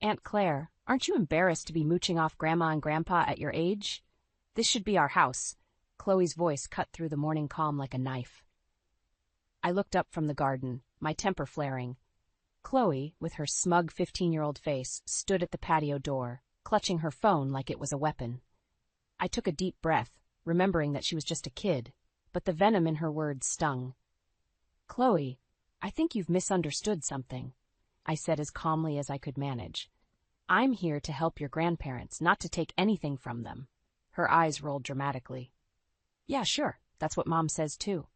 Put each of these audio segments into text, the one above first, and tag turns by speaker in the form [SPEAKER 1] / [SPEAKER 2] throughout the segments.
[SPEAKER 1] Aunt Claire, aren't you embarrassed to be mooching off Grandma and Grandpa at your age? This should be our house. Chloe's voice cut through the morning calm like a knife. I looked up from the garden, my temper flaring. Chloe, with her smug 15-year-old face, stood at the patio door, clutching her phone like it was a weapon. I took a deep breath, remembering that she was just a kid, but the venom in her words stung. Chloe, I think you've misunderstood something, I said as calmly as I could manage. I'm here to help your grandparents, not to take anything from them. Her eyes rolled dramatically. Yeah, sure, that's what Mom says too.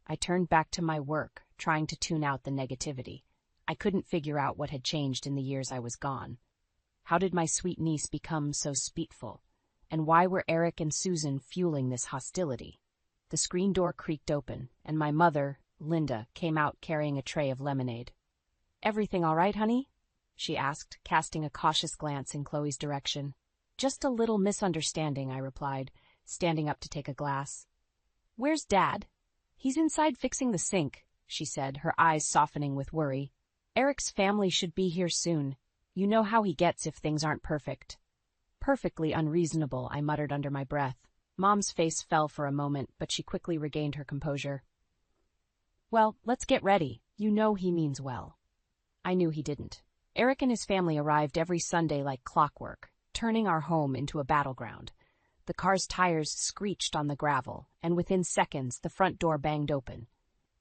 [SPEAKER 1] I turned back to my work, trying to tune out the negativity. I couldn't figure out what had changed in the years I was gone. How did my sweet niece become so spiteful? And why were Eric and Susan fueling this hostility? The screen door creaked open, and my mother, Linda, came out carrying a tray of lemonade. Everything all right, honey? She asked, casting a cautious glance in Chloe's direction. Just a little misunderstanding, I replied, standing up to take a glass. Where's Dad? He's inside fixing the sink, she said, her eyes softening with worry. Eric's family should be here soon. You know how he gets if things aren't perfect. Perfectly unreasonable, I muttered under my breath. Mom's face fell for a moment, but she quickly regained her composure. Well, let's get ready. You know he means well. I knew he didn't. Eric and his family arrived every Sunday like clockwork, turning our home into a battleground. The car's tires screeched on the gravel, and within seconds the front door banged open.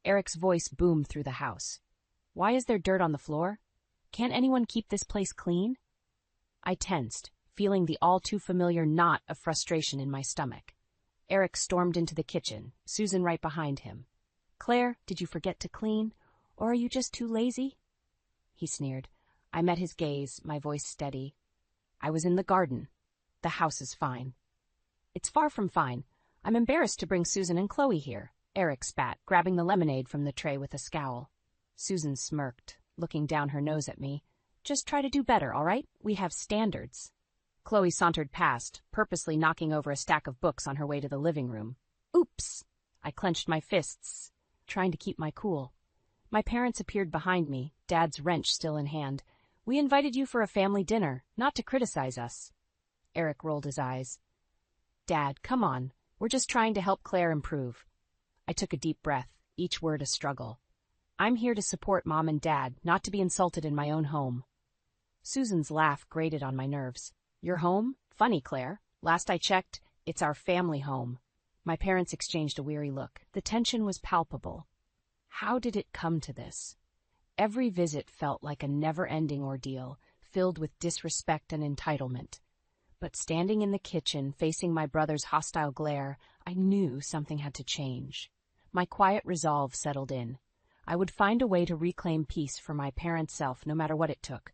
[SPEAKER 1] Eric's voice boomed through the house. Why is there dirt on the floor? Can't anyone keep this place clean? I tensed, feeling the all-too-familiar knot of frustration in my stomach. Eric stormed into the kitchen, Susan right behind him. Claire, did you forget to clean? Or are you just too lazy? He sneered. I met his gaze, my voice steady. I was in the garden. The house is fine. It's far from fine. I'm embarrassed to bring Susan and Chloe here, Eric spat, grabbing the lemonade from the tray with a scowl. Susan smirked, looking down her nose at me. Just try to do better, all right? We have standards. Chloe sauntered past, purposely knocking over a stack of books on her way to the living room. Oops! I clenched my fists, trying to keep my cool. My parents appeared behind me, Dad's wrench still in hand. We invited you for a family dinner, not to criticize us. Eric rolled his eyes. Dad, come on. We're just trying to help Claire improve. I took a deep breath, each word a struggle. I'm here to support Mom and Dad, not to be insulted in my own home. Susan's laugh grated on my nerves. Your home? Funny, Claire. Last I checked, it's our family home. My parents exchanged a weary look. The tension was palpable. How did it come to this? Every visit felt like a never-ending ordeal, filled with disrespect and entitlement. But standing in the kitchen, facing my brother's hostile glare, I knew something had to change. My quiet resolve settled in. I would find a way to reclaim peace for my parents' self, no matter what it took.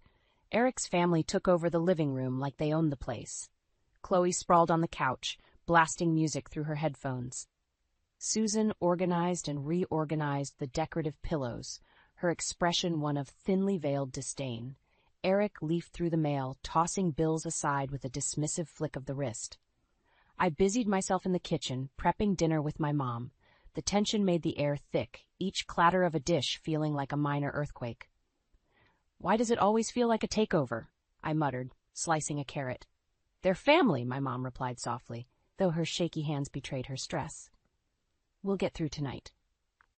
[SPEAKER 1] Eric's family took over the living room like they owned the place. Chloe sprawled on the couch, blasting music through her headphones. Susan organized and reorganized the decorative pillows, her expression one of thinly veiled disdain. Eric leafed through the mail, tossing bills aside with a dismissive flick of the wrist. I busied myself in the kitchen, prepping dinner with my mom. The tension made the air thick, each clatter of a dish feeling like a minor earthquake. Why does it always feel like a takeover? I muttered, slicing a carrot. They're family, my mom replied softly, though her shaky hands betrayed her stress. We'll get through tonight.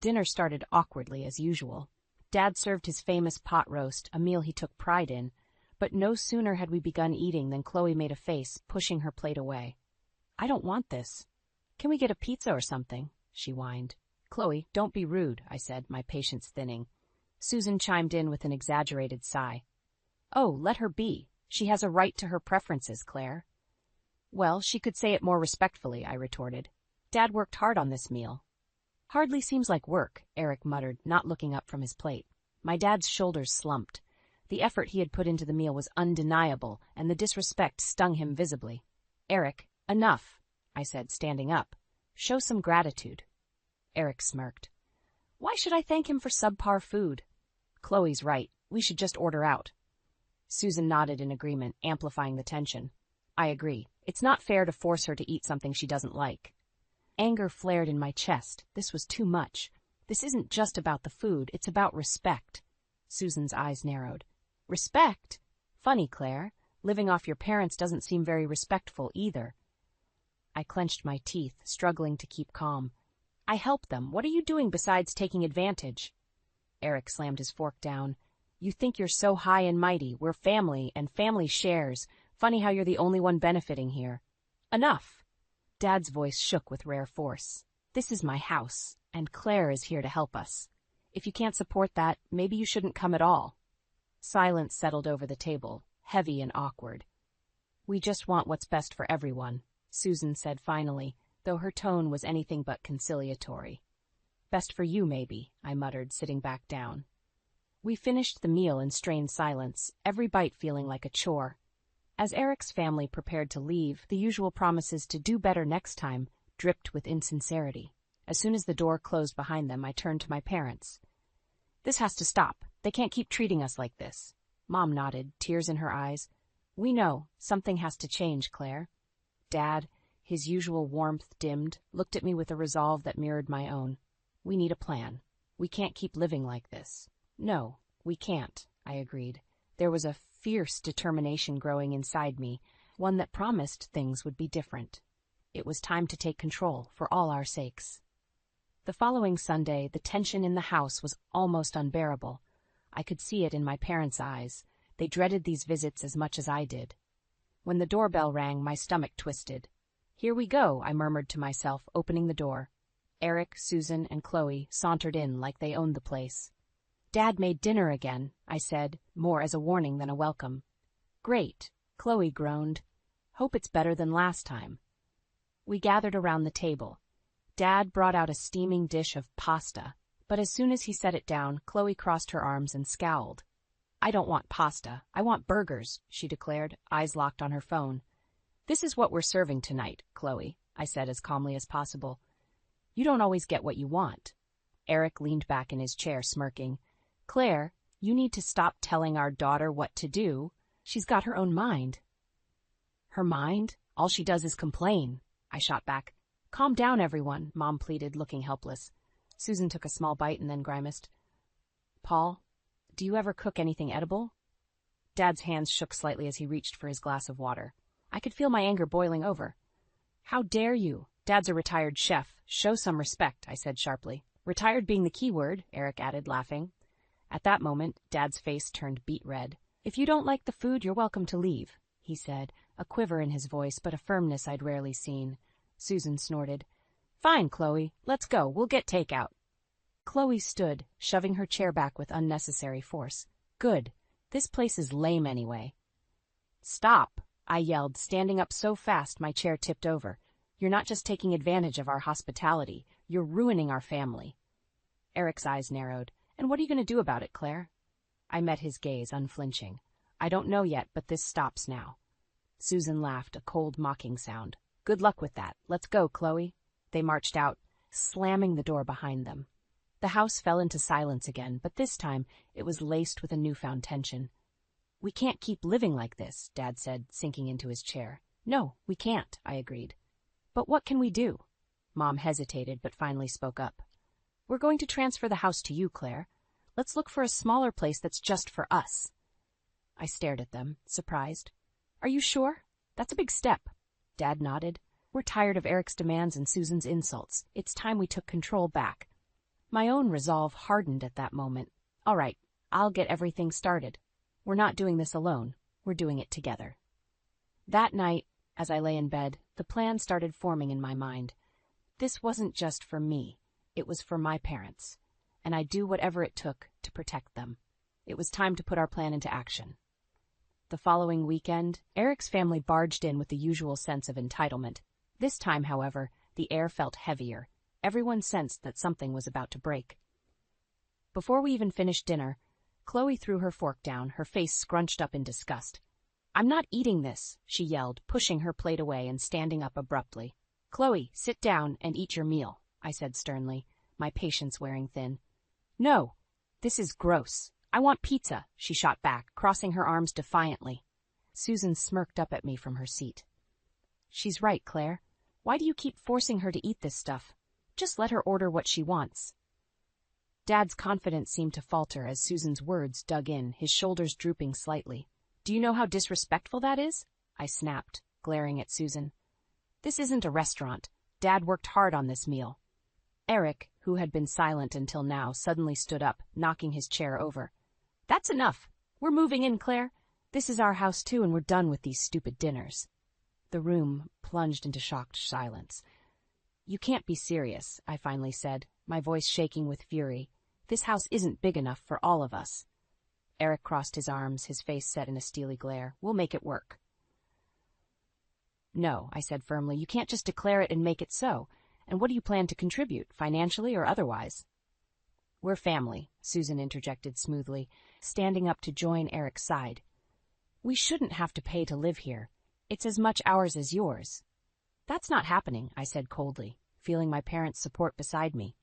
[SPEAKER 1] Dinner started awkwardly as usual. Dad served his famous pot roast, a meal he took pride in, but no sooner had we begun eating than Chloe made a face, pushing her plate away. I don't want this. Can we get a pizza or something? She whined. Chloe, don't be rude, I said, my patience thinning. Susan chimed in with an exaggerated sigh. Oh, let her be. She has a right to her preferences, Claire. Well, she could say it more respectfully, I retorted. Dad worked hard on this meal. Hardly seems like work, Eric muttered, not looking up from his plate. My dad's shoulders slumped. The effort he had put into the meal was undeniable, and the disrespect stung him visibly. Eric, enough, I said, standing up. Show some gratitude. Eric smirked. Why should I thank him for subpar food? Chloe's right. We should just order out. Susan nodded in agreement, amplifying the tension. I agree. It's not fair to force her to eat something she doesn't like. Anger flared in my chest. This was too much. This isn't just about the food, it's about respect. Susan's eyes narrowed. Respect? Funny, Claire. Living off your parents doesn't seem very respectful either. I clenched my teeth, struggling to keep calm. I help them. What are you doing besides taking advantage? Eric slammed his fork down. You think you're so high and mighty. We're family, and family shares. Funny how you're the only one benefiting here. Enough! Dad's voice shook with rare force. This is my house, and Claire is here to help us. If you can't support that, maybe you shouldn't come at all. Silence settled over the table, heavy and awkward. We just want what's best for everyone, Susan said finally, though her tone was anything but conciliatory. Best for you, maybe, I muttered, sitting back down. We finished the meal in strained silence, every bite feeling like a chore. As Eric's family prepared to leave, the usual promises to do better next time dripped with insincerity. As soon as the door closed behind them, I turned to my parents. This has to stop. They can't keep treating us like this. Mom nodded, tears in her eyes. We know. Something has to change, Claire. Dad, his usual warmth dimmed, looked at me with a resolve that mirrored my own. We need a plan. We can't keep living like this. No, we can't, I agreed. There was a fierce determination growing inside me, one that promised things would be different. It was time to take control for all our sakes. The following Sunday, the tension in the house was almost unbearable. I could see it in my parents' eyes. They dreaded these visits as much as I did. When the doorbell rang, my stomach twisted. Here we go, I murmured to myself, opening the door. Eric, Susan, and Chloe sauntered in like they owned the place. Dad made dinner again, I said, more as a warning than a welcome. Great, Chloe groaned. Hope it's better than last time. We gathered around the table. Dad brought out a steaming dish of pasta, but as soon as he set it down, Chloe crossed her arms and scowled. I don't want pasta. I want burgers, she declared, eyes locked on her phone. This is what we're serving tonight, Chloe, I said as calmly as possible. You don't always get what you want. Eric leaned back in his chair, smirking. Claire, you need to stop telling our daughter what to do. She's got her own mind. Her mind? All she does is complain, I shot back. Calm down, everyone, Mom pleaded, looking helpless. Susan took a small bite and then grimaced. Paul, do you ever cook anything edible? Dad's hands shook slightly as he reached for his glass of water. I could feel my anger boiling over. How dare you? Dad's a retired chef. Show some respect, I said sharply. Retired being the key word, Eric added, laughing. At that moment, Dad's face turned beet red. If you don't like the food, you're welcome to leave, he said, a quiver in his voice, but a firmness I'd rarely seen. Susan snorted. Fine, Chloe. Let's go. We'll get takeout. Chloe stood, shoving her chair back with unnecessary force. Good. This place is lame anyway. Stop, I yelled, standing up so fast my chair tipped over. You're not just taking advantage of our hospitality. You're ruining our family. Eric's eyes narrowed. And what are you going to do about it, Claire? I met his gaze, unflinching. I don't know yet, but this stops now. Susan laughed, a cold, mocking sound. Good luck with that. Let's go, Chloe. They marched out, slamming the door behind them. The house fell into silence again, but this time it was laced with a newfound tension. We can't keep living like this, Dad said, sinking into his chair. No, we can't, I agreed. But what can we do? Mom hesitated, but finally spoke up. We're going to transfer the house to you, Claire. Let's look for a smaller place that's just for us. I stared at them, surprised. Are you sure? That's a big step. Dad nodded. We're tired of Eric's demands and Susan's insults. It's time we took control back. My own resolve hardened at that moment. All right, I'll get everything started. We're not doing this alone. We're doing it together. That night, as I lay in bed, the plan started forming in my mind. This wasn't just for me. It was for my parents, and I'd do whatever it took to protect them. It was time to put our plan into action. The following weekend, Eric's family barged in with the usual sense of entitlement. This time, however, the air felt heavier. Everyone sensed that something was about to break. Before we even finished dinner, Chloe threw her fork down, her face scrunched up in disgust. I'm not eating this, she yelled, pushing her plate away and standing up abruptly. Chloe, sit down and eat your meal, I said sternly, my patience wearing thin. No, this is gross. I want pizza, she shot back, crossing her arms defiantly. Susan smirked up at me from her seat. She's right, Claire. Why do you keep forcing her to eat this stuff? Just let her order what she wants. Dad's confidence seemed to falter as Susan's words dug in, his shoulders drooping slightly. Do you know how disrespectful that is? I snapped, glaring at Susan. This isn't a restaurant. Dad worked hard on this meal. Eric, who had been silent until now, suddenly stood up, knocking his chair over. That's enough. We're moving in, Claire. This is our house too, and we're done with these stupid dinners. The room plunged into shocked silence. You can't be serious, I finally said, my voice shaking with fury. This house isn't big enough for all of us. Eric crossed his arms, his face set in a steely glare. We'll make it work. No, I said firmly, you can't just declare it and make it so. And what do you plan to contribute, financially or otherwise? We're family, Susan interjected smoothly, standing up to join Eric's side. We shouldn't have to pay to live here. It's as much ours as yours. That's not happening, I said coldly, feeling my parents' support beside me.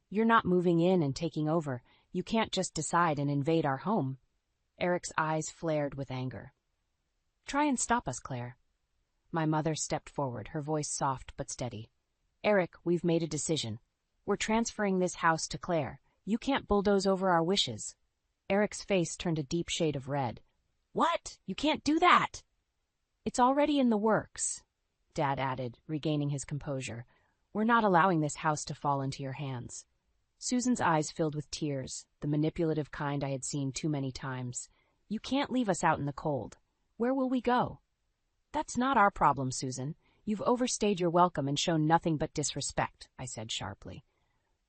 [SPEAKER 1] You're not moving in and taking over. You can't just decide and invade our home. Eric's eyes flared with anger. Try and stop us, Claire. My mother stepped forward, her voice soft but steady. Eric, we've made a decision. We're transferring this house to Claire. You can't bulldoze over our wishes. Eric's face turned a deep shade of red. What? You can't do that! It's already in the works, Dad added, regaining his composure. We're not allowing this house to fall into your hands. Susan's eyes filled with tears, the manipulative kind I had seen too many times. You can't leave us out in the cold. Where will we go? That's not our problem, Susan. You've overstayed your welcome and shown nothing but disrespect, I said sharply.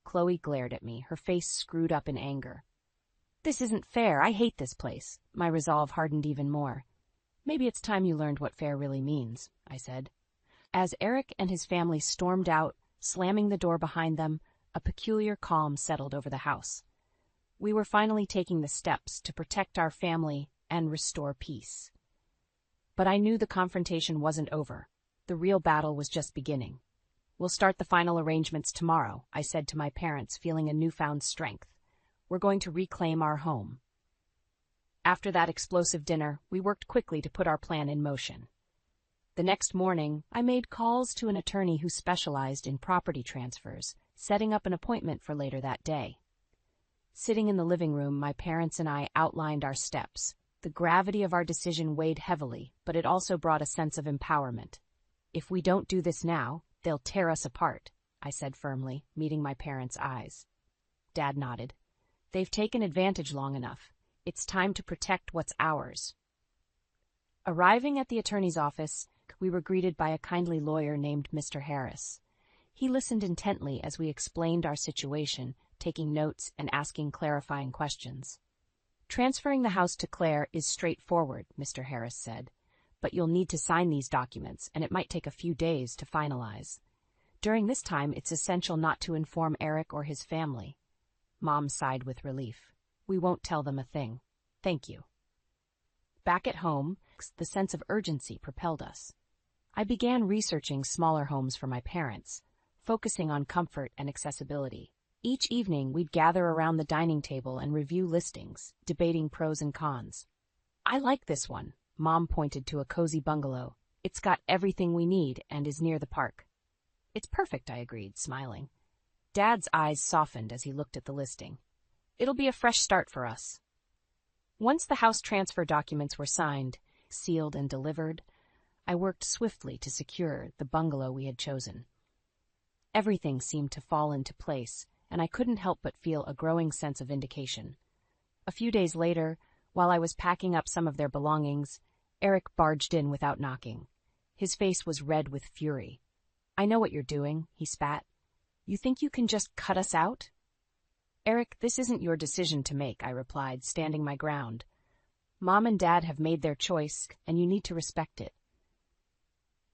[SPEAKER 1] Chloe glared at me, her face screwed up in anger. This isn't fair. I hate this place. My resolve hardened even more. Maybe it's time you learned what fair really means, I said. As Eric and his family stormed out, slamming the door behind them, a peculiar calm settled over the house. We were finally taking the steps to protect our family and restore peace. But I knew the confrontation wasn't over. The real battle was just beginning. We'll start the final arrangements tomorrow, I said to my parents, feeling a newfound strength. We're going to reclaim our home. After that explosive dinner, we worked quickly to put our plan in motion. The next morning, I made calls to an attorney who specialized in property transfers, setting up an appointment for later that day. Sitting in the living room, my parents and I outlined our steps. The gravity of our decision weighed heavily, but it also brought a sense of empowerment. If we don't do this now, they'll tear us apart, I said firmly, meeting my parents' eyes. Dad nodded. They've taken advantage long enough. It's time to protect what's ours. Arriving at the attorney's office, we were greeted by a kindly lawyer named Mr. Harris. He listened intently as we explained our situation, taking notes and asking clarifying questions. Transferring the house to Claire is straightforward, Mr. Harris said, but you'll need to sign these documents, and it might take a few days to finalize. During this time, it's essential not to inform Eric or his family. Mom sighed with relief. We won't tell them a thing. Thank you. Back at home, the sense of urgency propelled us. I began researching smaller homes for my parents, focusing on comfort and accessibility. Each evening, we'd gather around the dining table and review listings, debating pros and cons. I like this one. Mom pointed to a cozy bungalow. It's got everything we need and is near the park. It's perfect, I agreed, smiling. Dad's eyes softened as he looked at the listing. It'll be a fresh start for us. Once the house transfer documents were signed, sealed, and delivered, I worked swiftly to secure the bungalow we had chosen. Everything seemed to fall into place, and I couldn't help but feel a growing sense of vindication. A few days later, while I was packing up some of their belongings, Eric barged in without knocking. His face was red with fury. I know what you're doing, he spat. You think you can just cut us out? Eric, this isn't your decision to make, I replied, standing my ground. Mom and Dad have made their choice, and you need to respect it.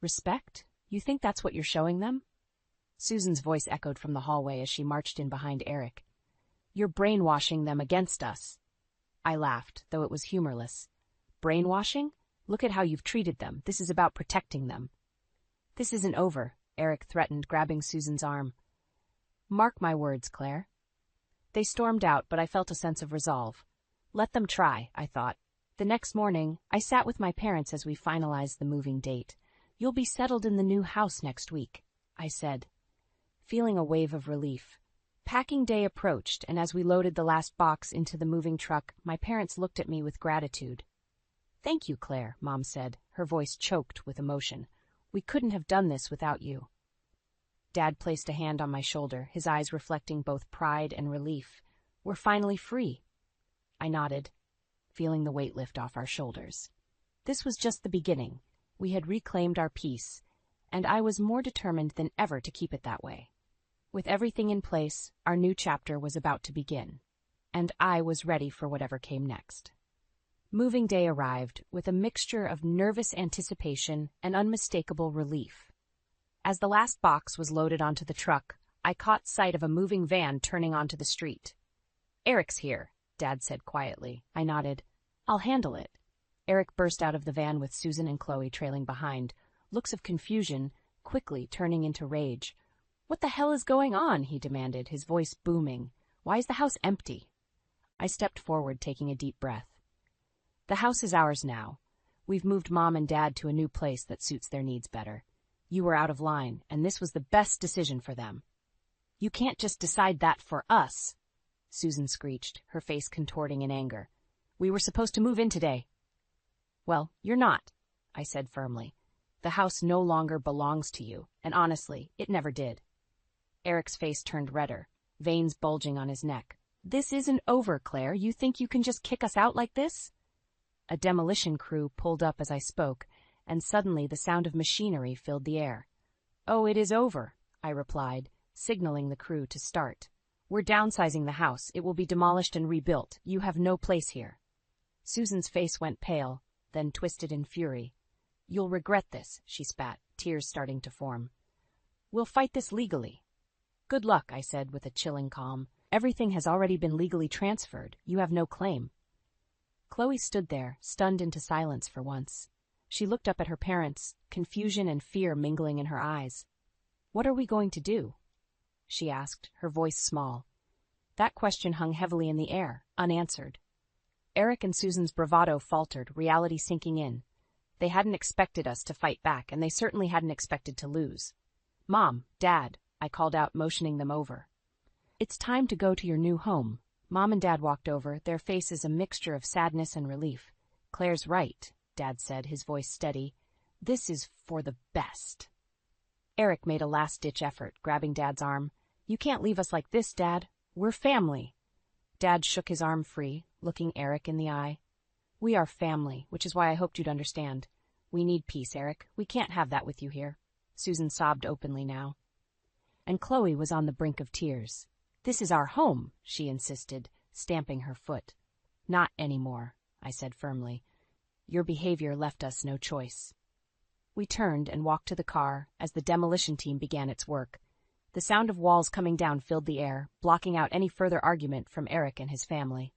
[SPEAKER 1] Respect? You think that's what you're showing them? Susan's voice echoed from the hallway as she marched in behind Eric. You're brainwashing them against us. I laughed, though it was humorless. Brainwashing? Look at how you've treated them. This is about protecting them. This isn't over, Eric threatened, grabbing Susan's arm. Mark my words, Claire. They stormed out, but I felt a sense of resolve. Let them try, I thought. The next morning, I sat with my parents as we finalized the moving date. You'll be settled in the new house next week, I said, feeling a wave of relief. Packing day approached, and as we loaded the last box into the moving truck, my parents looked at me with gratitude. Thank you, Claire, Mom said, her voice choked with emotion. We couldn't have done this without you. Dad placed a hand on my shoulder, his eyes reflecting both pride and relief. We're finally free. I nodded, feeling the weight lift off our shoulders. This was just the beginning. We had reclaimed our peace, and I was more determined than ever to keep it that way. With everything in place, our new chapter was about to begin, and I was ready for whatever came next. Moving day arrived with a mixture of nervous anticipation and unmistakable relief. As the last box was loaded onto the truck, I caught sight of a moving van turning onto the street. Eric's here, Dad said quietly. I nodded. I'll handle it. Eric burst out of the van with Susan and Chloe trailing behind, looks of confusion quickly turning into rage. What the hell is going on? He demanded, his voice booming. Why is the house empty? I stepped forward, taking a deep breath. The house is ours now. We've moved Mom and Dad to a new place that suits their needs better. You were out of line, and this was the best decision for them. You can't just decide that for us, Susan screeched, her face contorting in anger. We were supposed to move in today. Well, you're not, I said firmly. The house no longer belongs to you, and honestly, it never did. Eric's face turned redder, veins bulging on his neck. This isn't over, Claire. You think you can just kick us out like this? A demolition crew pulled up as I spoke, and suddenly the sound of machinery filled the air. Oh, it is over, I replied, signaling the crew to start. We're downsizing the house. It will be demolished and rebuilt. You have no place here. Susan's face went pale, then twisted in fury. You'll regret this, she spat, tears starting to form. We'll fight this legally. Good luck, I said with a chilling calm. Everything has already been legally transferred. You have no claim. Chloe stood there, stunned into silence for once. She looked up at her parents, confusion and fear mingling in her eyes. What are we going to do? She asked, her voice small. That question hung heavily in the air, unanswered. Eric and Susan's bravado faltered, reality sinking in. They hadn't expected us to fight back, and they certainly hadn't expected to lose. Mom, Dad, I called out, motioning them over. It's time to go to your new home. Mom and Dad walked over, their faces a mixture of sadness and relief. Claire's right, Dad said, his voice steady. This is for the best. Eric made a last-ditch effort, grabbing Dad's arm. You can't leave us like this, Dad. We're family. Dad shook his arm free, looking Eric in the eye. We are family, which is why I hoped you'd understand. We need peace, Eric. We can't have that with you here. Susan sobbed openly now. And Chloe was on the brink of tears. This is our home, she insisted, stamping her foot. Not anymore, I said firmly. Your behavior left us no choice. We turned and walked to the car as the demolition team began its work. The sound of walls coming down filled the air, blocking out any further argument from Eric and his family.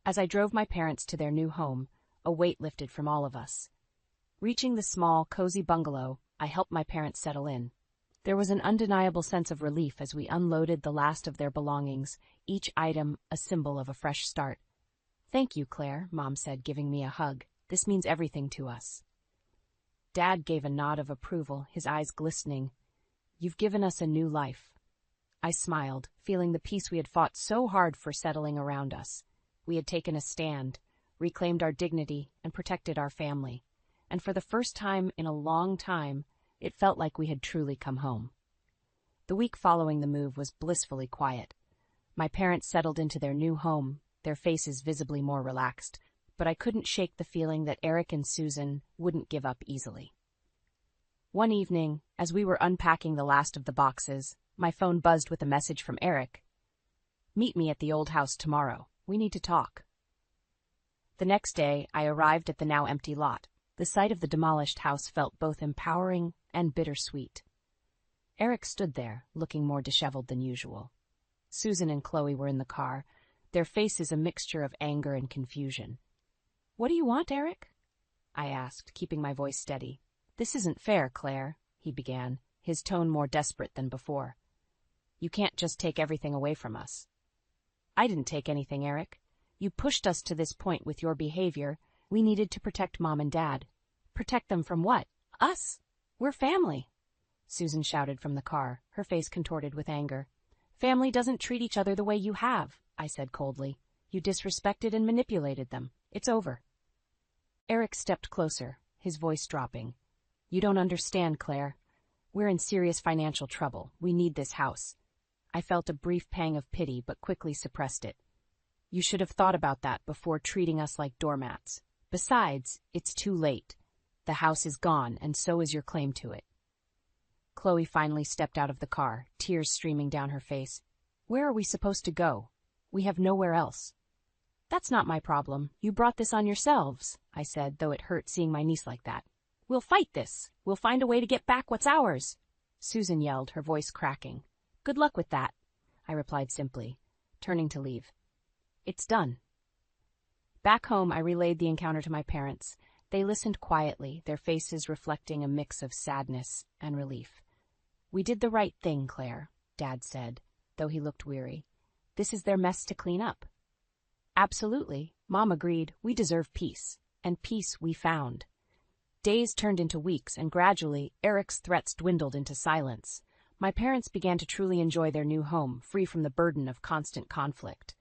[SPEAKER 1] As I drove my parents to their new home, a weight lifted from all of us. Reaching the small, cozy bungalow, I helped my parents settle in. There was an undeniable sense of relief as we unloaded the last of their belongings, each item a symbol of a fresh start. Thank you, Claire, Mom said, giving me a hug. This means everything to us. Dad gave a nod of approval, his eyes glistening. You've given us a new life. I smiled, feeling the peace we had fought so hard for settling around us. We had taken a stand, reclaimed our dignity, and protected our family. And for the first time in a long time, it felt like we had truly come home. The week following the move was blissfully quiet. My parents settled into their new home, their faces visibly more relaxed, but I couldn't shake the feeling that Eric and Susan wouldn't give up easily. One evening, as we were unpacking the last of the boxes, my phone buzzed with a message from Eric. Meet me at the old house tomorrow. We need to talk. The next day, I arrived at the now empty lot. The sight of the demolished house felt both empowering and bittersweet. Eric stood there, looking more disheveled than usual. Susan and Chloe were in the car, their faces a mixture of anger and confusion. What do you want, Eric? I asked, keeping my voice steady. This isn't fair, Claire, he began, his tone more desperate than before. You can't just take everything away from us. I didn't take anything, Eric. You pushed us to this point with your behavior. We needed to protect Mom and Dad. Protect them from what? Us. We're family. Susan shouted from the car, her face contorted with anger. Family doesn't treat each other the way you have, I said coldly. You disrespected and manipulated them. It's over. Eric stepped closer, his voice dropping. You don't understand, Claire. We're in serious financial trouble. We need this house. I felt a brief pang of pity but quickly suppressed it. You should have thought about that before treating us like doormats. Besides, it's too late. The house is gone, and so is your claim to it. Chloe finally stepped out of the car, tears streaming down her face. Where are we supposed to go? We have nowhere else. That's not my problem. You brought this on yourselves, I said, though it hurt seeing my niece like that. We'll fight this. We'll find a way to get back what's ours, Susan yelled, her voice cracking. Good luck with that, I replied simply, turning to leave. It's done. Back home, I relayed the encounter to my parents. They listened quietly, their faces reflecting a mix of sadness and relief. We did the right thing, Claire, Dad said, though he looked weary. This is their mess to clean up. Absolutely, Mom agreed. We deserve peace, and peace we found. Days turned into weeks, and gradually, Eric's threats dwindled into silence. My parents began to truly enjoy their new home, free from the burden of constant conflict.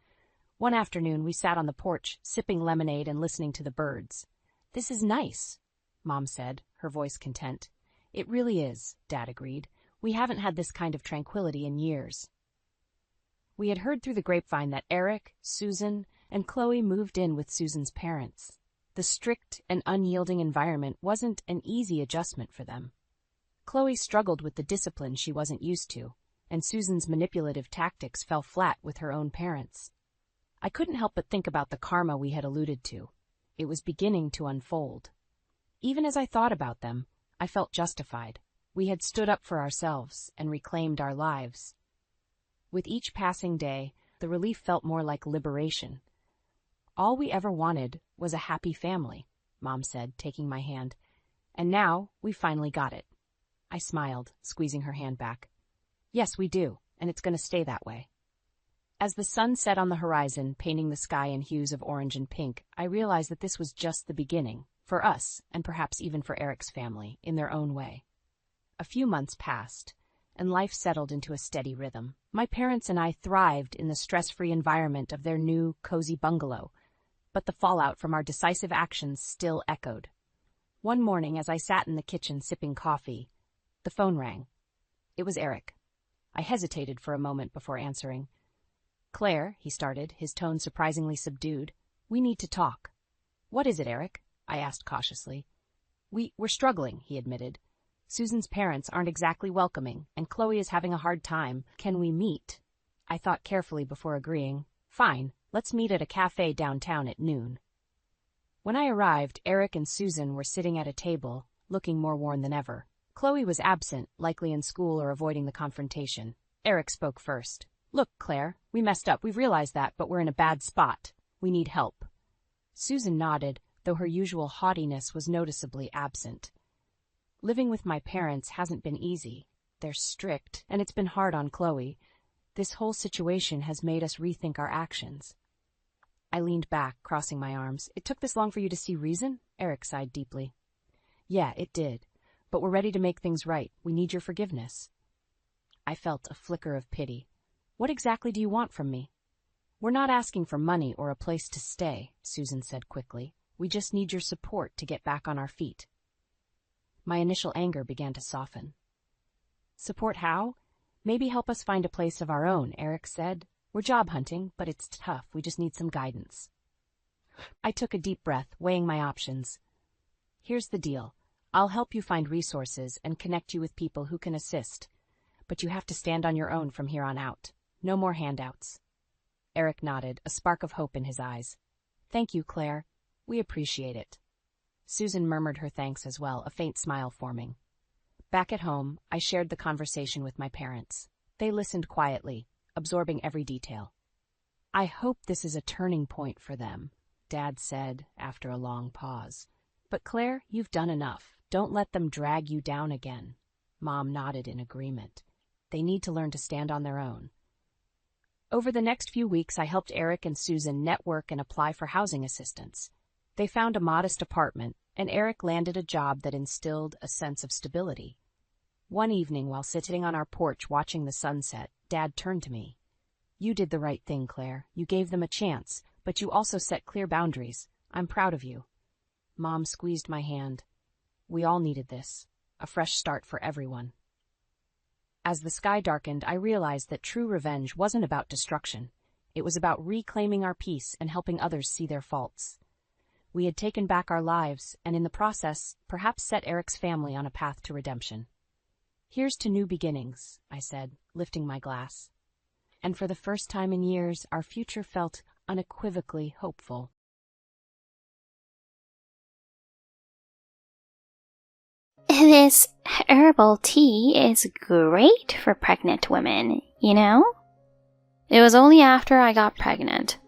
[SPEAKER 1] One afternoon, we sat on the porch, sipping lemonade and listening to the birds. This is nice, Mom said, her voice content. It really is, Dad agreed. We haven't had this kind of tranquility in years. We had heard through the grapevine that Eric, Susan, and Chloe moved in with Susan's parents. The strict and unyielding environment wasn't an easy adjustment for them. Chloe struggled with the discipline she wasn't used to, and Susan's manipulative tactics fell flat with her own parents. I couldn't help but think about the karma we had alluded to. It was beginning to unfold. Even as I thought about them, I felt justified. We had stood up for ourselves and reclaimed our lives. With each passing day, the relief felt more like liberation. All we ever wanted was a happy family, Mom said, taking my hand. And now, we finally got it. I smiled, squeezing her hand back. Yes, we do, and it's going to stay that way. As the sun set on the horizon, painting the sky in hues of orange and pink, I realized that this was just the beginning, for us, and perhaps even for Eric's family, in their own way. A few months passed, and life settled into a steady rhythm. My parents and I thrived in the stress-free environment of their new, cozy bungalow, but the fallout from our decisive actions still echoed. One morning, as I sat in the kitchen sipping coffee, the phone rang. It was Eric. I hesitated for a moment before answering. Claire, he started, his tone surprisingly subdued. We need to talk. What is it, Eric? I asked cautiously. We're struggling, he admitted. Susan's parents aren't exactly welcoming, and Chloe is having a hard time. Can we meet? I thought carefully before agreeing. Fine, let's meet at a cafe downtown at noon. When I arrived, Eric and Susan were sitting at a table, looking more worn than ever. Chloe was absent, likely in school or avoiding the confrontation. Eric spoke first. Look, Claire, we messed up. We've realized that, but we're in a bad spot. We need help. Susan nodded, though her usual haughtiness was noticeably absent. Living with my parents hasn't been easy. They're strict, and it's been hard on Chloe. This whole situation has made us rethink our actions. I leaned back, crossing my arms. It took this long for you to see reason? Eric sighed deeply. Yeah, it did. But we're ready to make things right. We need your forgiveness. I felt a flicker of pity. What exactly do you want from me? We're not asking for money or a place to stay, Susan said quickly. We just need your support to get back on our feet. My initial anger began to soften. Support how? Maybe help us find a place of our own, Eric said. We're job hunting, but it's tough. We just need some guidance. I took a deep breath, weighing my options. Here's the deal. I'll help you find resources and connect you with people who can assist. But you have to stand on your own from here on out. No more handouts. Eric nodded, a spark of hope in his eyes. Thank you, Claire. We appreciate it. Susan murmured her thanks as well, a faint smile forming. Back at home, I shared the conversation with my parents. They listened quietly, absorbing every detail. I hope this is a turning point for them, Dad said after a long pause. But Claire, you've done enough. Don't let them drag you down again. Mom nodded in agreement. They need to learn to stand on their own. Over the next few weeks, I helped Eric and Susan network and apply for housing assistance. They found a modest apartment, and Eric landed a job that instilled a sense of stability. One evening, while sitting on our porch watching the sunset, Dad turned to me. You did the right thing, Claire. You gave them a chance, but you also set clear boundaries. I'm proud of you. Mom squeezed my hand. We all needed this, a fresh start for everyone. As the sky darkened, I realized that true revenge wasn't about destruction. It was about reclaiming our peace and helping others see their faults. We had taken back our lives, and in the process, perhaps set Eric's family on a path to redemption. Here's to new beginnings, I said, lifting my glass. And for the first time in years, our future felt unequivocally hopeful.
[SPEAKER 2] This herbal tea is great for pregnant women, you know? It was only after I got pregnant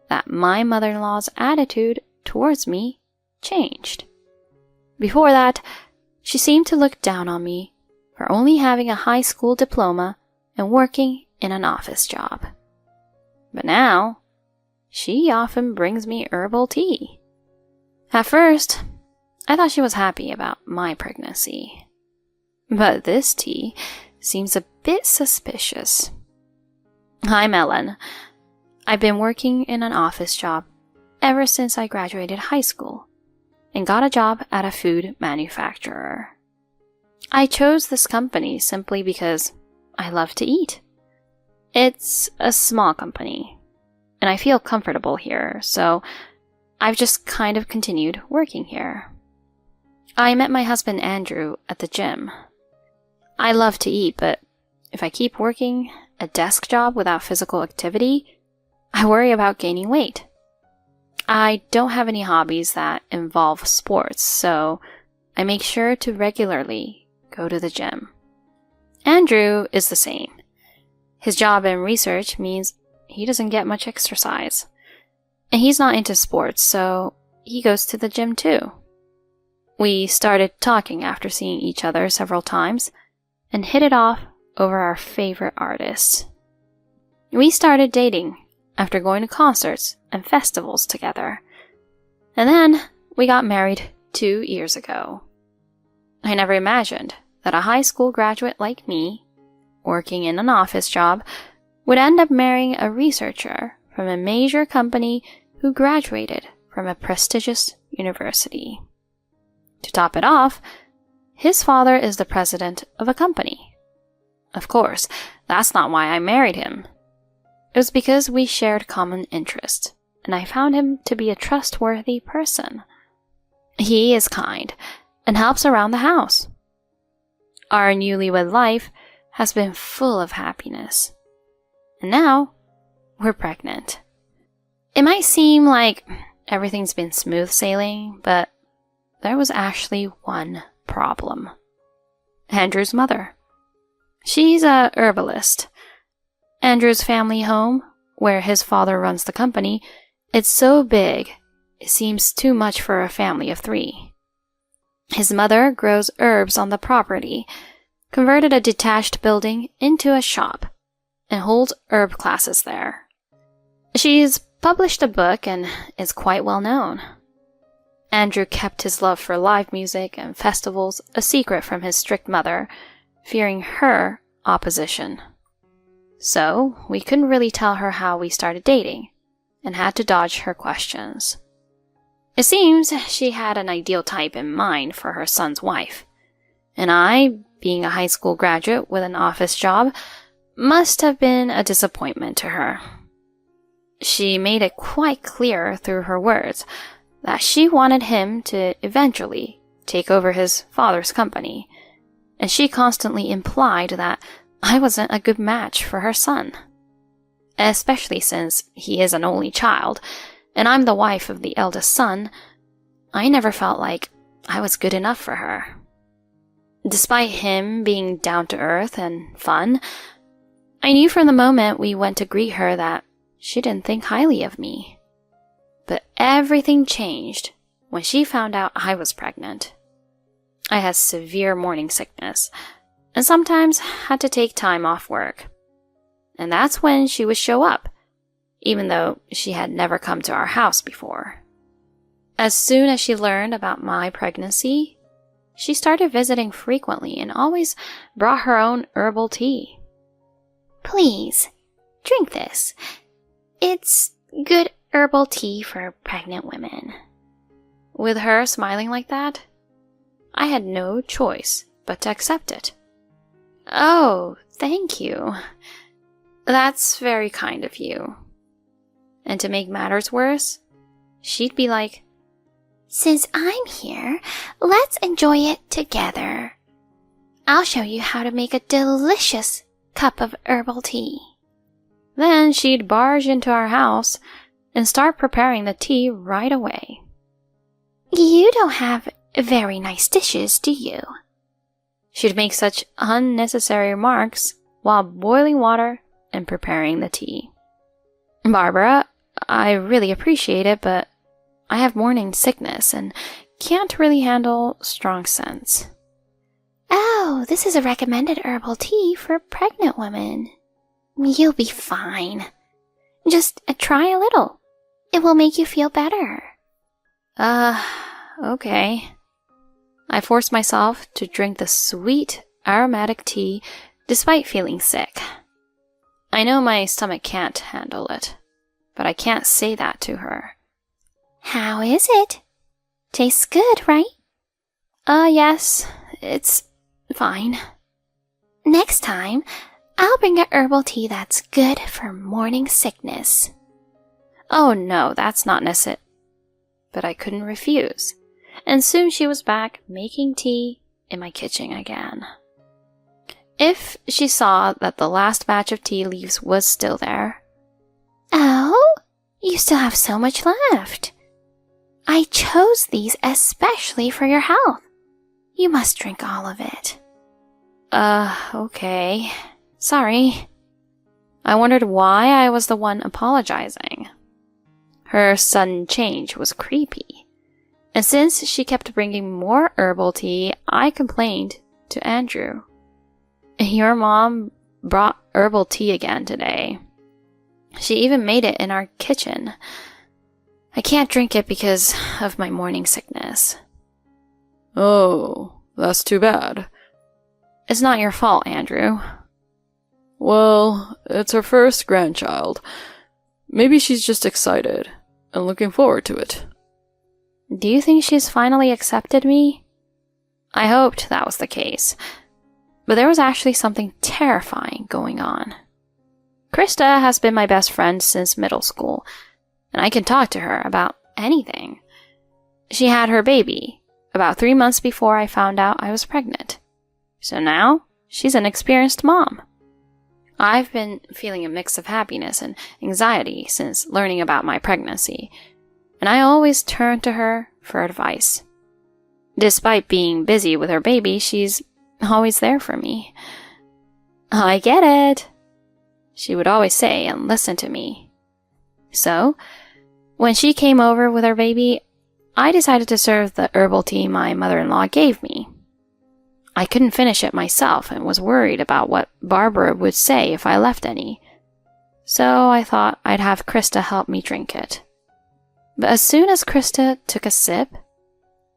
[SPEAKER 2] that my mother-in-law's attitude towards me changed. Before that, she seemed to look down on me for only having a high school diploma and working in an office job. But now, she often brings me herbal tea. At first, I thought she was happy about my pregnancy. But this tea seems a bit suspicious. I'm Ellen. I've been working in an office job ever since I graduated high school and got a job at a food manufacturer. I chose this company simply because I love to eat. It's a small company, and I feel comfortable here, so I've just kind of continued working here. I met my husband Andrew at the gym. I love to eat, but if I keep working a desk job without physical activity, I worry about gaining weight. I don't have any hobbies that involve sports, so I make sure to regularly go to the gym. Andrew is the same. His job in research means he doesn't get much exercise. And he's not into sports, so he goes to the gym too. We started talking after seeing each other several times and hit it off over our favorite artists. We started dating after going to concerts and festivals together. And then we got married 2 years ago. I never imagined that a high school graduate like me, working in an office job, would end up marrying a researcher from a major company who graduated from a prestigious university. To top it off, his father is the president of a company. Of course, that's not why I married him. It was because we shared common interests, and I found him to be a trustworthy person. He is kind and helps around the house. Our newlywed life has been full of happiness. And now, we're pregnant. It might seem like everything's been smooth sailing, but there was actually one problem. Andrew's mother. She's a herbalist. Andrew's family home, where his father runs the company, it's so big, it seems too much for a family of 3. His mother grows herbs on the property, converted a detached building into a shop, and holds herb classes there. She's published a book and is quite well known. Andrew kept his love for live music and festivals a secret from his strict mother, fearing her opposition. So, we couldn't really tell her how we started dating, and had to dodge her questions. It seems she had an ideal type in mind for her son's wife, and I, being a high school graduate with an office job, must have been a disappointment to her. She made it quite clear through her words that she wanted him to eventually take over his father's company, and she constantly implied that I wasn't a good match for her son. Especially since he is an only child, and I'm the wife of the eldest son, I never felt like I was good enough for her. Despite him being down to earth and fun, I knew from the moment we went to greet her that she didn't think highly of me. But everything changed when she found out I was pregnant. I had severe morning sickness, and sometimes had to take time off work. And that's when she would show up, even though she had never come to our house before. As soon as she learned about my pregnancy, she started visiting frequently and always brought her own herbal tea. "Please, drink this. It's good herbal tea for pregnant women." With her smiling like that, I had no choice but to accept it. "Oh, thank you. That's very kind of you." And to make matters worse, she'd be like, "Since I'm here, let's enjoy it together. I'll show you how to make a delicious cup of herbal tea." Then she'd barge into our house and start preparing the tea right away. "You don't have very nice dishes, do you?" She'd make such unnecessary remarks while boiling water and preparing the tea. "Barbara, I really appreciate it, but I have morning sickness and can't really handle strong scents." "Oh, this is a recommended herbal tea for pregnant women. You'll be fine. Just try a little. It will make you feel better." Okay. I forced myself to drink the sweet, aromatic tea despite feeling sick. I know my stomach can't handle it, but I can't say that to her. "How is it? Tastes good, right?" Yes, it's fine." "Next time, I'll bring a herbal tea that's good for morning sickness." "Oh no, that's not necessary." But I couldn't refuse, and soon she was back making tea in my kitchen again. If she saw that the last batch of tea leaves was still there. "Oh, you still have so much left. I chose these especially for your health. You must drink all of it." Okay. Sorry." I wondered why I was the one apologizing. Her sudden change was creepy, and since she kept bringing more herbal tea, I complained to Andrew. "Your mom brought herbal tea again today. She even made it in our kitchen. I can't drink it because of my morning sickness."
[SPEAKER 3] "Oh, that's too bad."
[SPEAKER 2] "It's not your fault, Andrew."
[SPEAKER 3] "Well, it's her first grandchild. Maybe she's just excited and looking forward to it."
[SPEAKER 2] "Do you think she's finally accepted me?" I hoped that was the case, but there was actually something terrifying going on. Krista has been my best friend since middle school, and I can talk to her about anything. She had her baby about 3 months before I found out I was pregnant. So now, she's an experienced mom. I've been feeling a mix of happiness and anxiety since learning about my pregnancy, and I always turn to her for advice. Despite being busy with her baby, she's always there for me. "I get it," she would always say and listen to me. So, when she came over with her baby, I decided to serve the herbal tea my mother-in-law gave me. I couldn't finish it myself and was worried about what Barbara would say if I left any. So I thought I'd have Krista help me drink it. But as soon as Krista took a sip,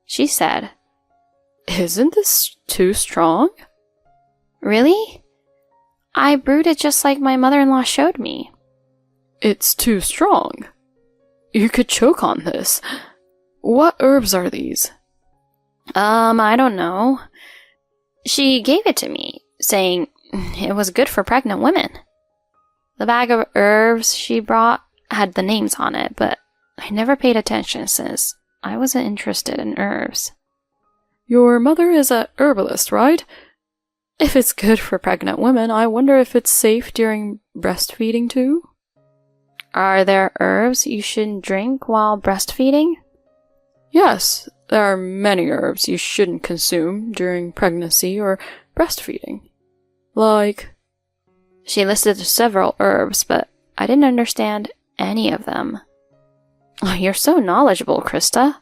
[SPEAKER 2] she said,
[SPEAKER 3] "Isn't this too strong?"
[SPEAKER 2] "Really? I brewed it just like my mother-in-law showed me."
[SPEAKER 3] "It's too strong. You could choke on this. What herbs are these?"
[SPEAKER 2] I don't know. She gave it to me, saying it was good for pregnant women. The bag of herbs she brought had the names on it, but I never paid attention since I wasn't interested in herbs.
[SPEAKER 3] "Your mother is a herbalist, right? If it's good for pregnant women, I wonder if it's safe during breastfeeding too?"
[SPEAKER 2] "Are there herbs you shouldn't drink while breastfeeding?"
[SPEAKER 3] "Yes, there are many herbs you shouldn't consume during pregnancy or breastfeeding. Like..."
[SPEAKER 2] She listed several herbs, but I didn't understand any of them. "Oh, you're so knowledgeable, Krista."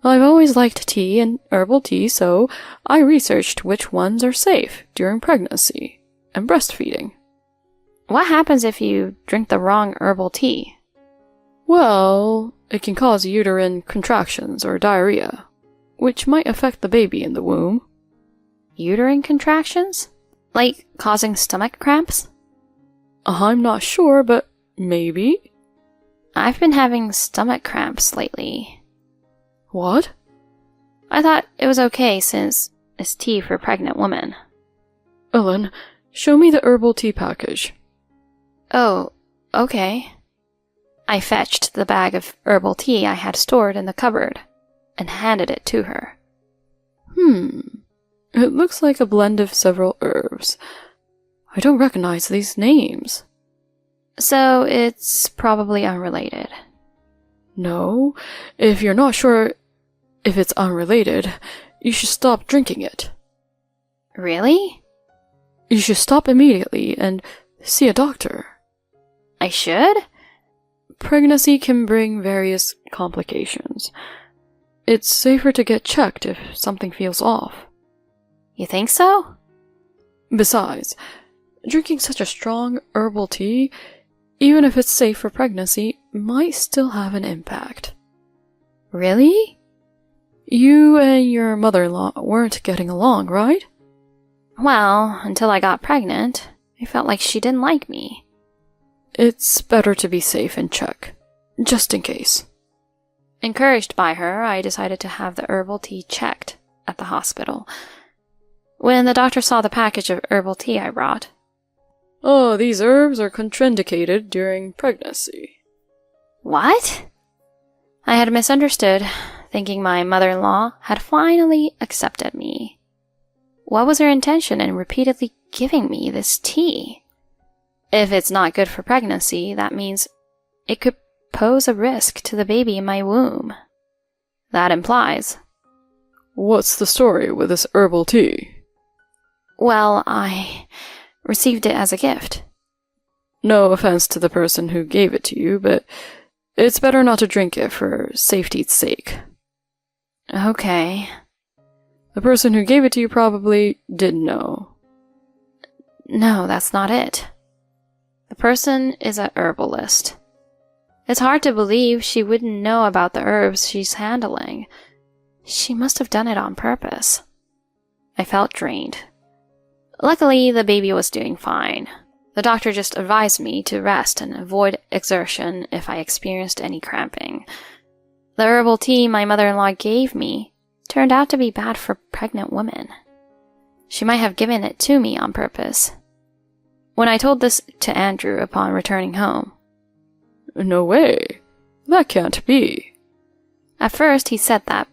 [SPEAKER 3] "I've always liked tea and herbal tea, so I researched which ones are safe during pregnancy and breastfeeding."
[SPEAKER 2] "What happens if you drink the wrong herbal tea?"
[SPEAKER 3] "Well, it can cause uterine contractions or diarrhea, which might affect the baby in the womb."
[SPEAKER 2] "Uterine contractions? Like causing stomach cramps?"
[SPEAKER 3] "I'm not sure, but maybe."
[SPEAKER 2] "I've been having stomach cramps lately."
[SPEAKER 3] What?
[SPEAKER 2] I thought it was okay since it's tea for pregnant women.
[SPEAKER 3] Ellen, show me the herbal tea package.
[SPEAKER 2] Oh, okay. I fetched the bag of herbal tea I had stored in the cupboard and handed it to her.
[SPEAKER 3] It looks like a blend of several herbs. I don't recognize these names.
[SPEAKER 2] So it's probably unrelated.
[SPEAKER 3] No, if you're not sure if it's unrelated, you should stop drinking it.
[SPEAKER 2] Really?
[SPEAKER 3] You should stop immediately and see a doctor.
[SPEAKER 2] I should?
[SPEAKER 3] Pregnancy can bring various complications. It's safer to get checked if something feels off.
[SPEAKER 2] You think so?
[SPEAKER 3] Besides, drinking such a strong herbal tea, even if it's safe for pregnancy, might still have an impact.
[SPEAKER 2] Really?
[SPEAKER 3] You and your mother-in-law weren't getting along, right?
[SPEAKER 2] Well, until I got pregnant, I felt like she didn't like me.
[SPEAKER 3] It's better to be safe and check, just in case.
[SPEAKER 2] Encouraged by her, I decided to have the herbal tea checked at the hospital. When the doctor saw the package of herbal tea I brought,
[SPEAKER 3] Oh, these herbs are contraindicated during pregnancy.
[SPEAKER 2] What? I had misunderstood, thinking my mother-in-law had finally accepted me. What was her intention in repeatedly giving me this tea? If it's not good for pregnancy, that means it could pose a risk to the baby in my womb. That implies...
[SPEAKER 3] What's the story with this herbal tea?
[SPEAKER 2] Well, I received it as a gift.
[SPEAKER 3] No offense to the person who gave it to you, but it's better not to drink it for safety's sake.
[SPEAKER 2] Okay.
[SPEAKER 3] The person who gave it to you probably didn't know.
[SPEAKER 2] No, that's not it. The person is a herbalist. It's hard to believe she wouldn't know about the herbs she's handling. She must have done it on purpose. I felt drained. Luckily, the baby was doing fine. The doctor just advised me to rest and avoid exertion if I experienced any cramping. The herbal tea my mother-in-law gave me turned out to be bad for pregnant women. She might have given it to me on purpose. When I told this to Andrew upon returning home,
[SPEAKER 3] No way. That can't be.
[SPEAKER 2] At first he said that,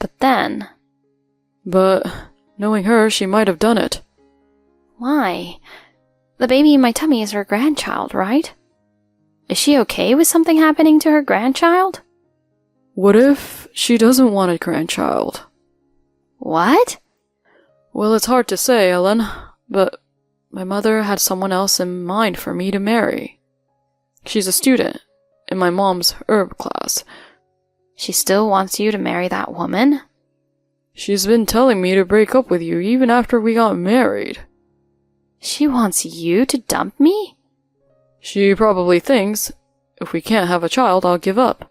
[SPEAKER 2] but then...
[SPEAKER 3] But knowing her, she might have done it.
[SPEAKER 2] Why? The baby in my tummy is her grandchild, right? Is she okay with something happening to her grandchild?
[SPEAKER 3] What if she doesn't want a grandchild?
[SPEAKER 2] What?
[SPEAKER 3] Well, it's hard to say, Ellen, but my mother had someone else in mind for me to marry. She's a student in my mom's herb class.
[SPEAKER 2] She still wants you to marry that woman?
[SPEAKER 3] She's been telling me to break up with you even after we got married.
[SPEAKER 2] She wants you to dump me?
[SPEAKER 3] She probably thinks, if we can't have a child, I'll give up.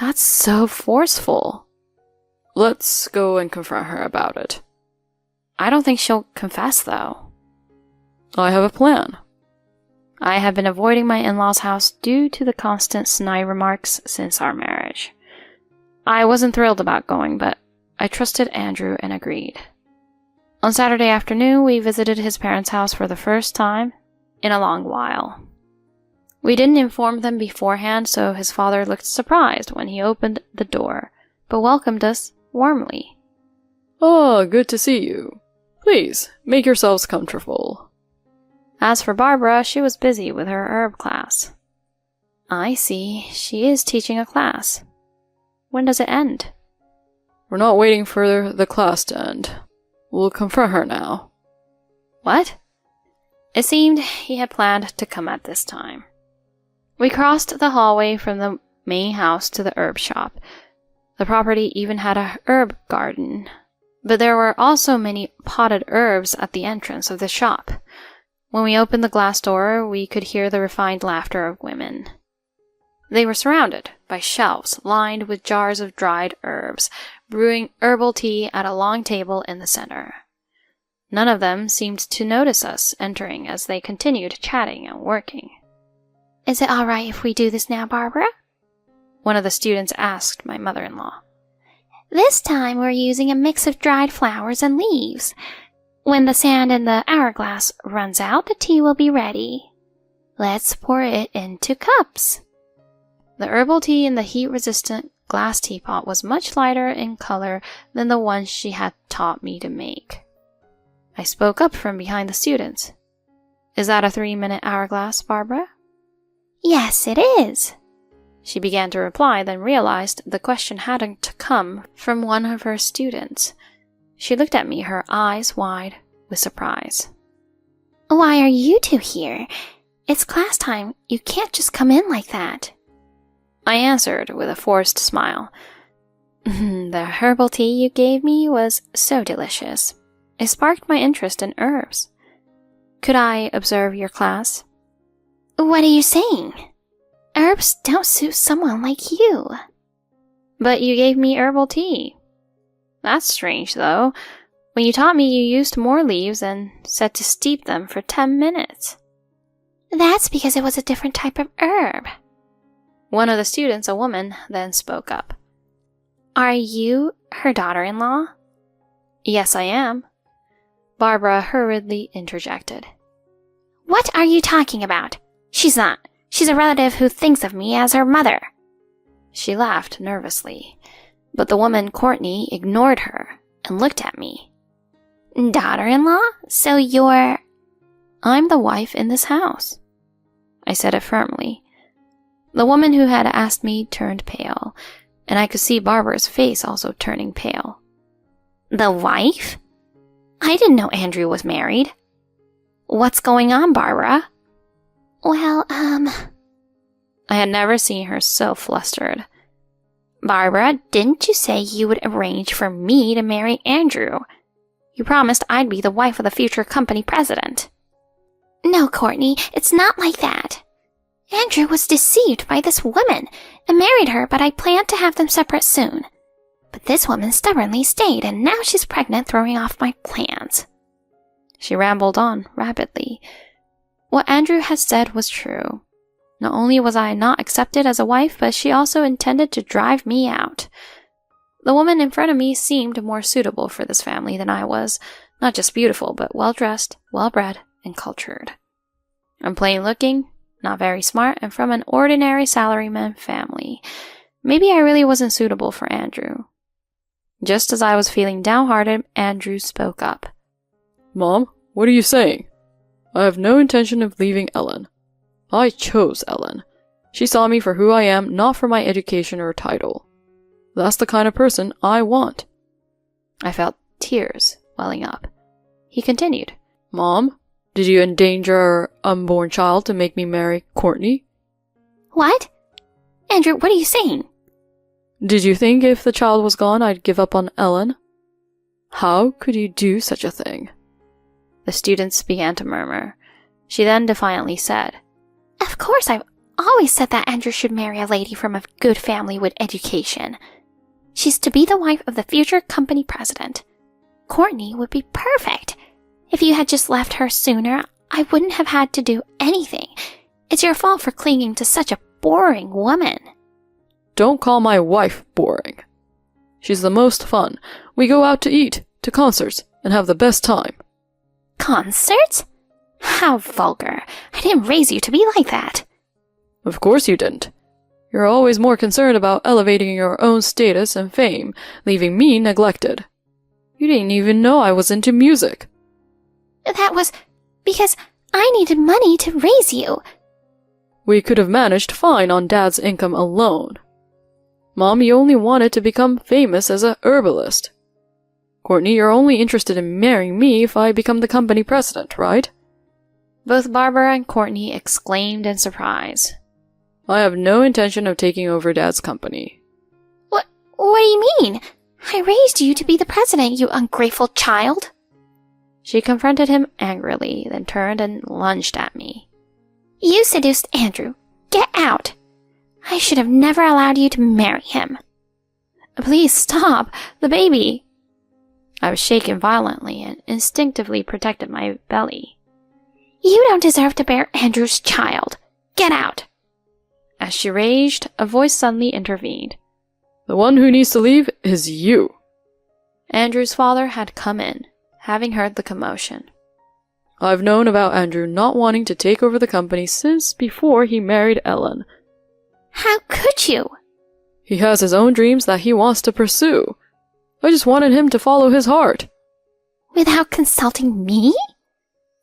[SPEAKER 2] That's so forceful.
[SPEAKER 3] Let's go and confront her about it.
[SPEAKER 2] I don't think she'll confess, though.
[SPEAKER 3] I have a plan.
[SPEAKER 2] I have been avoiding my in-laws' house due to the constant snide remarks since our marriage. I wasn't thrilled about going, but I trusted Andrew and agreed. On Saturday afternoon, we visited his parents' house for the first time in a long while. We didn't inform them beforehand, so his father looked surprised when he opened the door, but welcomed us warmly.
[SPEAKER 3] Oh, good to see you. Please, make yourselves comfortable.
[SPEAKER 2] As for Barbara, she was busy with her herb class. I see, she is teaching a class. When does it end?
[SPEAKER 3] We're not waiting for the class to end. We'll confront her now.
[SPEAKER 2] What? It seemed he had planned to come at this time. We crossed the hallway from the main house to the herb shop. The property even had a herb garden, but there were also many potted herbs at the entrance of the shop. When we opened the glass door, we could hear the refined laughter of women. They were surrounded by shelves lined with jars of dried herbs, brewing herbal tea at a long table in the center. None of them seemed to notice us entering as they continued chatting and working. Is it all right if we do this now, Barbara? One of the students asked my mother-in-law. This time we're using a mix of dried flowers and leaves. When the sand in the hourglass runs out, the tea will be ready. Let's pour it into cups." The herbal tea in the heat-resistant glass teapot was much lighter in color than the one she had taught me to make. I spoke up from behind the students. "Is that a 3-minute hourglass, Barbara?"
[SPEAKER 4] "Yes, it is."
[SPEAKER 2] She began to reply, then realized the question hadn't come from one of her students. She looked at me, her eyes wide with surprise.
[SPEAKER 4] "Why are you two here? It's class time. You can't just come in like that."
[SPEAKER 2] I answered with a forced smile. "The herbal tea you gave me was so delicious. It sparked my interest in herbs. Could I observe your class?"
[SPEAKER 4] "What are you saying? Herbs don't suit someone like you."
[SPEAKER 2] "But you gave me herbal tea." "That's strange, though. When you taught me, you used more leaves and said to steep them for 10 minutes.
[SPEAKER 4] "That's because it was a different type of herb."
[SPEAKER 2] One of the students, a woman, then spoke up. "Are you her daughter-in-law?" "Yes, I am." Barbara hurriedly interjected.
[SPEAKER 4] "What are you talking about? She's not. She's a relative who thinks of me as her mother."
[SPEAKER 2] She laughed nervously, but the woman, Courtney, ignored her and looked at me.
[SPEAKER 4] "Daughter-in-law? So you're—"
[SPEAKER 2] "I'm the wife in this house." I said it firmly. The woman who had asked me turned pale, and I could see Barbara's face also turning pale.
[SPEAKER 4] "The wife? I didn't know Andrew was married. What's going on, Barbara?"
[SPEAKER 2] "Well, I had never seen her so flustered.
[SPEAKER 4] "Barbara, didn't you say you would arrange for me to marry Andrew? You promised I'd be the wife of the future company president." "No, Courtney, it's not like that. Andrew was deceived by this woman and married her, but I planned to have them separate soon. But this woman stubbornly stayed, and now she's pregnant, throwing off my plans."
[SPEAKER 2] She rambled on rapidly. What Andrew had said was true. Not only was I not accepted as a wife, but she also intended to drive me out. The woman in front of me seemed more suitable for this family than I was, not just beautiful, but well-dressed, well-bred, and cultured. I'm plain-looking, not very smart, and from an ordinary salaryman family. Maybe I really wasn't suitable for Andrew. Just as I was feeling downhearted, Andrew spoke up.
[SPEAKER 3] "Mom, what are you saying? I have no intention of leaving Ellen. I chose Ellen. She saw me for who I am, not for my education or title. That's the kind of person I want."
[SPEAKER 2] I felt tears welling up. He continued.
[SPEAKER 3] "Mom, did you endanger our unborn child to make me marry Courtney?"
[SPEAKER 4] "What? Andrew, what are you saying?"
[SPEAKER 3] "Did you think if the child was gone I'd give up on Ellen? How could you do such a thing?"
[SPEAKER 2] The students began to murmur. She then defiantly said,
[SPEAKER 4] "Of course, I've always said that Andrew should marry a lady from a good family with education. She's to be the wife of the future company president. Courtney would be perfect. If you had just left her sooner, I wouldn't have had to do anything. It's your fault for clinging to such a boring woman."
[SPEAKER 3] "Don't call my wife boring. She's the most fun. We go out to eat, to concerts, and have the best time."
[SPEAKER 4] "Concerts? How vulgar. I didn't raise you to be like that."
[SPEAKER 3] "Of course you didn't. You're always more concerned about elevating your own status and fame, leaving me neglected. You didn't even know I was into music."
[SPEAKER 4] "That was because I needed money to raise you."
[SPEAKER 3] "We could have managed fine on Dad's income alone. Mom, you only wanted to become famous as a herbalist. Courtney, you're only interested in marrying me if I become the company president, right?"
[SPEAKER 2] Both Barbara and Courtney exclaimed in surprise.
[SPEAKER 3] "I have no intention of taking over Dad's company."
[SPEAKER 4] What do you mean? I raised you to be the president, you ungrateful child."
[SPEAKER 2] She confronted him angrily, then turned and lunged at me.
[SPEAKER 4] "You seduced Andrew. Get out. I should have never allowed you to marry him."
[SPEAKER 2] "Please stop! The baby!" I was shaken violently and instinctively protected my belly.
[SPEAKER 4] "You don't deserve to bear Andrew's child. Get out."
[SPEAKER 2] As she raged, a voice suddenly intervened.
[SPEAKER 3] The one who needs to leave is you.
[SPEAKER 2] Andrew's father had come in, having heard the commotion.
[SPEAKER 3] I've known about Andrew not wanting to take over the company since before he married Ellen.
[SPEAKER 4] How could you?
[SPEAKER 3] He has his own dreams that he wants to pursue. I just wanted him to follow his heart.
[SPEAKER 4] Without consulting me?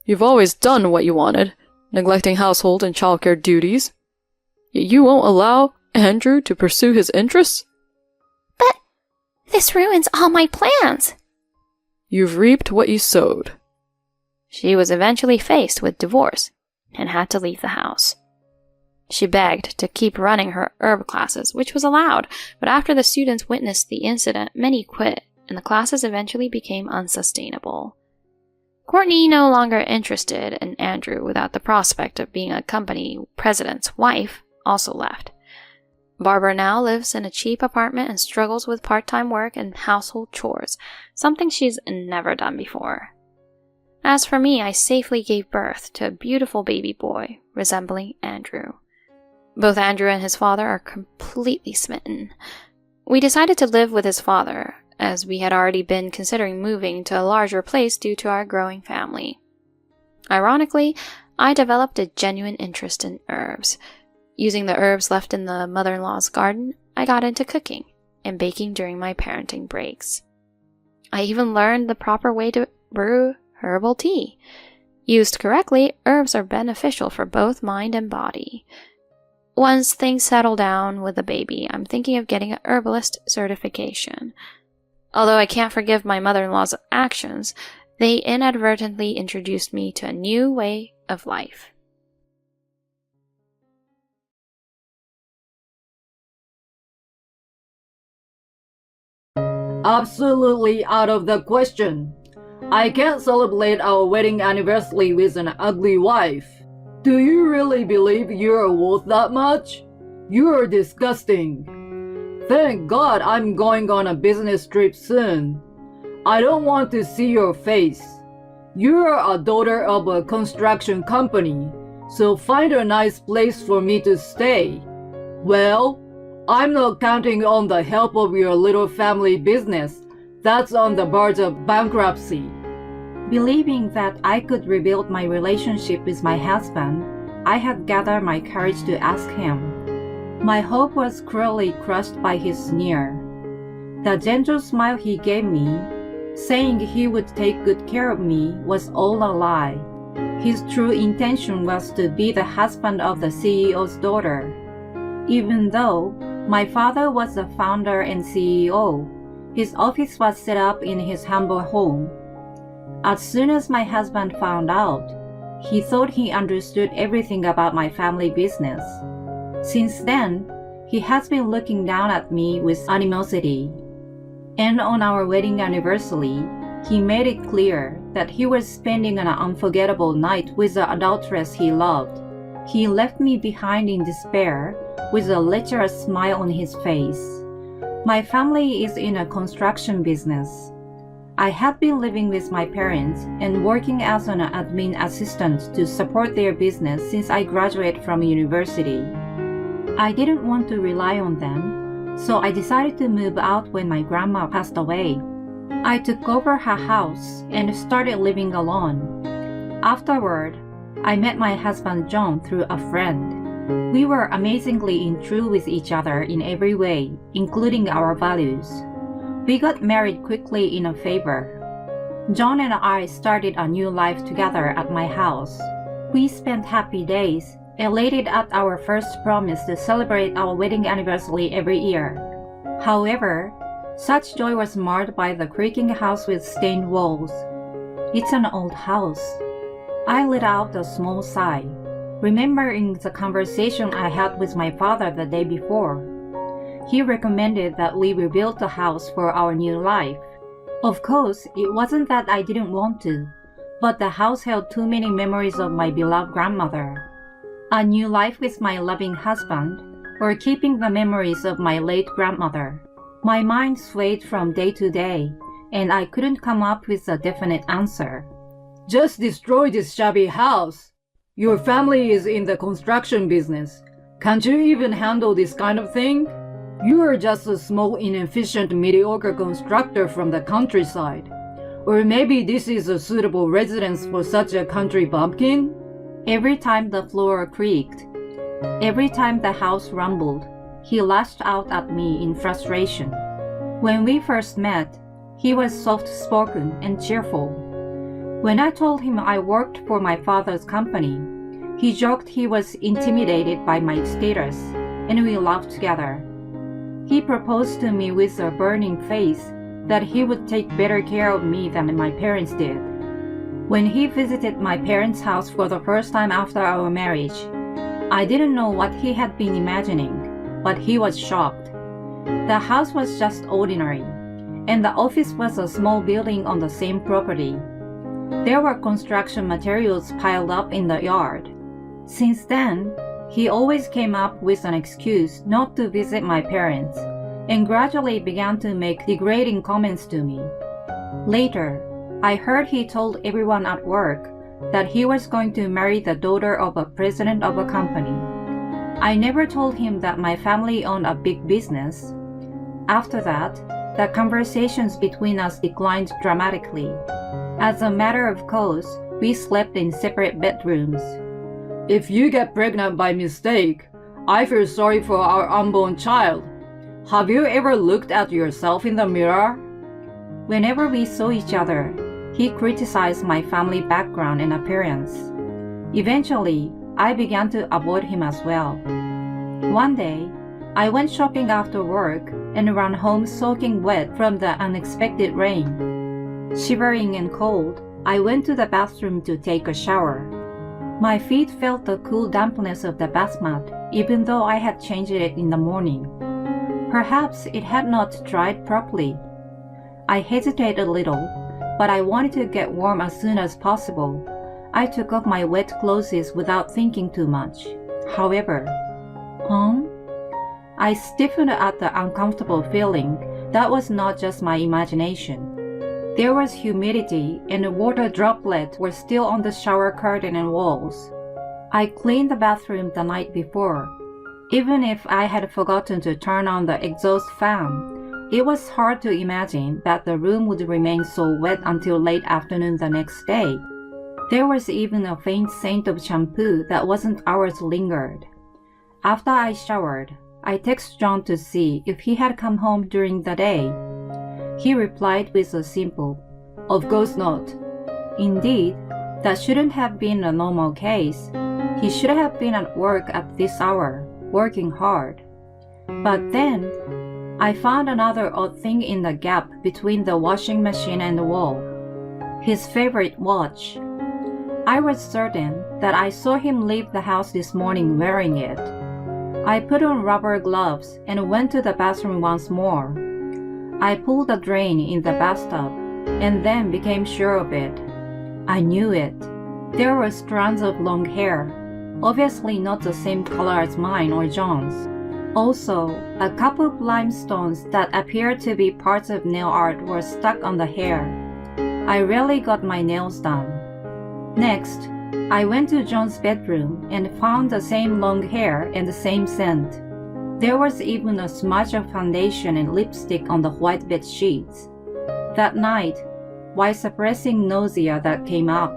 [SPEAKER 3] You've always done what you wanted, neglecting household and childcare duties. Yet you won't allow Andrew to pursue his interests?
[SPEAKER 4] But this ruins all my plans.
[SPEAKER 3] You've reaped what you sowed.
[SPEAKER 2] She was eventually faced with divorce and had to leave the house. She begged to keep running her herb classes, which was allowed, but after the students witnessed the incident, many quit, and the classes eventually became unsustainable. Courtney, no longer interested in Andrew without the prospect of being a company president's wife, also left. Barbara now lives in a cheap apartment and struggles with part-time work and household chores, something she's never done before. As for me, I safely gave birth to a beautiful baby boy resembling Andrew. Both Andrew and his father are completely smitten. We decided to live with his father, as we had already been considering moving to a larger place due to our growing family. Ironically, I developed a genuine interest in herbs. Using the herbs left in the mother-in-law's garden, I got into cooking and baking during my parenting breaks. I even learned the proper way to brew herbal tea. Used correctly, herbs are beneficial for both mind and body. Once things settle down with the baby, I'm thinking of getting an herbalist certification. Although I can't forgive my mother-in-law's actions, they inadvertently introduced me to a new way of life.
[SPEAKER 5] Absolutely out of the question. I can't celebrate our wedding anniversary with an ugly wife. Do you really believe you're worth that much? You're disgusting. Thank God I'm going on a business trip soon. I don't want to see your face. You're a daughter of a construction company, so find a nice place for me to stay. Well, I'm not counting on the help of your little family business. That's on the verge of bankruptcy.
[SPEAKER 6] Believing that I could rebuild my relationship with my husband, I had gathered my courage to ask him. My hope was cruelly crushed by his sneer. The gentle smile he gave me, saying he would take good care of me, was all a lie. His true intention was to be the husband of the CEO's daughter. Even though my father was the founder and CEO, his office was set up in his humble home. As soon as my husband found out, he thought he understood everything about my family business. Since then, he has been looking down at me with animosity. And on our wedding anniversary, he made it clear that he was spending an unforgettable night with the adulteress he loved. He left me behind in despair, with a lecherous smile on his face. My family is in a construction business. I had been living with my parents and working as an admin assistant to support their business since I graduated from university. I didn't want to rely on them, so I decided to move out when my grandma passed away. I took over her house and started living alone. Afterward, I met my husband John through a friend. We were amazingly true with each other in every way, including our values. We got married quickly in a favor. John and I started a new life together at my house. We spent happy days, elated at our first promise to celebrate our wedding anniversary every year. However, such joy was marred by the creaking house with stained walls. It's an old house. I let out a small sigh, remembering the conversation I had with my father the day before. He recommended that we rebuild the house for our new life. Of course, it wasn't that I didn't want to, but the house held too many memories of my beloved grandmother. A new life with my loving husband, or keeping the memories of my late grandmother. My mind swayed from day to day, and I couldn't come up with a definite answer.
[SPEAKER 5] Just destroy this shabby house. Your family is in the construction business. Can't you even handle this kind of thing? You are just a small, inefficient, mediocre constructor from the countryside. Or maybe this is a suitable residence for such a country bumpkin?
[SPEAKER 6] Every time the floor creaked, every time the house rumbled, he lashed out at me in frustration. When we first met, he was soft-spoken and cheerful. When I told him I worked for my father's company, he joked he was intimidated by my status, and we laughed together. He proposed to me with a burning face that he would take better care of me than my parents did. When he visited my parents' house for the first time after our marriage, I didn't know what he had been imagining, but he was shocked. The house was just ordinary, and the office was a small building on the same property. There were construction materials piled up in the yard. Since then, he always came up with an excuse not to visit my parents, and gradually began to make degrading comments to me. Later, I heard he told everyone at work that he was going to marry the daughter of a president of a company. I never told him that my family owned a big business. After that, the conversations between us declined dramatically. As a matter of course, we slept in separate bedrooms.
[SPEAKER 5] If you get pregnant by mistake, I feel sorry for our unborn child. Have you ever looked at yourself in the mirror?
[SPEAKER 6] Whenever we saw each other, he criticized my family background and appearance. Eventually, I began to avoid him as well. One day, I went shopping after work and ran home soaking wet from the unexpected rain. Shivering and cold, I went to the bathroom to take a shower. My feet felt the cool dampness of the bath mat, even though I had changed it in the morning. Perhaps it had not dried properly. I hesitated a little, but I wanted to get warm as soon as possible. I took off my wet clothes without thinking too much. However, I stiffened at the uncomfortable feeling that was not just my imagination. There was humidity and water droplets were still on the shower curtain and walls. I cleaned the bathroom the night before. Even if I had forgotten to turn on the exhaust fan, it was hard to imagine that the room would remain so wet until late afternoon the next day. There was even a faint scent of shampoo that wasn't ours lingered. After I showered, I texted John to see if he had come home during the day. He replied with a simple, "Of course not." Indeed, that shouldn't have been a normal case. He should have been at work at this hour, working hard. But then, I found another odd thing in the gap between the washing machine and the wall. His favorite watch. I was certain that I saw him leave the house this morning wearing it. I put on rubber gloves and went to the bathroom once more. I pulled the drain in the bathtub and then became sure of it. I knew it. There were strands of long hair, obviously not the same color as mine or John's. Also, a couple of limestones that appeared to be parts of nail art were stuck on the hair. I rarely got my nails done. Next, I went to John's bedroom and found the same long hair and the same scent. There was even a smudge of foundation and lipstick on the white bed sheets. That night, while suppressing nausea that came up,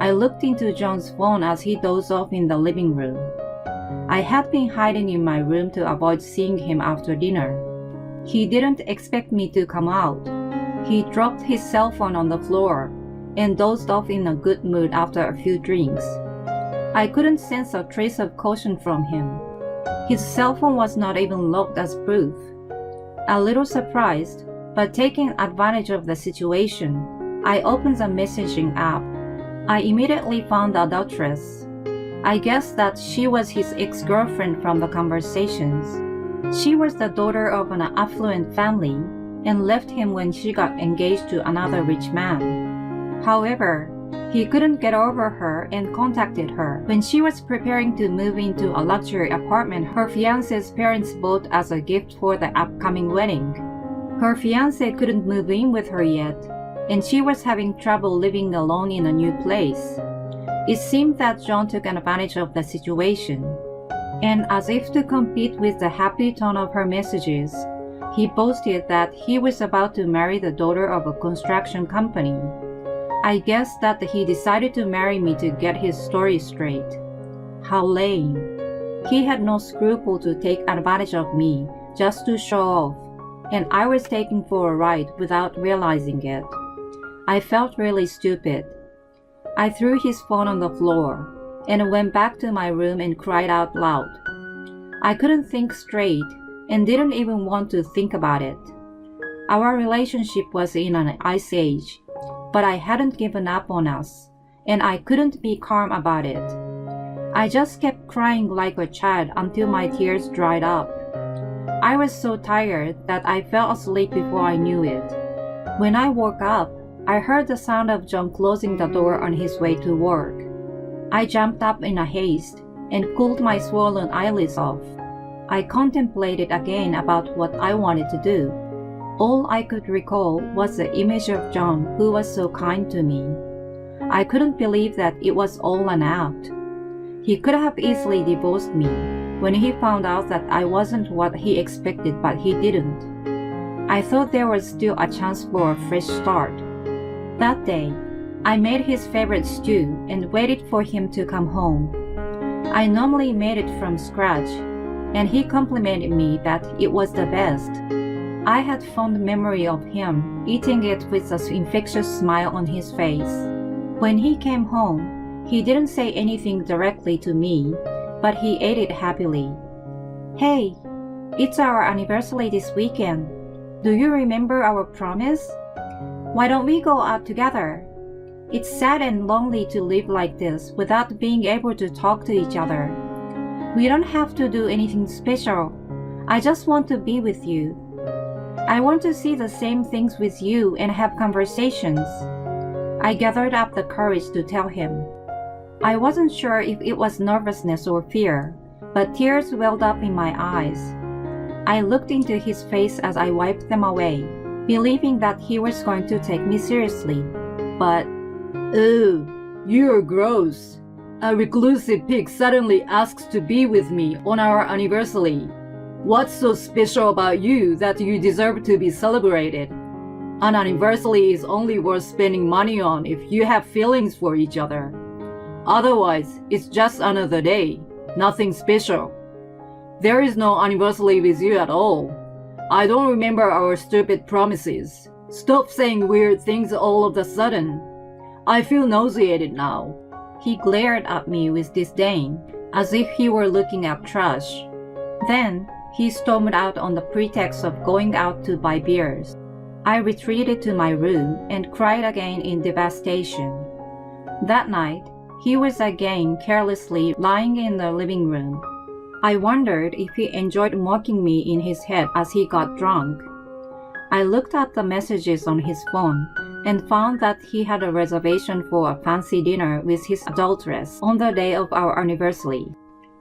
[SPEAKER 6] I looked into John's phone as he dozed off in the living room. I had been hiding in my room to avoid seeing him after dinner. He didn't expect me to come out. He dropped his cell phone on the floor and dozed off in a good mood after a few drinks. I couldn't sense a trace of caution from him. His cell phone was not even locked as proof. A little surprised, but taking advantage of the situation, I opened the messaging app. I immediately found the adulteress. I guessed that she was his ex-girlfriend from the conversations. She was the daughter of an affluent family and left him when she got engaged to another rich man. However, he couldn't get over her and contacted her when she was preparing to move into a luxury apartment her fiancé's parents bought as a gift for the upcoming wedding. Her fiancé couldn't move in with her yet, and she was having trouble living alone in a new place. It seemed that John took advantage of the situation. And as if to compete with the happy tone of her messages, he boasted that he was about to marry the daughter of a construction company. I guess that he decided to marry me to get his story straight. How lame. He had no scruple to take advantage of me just to show off, and I was taken for a ride without realizing it. I felt really stupid. I threw his phone on the floor and went back to my room and cried out loud. I couldn't think straight and didn't even want to think about it. Our relationship was in an ice age, but I hadn't given up on us, and I couldn't be calm about it. I just kept crying like a child until my tears dried up. I was so tired that I fell asleep before I knew it. When I woke up, I heard the sound of John closing the door on his way to work. I jumped up in a haste and cooled my swollen eyelids off. I contemplated again about what I wanted to do. All I could recall was the image of John, who was so kind to me. I couldn't believe that it was all an act. He could have easily divorced me when he found out that I wasn't what he expected, but he didn't. I thought there was still a chance for a fresh start. That day, I made his favorite stew and waited for him to come home. I normally made it from scratch, and he complimented me that it was the best. I had fond memory of him eating it with an infectious smile on his face. When he came home, he didn't say anything directly to me, but he ate it happily. "Hey, it's our anniversary this weekend. Do you remember our promise? Why don't we go out together? It's sad and lonely to live like this without being able to talk to each other. We don't have to do anything special. I just want to be with you. I want to see the same things with you and have conversations." I gathered up the courage to tell him. I wasn't sure if it was nervousness or fear, but tears welled up in my eyes. I looked into his face as I wiped them away, believing that he was going to take me seriously. But,
[SPEAKER 5] "Ew, you're gross. A reclusive pig suddenly asks to be with me on our anniversary. What's so special about you that you deserve to be celebrated? An anniversary is only worth spending money on if you have feelings for each other. Otherwise, it's just another day, nothing special. There is no anniversary with you at all. I don't remember our stupid promises. Stop saying weird things all of a sudden. I feel nauseated now." He glared at me with disdain, as if he were looking at trash. Then, he stormed out on the pretext of going out to buy beers. I retreated to my room and cried again in devastation. That night, he was again carelessly lying in the living room. I wondered if he enjoyed mocking me in his head as he got drunk. I looked at the messages on his phone and found that he had a reservation for a fancy dinner with his adulteress on the day of our anniversary.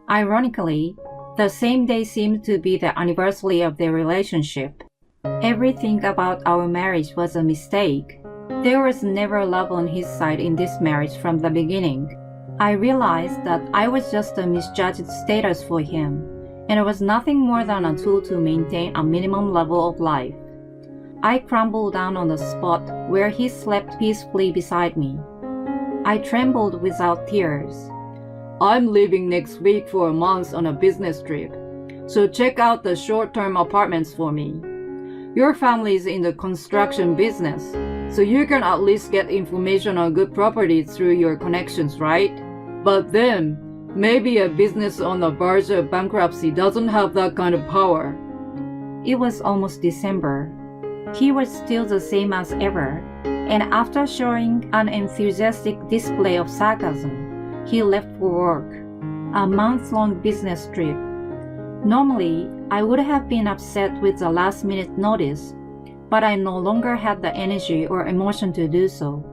[SPEAKER 5] Ironically, the same day seemed to be the anniversary of their relationship. Everything about our marriage was a mistake. There was never love on his side in this marriage from the beginning. I realized that I was just a misjudged status for him, and it was nothing more than a tool to maintain a minimum level of life. I crumbled down on the spot where he slept peacefully beside me. I trembled without tears. "I'm leaving next week for a month on a business trip, so check out the short-term apartments for me. Your family's in the construction business, so you can at least get information on good properties through your connections, right? But then, maybe a business on the verge of bankruptcy doesn't have that kind of power."
[SPEAKER 6] It was almost December. He was still the same as ever, and after showing an enthusiastic display of sarcasm, he left for work. A month-long business trip. Normally, I would have been upset with the last-minute notice, but I no longer had the energy or emotion to do so.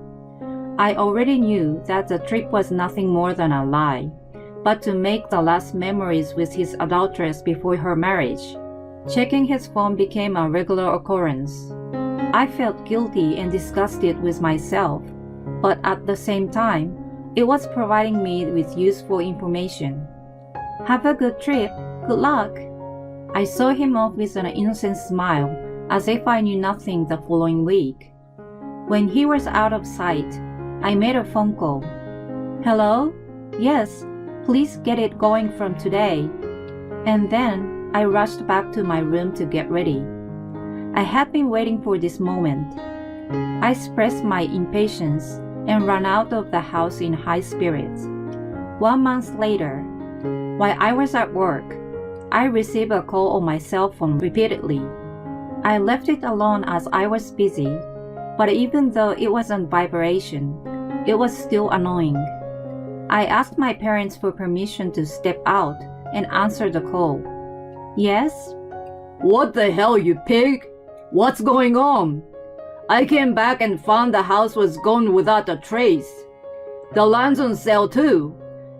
[SPEAKER 6] I already knew that the trip was nothing more than a lie, but to make the last memories with his adulteress before her marriage. Checking his phone became a regular occurrence. I felt guilty and disgusted with myself, but at the same time, it was providing me with useful information. Have a good trip. Good luck. I saw him off with an innocent smile, as if I knew nothing the following week. When he was out of sight, I made a phone call. Hello? Yes, please get it going from today. And then I rushed back to my room to get ready. I had been waiting for this moment. I expressed my impatience and ran out of the house in high spirits. 1 month later, while I was at work, I received a call on my cell phone repeatedly. I left it alone as I was busy, but even though it was on vibration, it was still annoying. I asked my parents for permission to step out and answer the call. Yes?
[SPEAKER 5] What the hell, you pig? What's going on? I came back and found the house was gone without a trace. The land's on sale too.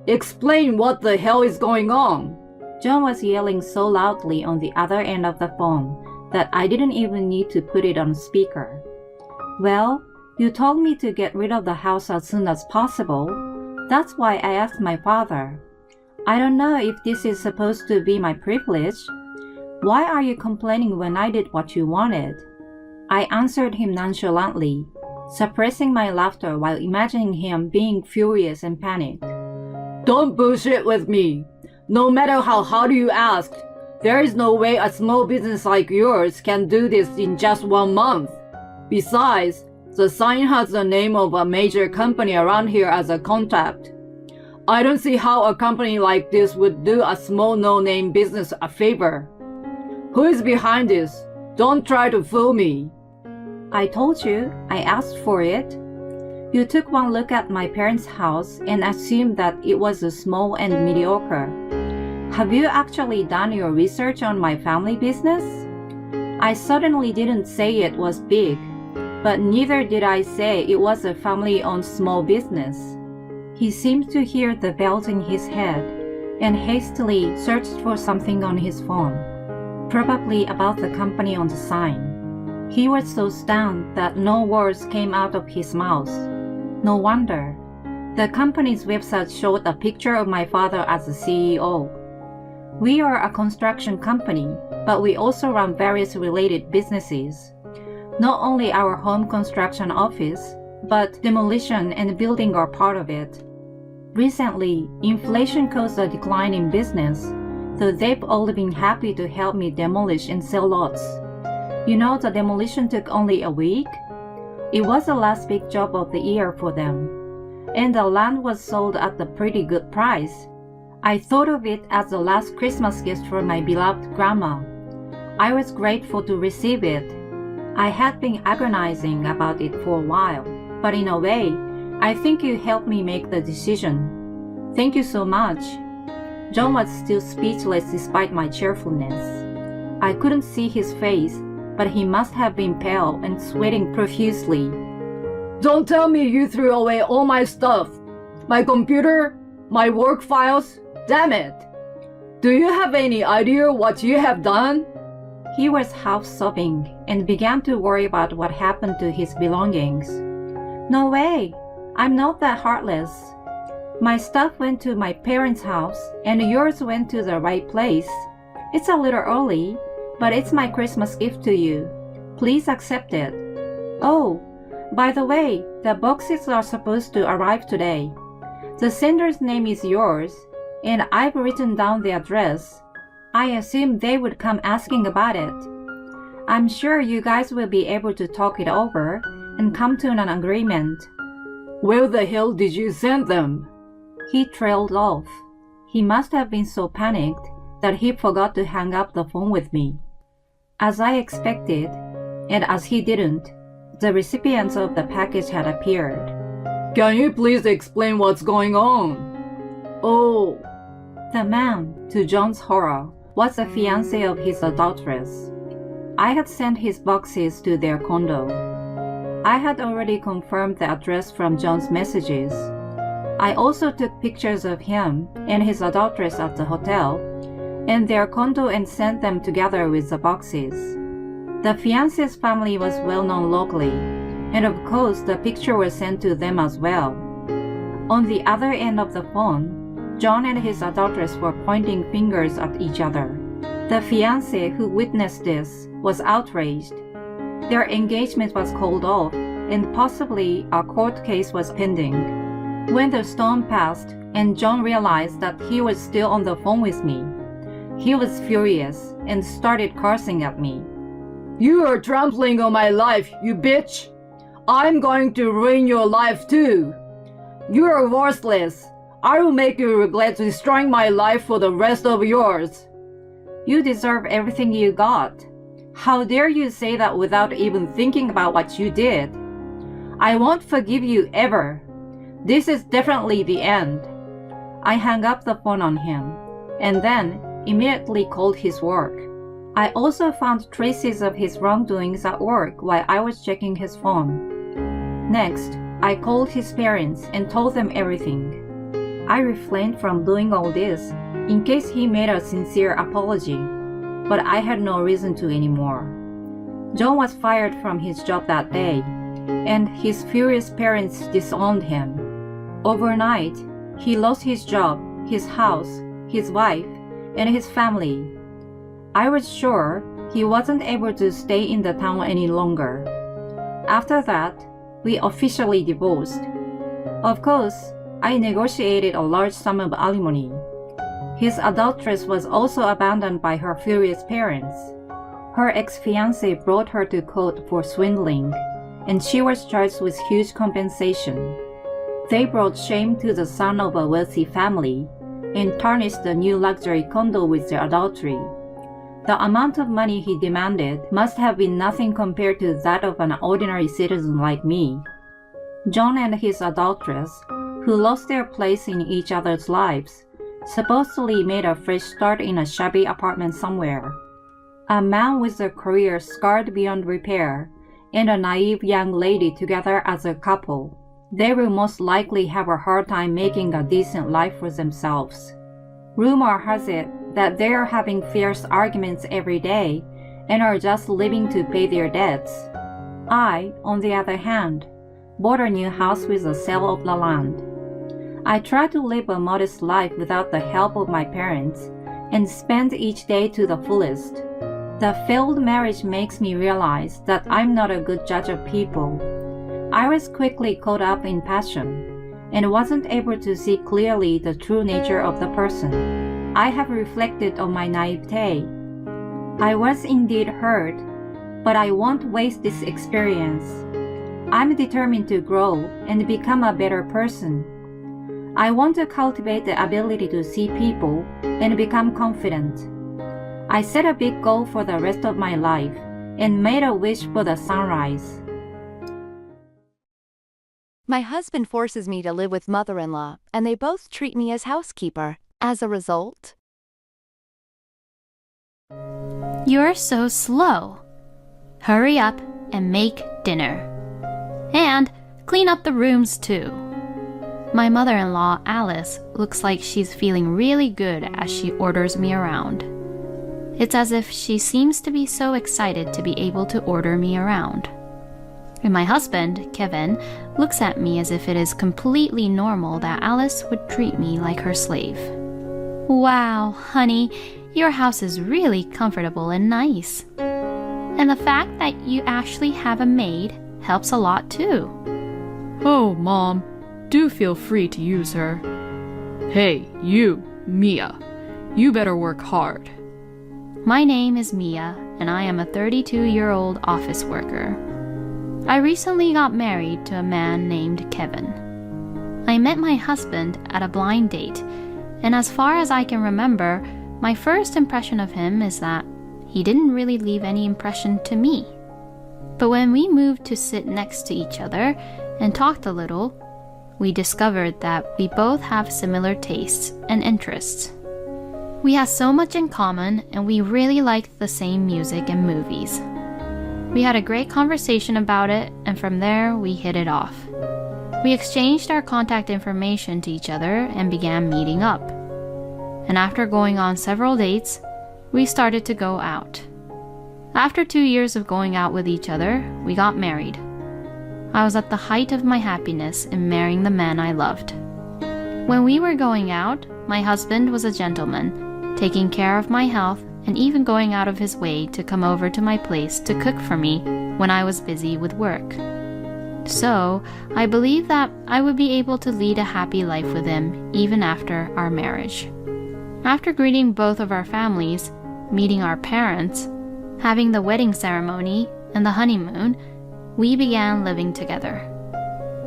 [SPEAKER 5] Explain what the hell is going on.
[SPEAKER 6] John was yelling so loudly on the other end of the phone that I didn't even need to put it on speaker. Well, you told me to get rid of the house as soon as possible. That's why I asked my father. I don't know if this is supposed to be my privilege. Why are you complaining when I did what you wanted? I answered him nonchalantly, suppressing my laughter while imagining him being furious and panicked.
[SPEAKER 5] Don't bullshit with me. No matter how hard you asked, there is no way a small business like yours can do this in just 1 month. Besides, the sign has the name of a major company around here as a contact. I don't see how a company like this would do a small no-name business a favor. Who is behind this? Don't try to fool me.
[SPEAKER 6] I told you, I asked for it. You took one look at my parents' house and assumed that it was small and mediocre. Have you actually done your research on my family business? I certainly didn't say it was big, but neither did I say it was a family-owned small business. He seemed to hear the bells in his head and hastily searched for something on his phone, probably about the company on the sign. He was so stunned that no words came out of his mouth. No wonder. The company's website showed a picture of my father as the CEO. We are a construction company, but we also run various related businesses. Not only our home construction office, but demolition and building are part of it. Recently, inflation caused a decline in business, so they've all been happy to help me demolish and sell lots. You know, the demolition took only a week? It was the last big job of the year for them, and the land was sold at a pretty good price. I thought of it as the last Christmas gift from my beloved grandma. I was grateful to receive it. I had been agonizing about it for a while, but in a way, I think you helped me make the decision. Thank you so much. John was still speechless despite my cheerfulness. I couldn't see his face, but he must have been pale and sweating profusely.
[SPEAKER 5] Don't tell me you threw away all my stuff. My computer, my work files, damn it. Do you have any idea what you have done?
[SPEAKER 6] He was half sobbing and began to worry about what happened to his belongings. No way! I'm not that heartless. My stuff went to my parents' house and yours went to the right place. It's a little early, but it's my Christmas gift to you. Please accept it. Oh, by the way, the boxes are supposed to arrive today. The sender's name is yours, and I've written down the address. I assume they would come asking about it. I'm sure you guys will be able to talk it over and come to an agreement.
[SPEAKER 5] Where the hell did you send them?
[SPEAKER 6] He trailed off. He must have been so panicked that he forgot to hang up the phone with me. As I expected, and as he didn't, the recipients of the package had appeared.
[SPEAKER 5] Can you please explain what's going on? Oh,
[SPEAKER 6] the man, to John's horror, was the fiancé of his adulteress. I had sent his boxes to their condo. I had already confirmed the address from John's messages. I also took pictures of him and his adulteress at the hotel and their condo and sent them together with the boxes. The fiancé's family was well known locally, and of course the picture was sent to them as well. On the other end of the phone, John and his adulteress were pointing fingers at each other. The fiancé who witnessed this was outraged. Their engagement was called off, and possibly a court case was pending. When the storm passed and John realized that he was still on the phone with me, he was furious and started cursing at me.
[SPEAKER 5] You are trampling on my life, you bitch! I'm going to ruin your life too! You are worthless! I will make you regret destroying my life for the rest of yours!
[SPEAKER 6] You deserve everything you got. How dare you say that without even thinking about what you did? I won't forgive you ever. This is definitely the end. I hung up the phone on him, and then immediately called his work. I also found traces of his wrongdoings at work while I was checking his phone. Next, I called his parents and told them everything. I refrained from doing all this in case he made a sincere apology, but I had no reason to anymore. John was fired from his job that day, and his furious parents disowned him. Overnight, he lost his job, his house, his wife, and his family. I was sure he wasn't able to stay in the town any longer. After that, we officially divorced. Of course, I negotiated a large sum of alimony. His adulteress was also abandoned by her furious parents. Her ex-fiancé brought her to court for swindling, and she was charged with huge compensation. They brought shame to the son of a wealthy family and tarnished the new luxury condo with their adultery. The amount of money he demanded must have been nothing compared to that of an ordinary citizen like me. John and his adulteress, who lost their place in each other's lives, supposedly made a fresh start in a shabby apartment somewhere. A man with a career scarred beyond repair and a naive young lady together as a couple. They will most likely have a hard time making a decent life for themselves. Rumor has it that they are having fierce arguments every day and are just living to pay their debts. I, on the other hand, bought a new house with the sale of the land. I try to live a modest life without the help of my parents and spend each day to the fullest. The failed marriage makes me realize that I'm not a good judge of people. I was quickly caught up in passion and wasn't able to see clearly the true nature of the person. I have reflected on my naivete. I was indeed hurt, but I won't waste this experience. I'm determined to grow and become a better person. I want to cultivate the ability to see people and become confident. I set a big goal for the rest of my life and made a wish for the sunrise.
[SPEAKER 7] My husband forces me to live with mother-in-law, and they both treat me as housekeeper. As a result,
[SPEAKER 2] You're so slow. Hurry up and make dinner. And clean up the rooms too. My mother-in-law, Alice, looks like she's feeling really good as she orders me around. It's as if she seems to be so excited to be able to order me around. And my husband, Kevin, looks at me as if it is completely normal that Alice would treat me like her slave. Wow, honey, your house is really comfortable and nice. And the fact that you actually have a maid helps a lot too.
[SPEAKER 3] Oh, Mom, do feel free to use her. Hey, you, Mia, you better work hard.
[SPEAKER 2] My name is Mia, and I am a 32-year-old office worker. I recently got married to a man named Kevin. I met my husband at a blind date, and as far as I can remember, my first impression of him is that he didn't really leave any impression to me. But when we moved to sit next to each other and talked a little, we discovered that we both have similar tastes and interests. We have so much in common, and we really liked the same music and movies. We had a great conversation about it, and from there we hit it off. We exchanged our contact information to each other and began meeting up. And after going on several dates, we started to go out. After 2 years of going out with each other, we got married. I was at the height of my happiness in marrying the man I loved. When we were going out, my husband was a gentleman, taking care of my health and even going out of his way to come over to my place to cook for me when I was busy with work. So, I believe that I would be able to lead a happy life with him even after our marriage. After greeting both of our families, meeting our parents, having the wedding ceremony and the honeymoon, we began living together.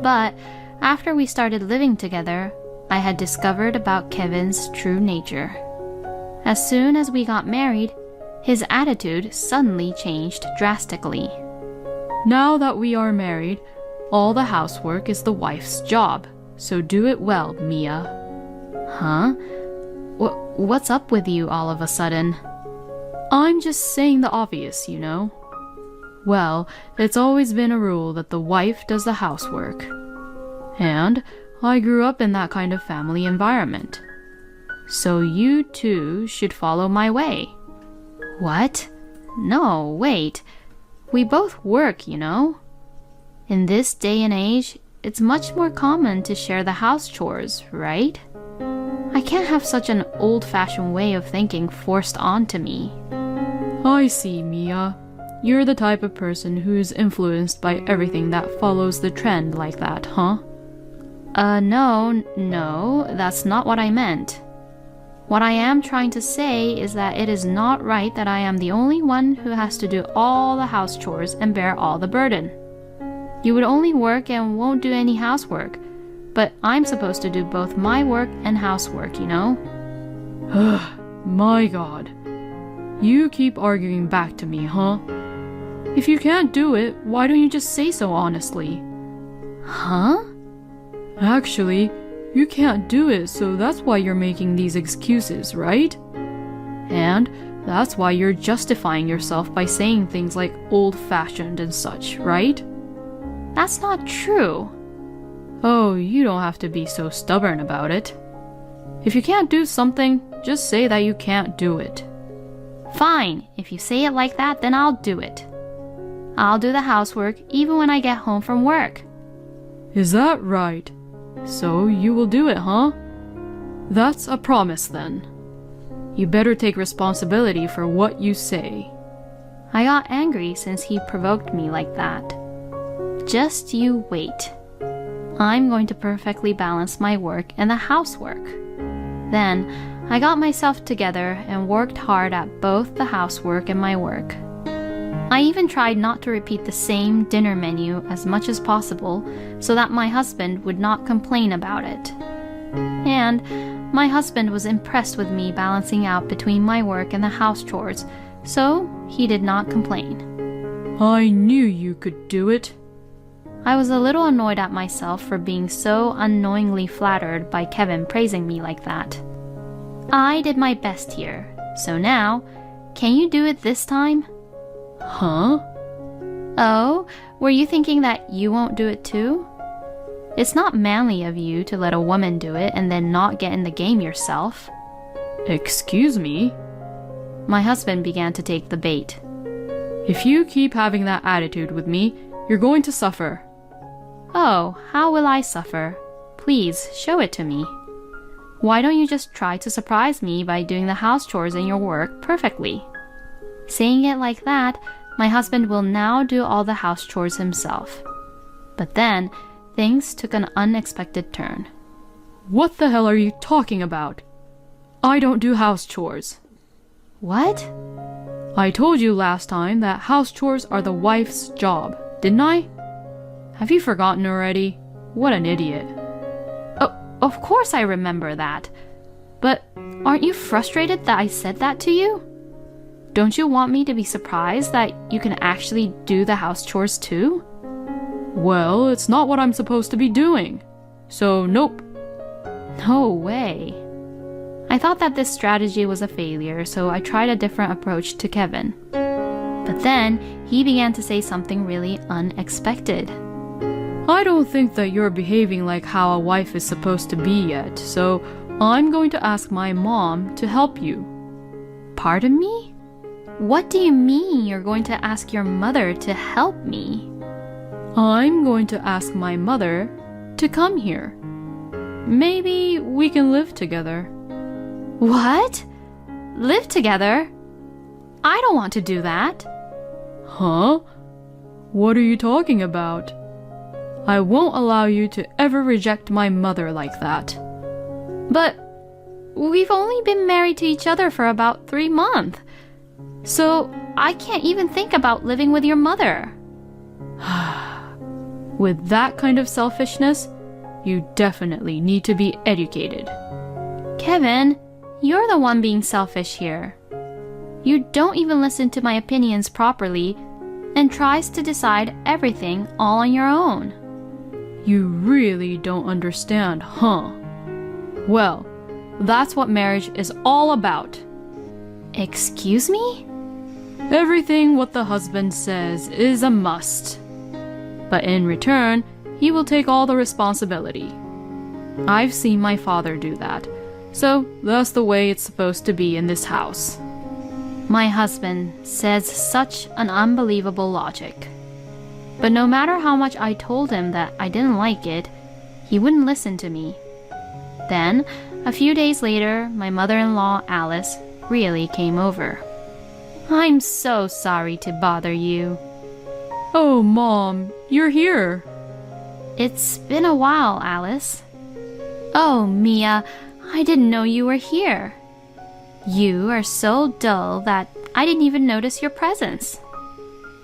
[SPEAKER 2] But after we started living together, I had discovered about Kevin's true nature. As soon as we got married, his attitude suddenly changed drastically.
[SPEAKER 3] Now that we are married, all the housework is the wife's job, so do it well, Mia.
[SPEAKER 2] Huh? What's up with you all of a sudden?
[SPEAKER 3] I'm just saying the obvious, you know. Well, it's always been a rule that the wife does the housework. And I grew up in that kind of family environment. So you too should follow my way.
[SPEAKER 2] What? No, wait. We both work, you know. In this day and age, it's much more common to share the house chores, right? I can't have such an old-fashioned way of thinking forced onto me.
[SPEAKER 3] I see, Mia. You're the type of person who's influenced by everything that follows the trend like that, huh?
[SPEAKER 2] No, that's not what I meant. What I am trying to say is that it is not right that I am the only one who has to do all the house chores and bear all the burden. You would only work and won't do any housework, but I'm supposed to do both my work and housework, you know?
[SPEAKER 3] My God. You keep arguing back to me, huh? If you can't do it, why don't you just say so honestly?
[SPEAKER 2] Huh?
[SPEAKER 3] Actually, you can't do it, so that's why you're making these excuses, right? And that's why you're justifying yourself by saying things like old-fashioned and such, right?
[SPEAKER 2] That's not true.
[SPEAKER 3] Oh, you don't have to be so stubborn about it. If you can't do something, just say that you can't do it.
[SPEAKER 2] Fine, if you say it like that, then I'll do it. I'll do the housework even when I get home from work.
[SPEAKER 3] Is that right? So you will do it, huh? That's a promise then. You better take responsibility for what you say.
[SPEAKER 2] I got angry since he provoked me like that. Just you wait. I'm going to perfectly balance my work and the housework. Then, I got myself together and worked hard at both the housework and my work. I even tried not to repeat the same dinner menu as much as possible so that my husband would not complain about it. And my husband was impressed with me balancing out between my work and the house chores, so he did not complain.
[SPEAKER 3] I knew you could do it.
[SPEAKER 2] I was a little annoyed at myself for being so unknowingly flattered by Kevin praising me like that. I did my best here, so now, can you do it this time?
[SPEAKER 3] Huh?
[SPEAKER 2] Oh, were you thinking that you won't do it too? It's not manly of you to let a woman do it and then not get in the game yourself.
[SPEAKER 3] Excuse me?
[SPEAKER 2] My husband began to take the bait.
[SPEAKER 3] If you keep having that attitude with me, you're going to suffer.
[SPEAKER 2] Oh, how will I suffer? Please, show it to me. Why don't you just try to surprise me by doing the house chores and your work perfectly? Saying it like that, my husband will now do all the house chores himself. But then, things took an unexpected turn.
[SPEAKER 3] What the hell are you talking about? I don't do house chores.
[SPEAKER 2] What?
[SPEAKER 3] I told you last time that house chores are the wife's job, didn't I? Have you forgotten already? What an idiot.
[SPEAKER 2] Oh, of course I remember that. But aren't you frustrated that I said that to you? Don't you want me to be surprised that you can actually do the house chores too?
[SPEAKER 3] Well, it's not what I'm supposed to be doing. So, nope.
[SPEAKER 2] No way. I thought that this strategy was a failure, so I tried a different approach to Kevin. But then, he began to say something really unexpected.
[SPEAKER 3] I don't think that you're behaving like how a wife is supposed to be yet, so I'm going to ask my mom to help you.
[SPEAKER 2] Pardon me? What do you mean you're going to ask your mother to help me?
[SPEAKER 3] I'm going to ask my mother to come here. maybe we can live together.
[SPEAKER 2] What? Live together? I don't want to do that.
[SPEAKER 3] Huh? What are you talking about? I won't allow you to ever reject my mother like that.
[SPEAKER 2] But we've only been married to each other for about 3 months. So I can't even think about living with your mother.
[SPEAKER 3] With that kind of selfishness, you definitely need to be educated.
[SPEAKER 2] Kevin, you're the one being selfish here. You don't even listen to my opinions properly and tries to decide everything all on your own.
[SPEAKER 3] You really don't understand, huh? Well, that's what marriage is all about.
[SPEAKER 2] Excuse me?
[SPEAKER 3] Everything what the husband says is a must. But in return, he will take all the responsibility. I've seen my father do that, so that's the way it's supposed to be in this house.
[SPEAKER 2] My husband says such an unbelievable logic. But no matter how much I told him that I didn't like it, he wouldn't listen to me. Then, a few days later, my mother-in-law, Alice, really came over. I'm so sorry to bother you.
[SPEAKER 3] Oh, Mom, you're here.
[SPEAKER 2] It's been a while, Alice. Oh, Mia, I didn't know you were here. You are so dull that I didn't even notice your presence.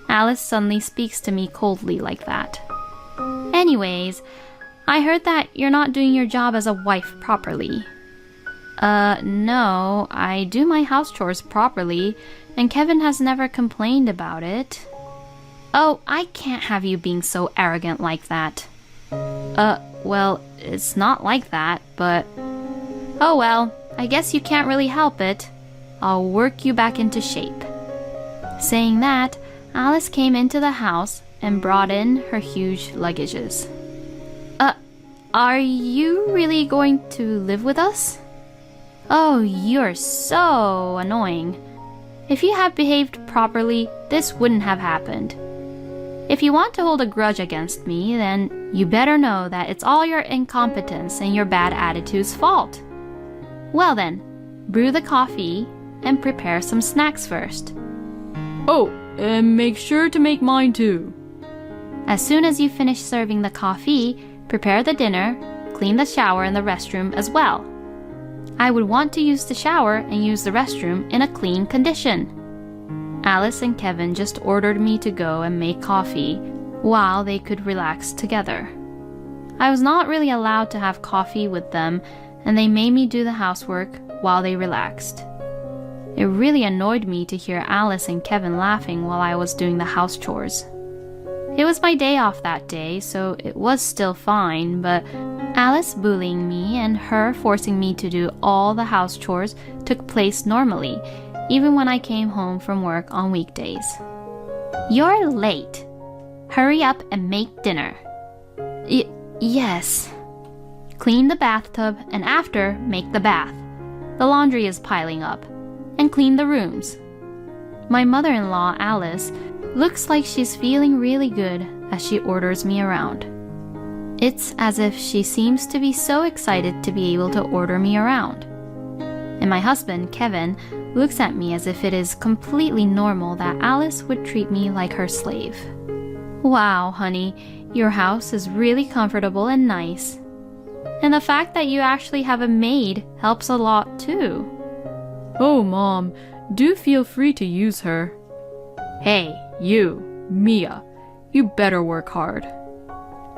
[SPEAKER 2] Alice suddenly speaks to me coldly like that. Anyways, I heard that you're not doing your job as a wife properly. No, I do my house chores properly, and Kevin has never complained about it. Oh, I can't have you being so arrogant like that. Well, it's not like that, but... Oh well, I guess you can't really help it. I'll work you back into shape. Saying that, Alice came into the house and brought in her huge luggages. Are you really going to live with us? Oh, you're so annoying. If you had behaved properly, this wouldn't have happened. If you want to hold a grudge against me, then you better know that it's all your incompetence and your bad attitude's fault. Well then, brew the coffee and prepare some snacks first.
[SPEAKER 3] Oh, and make sure to make mine too.
[SPEAKER 2] As soon as you finish serving the coffee, prepare the dinner, clean the shower and the restroom as well. I would want to use the shower and use the restroom in a clean condition. Alice and Kevin just ordered me to go and make coffee while they could relax together. I was not really allowed to have coffee with them, and they made me do the housework while they relaxed. It really annoyed me to hear Alice and Kevin laughing while I was doing the house chores. It was my day off that day, so it was still fine, but Alice bullying me and her forcing me to do all the house chores took place normally, even when I came home from work on weekdays. You're late. Hurry up and make dinner. Yes. Clean the bathtub and after, make the bath. The laundry is piling up. And clean the rooms. My mother-in-law, Alice, looks like she's feeling really good as she orders me around. It's as if she seems to be so excited to be able to order me around. And my husband, Kevin, looks at me as if it is completely normal that Alice would treat me like her slave. Wow, honey, your house is really comfortable and nice. And the fact that you actually have a maid helps a lot too.
[SPEAKER 3] Oh, Mom, do feel free to use her.
[SPEAKER 2] Hey,
[SPEAKER 3] You, Mia, you better work hard.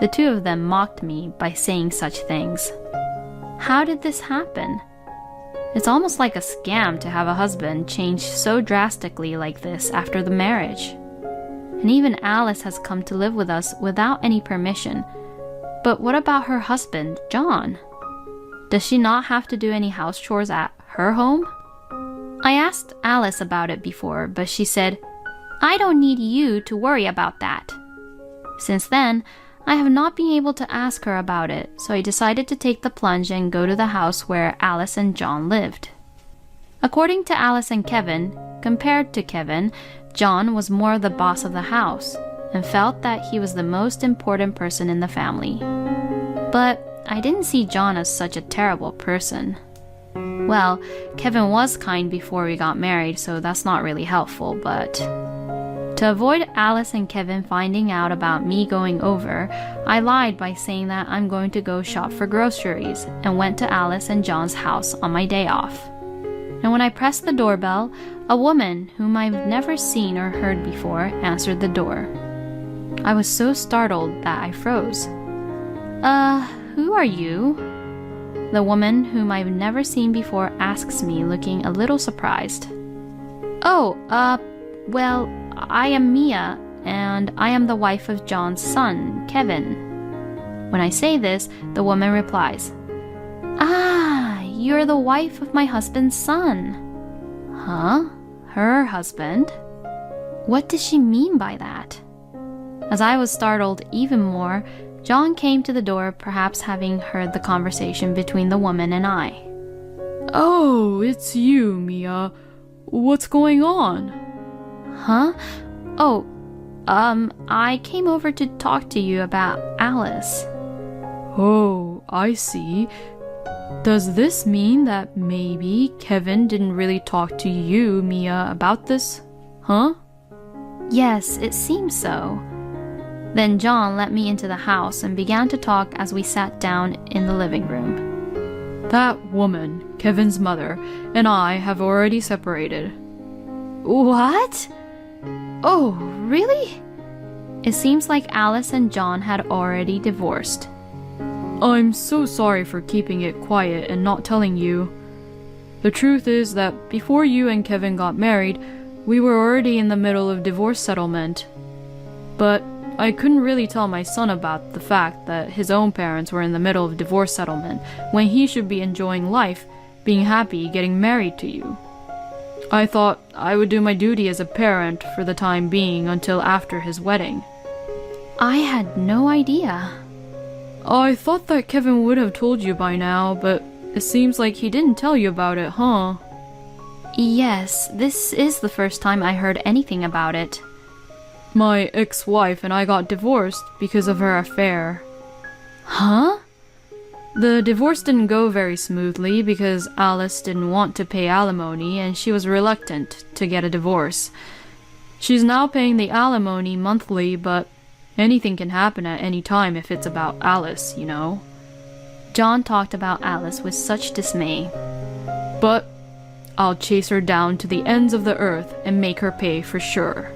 [SPEAKER 2] the two of them mocked me by saying such things. How did this happen? It's almost like a scam to have a husband change so drastically like this after the marriage. And even Alice has come to live with us without any permission. But what about her husband, John? Does she not have to do any house chores at her home? I asked Alice about it before, but she said, I don't need you to worry about that. Since then, I have not been able to ask her about it, so I decided to take the plunge and go to the house where Alice and John lived. According to Alice and Kevin, compared to Kevin, John was more the boss of the house and felt that he was the most important person in the family. But I didn't see John as such a terrible person. Well, Kevin was kind before we got married, so that's not really helpful, but to avoid Alice and Kevin finding out about me going over, I lied by saying that I'm going to go shop for groceries and went to Alice and John's house on my day off. And when I pressed the doorbell, a woman whom I've never seen or heard before answered the door. I was so startled that I froze. Who are you?" The woman whom I've never seen before asks me, looking a little surprised. "Oh, well, I am Mia, and I am the wife of John's son, Kevin." When I say this, the woman replies, "Ah, you're the wife of my husband's son." Huh? Her husband? What does she mean by that? As I was startled even more, John came to the door, perhaps having heard the conversation between the woman and I.
[SPEAKER 3] "Oh, it's you, Mia. What's going on?"
[SPEAKER 2] Huh? Oh, I came over to talk to you about Alice.
[SPEAKER 3] Oh, I see. Does this mean that maybe Kevin didn't really talk to you, Mia, about this? Huh?
[SPEAKER 2] Yes, it seems so. Then John let me into the house and began to talk as we sat down in the living room.
[SPEAKER 3] "That woman, Kevin's mother, and I have already separated."
[SPEAKER 2] What? Oh, really? It seems like Alice and John had already divorced.
[SPEAKER 3] "I'm so sorry for keeping it quiet and not telling you. The truth is that before you and Kevin got married, we were already in the middle of divorce settlement. But I couldn't really tell my son about the fact that his own parents were in the middle of divorce settlement when he should be enjoying life, being happy, getting married to you. I thought I would do my duty as a parent for the time being until after his wedding."
[SPEAKER 2] I had no idea.
[SPEAKER 3] "I thought that Kevin would have told you by now, but it seems like he didn't tell you about it, huh?"
[SPEAKER 2] Yes, this is the first time I heard anything about it.
[SPEAKER 3] "My ex-wife and I got divorced because of her affair."
[SPEAKER 2] Huh?
[SPEAKER 3] The divorce didn't go very smoothly because Alice didn't want to pay alimony and she was reluctant to get a divorce. She's now paying the alimony monthly, but anything can happen at any time if it's about Alice, you know.
[SPEAKER 2] John talked about Alice with such dismay.
[SPEAKER 3] "But I'll chase her down to the ends of the earth and make her pay for sure."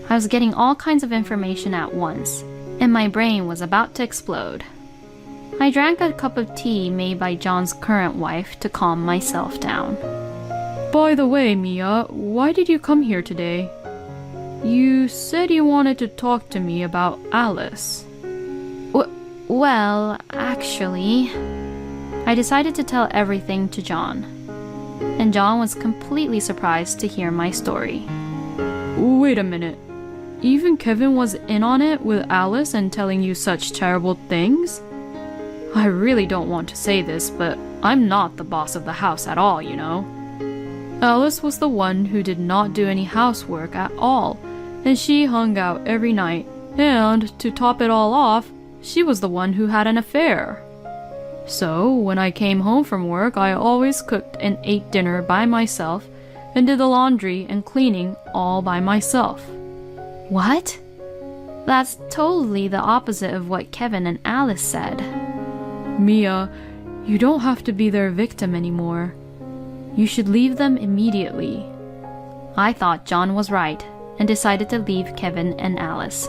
[SPEAKER 2] I was getting all kinds of information at once, and my brain was about to explode. I drank a cup of tea made by John's current wife to calm myself down.
[SPEAKER 3] "By the way, Mia, why did you come here today? You said you wanted to talk to me about Alice."
[SPEAKER 2] Well, actually, I decided to tell everything to John, and John was completely surprised to hear my story.
[SPEAKER 3] "Wait a minute. Even Kevin was in on it with Alice and telling you such terrible things? I really don't want to say this, but I'm not the boss of the house at all, you know. Alice was the one who did not do any housework at all, and she hung out every night, and to top it all off, she was the one who had an affair. So, when I came home from work, I always cooked and ate dinner by myself, and did the laundry and cleaning all by myself."
[SPEAKER 2] What? That's totally the opposite of what Kevin and Alice said.
[SPEAKER 3] "Mia, you don't have to be their victim anymore. You should leave them immediately."
[SPEAKER 2] I thought John was right, and decided to leave Kevin and Alice.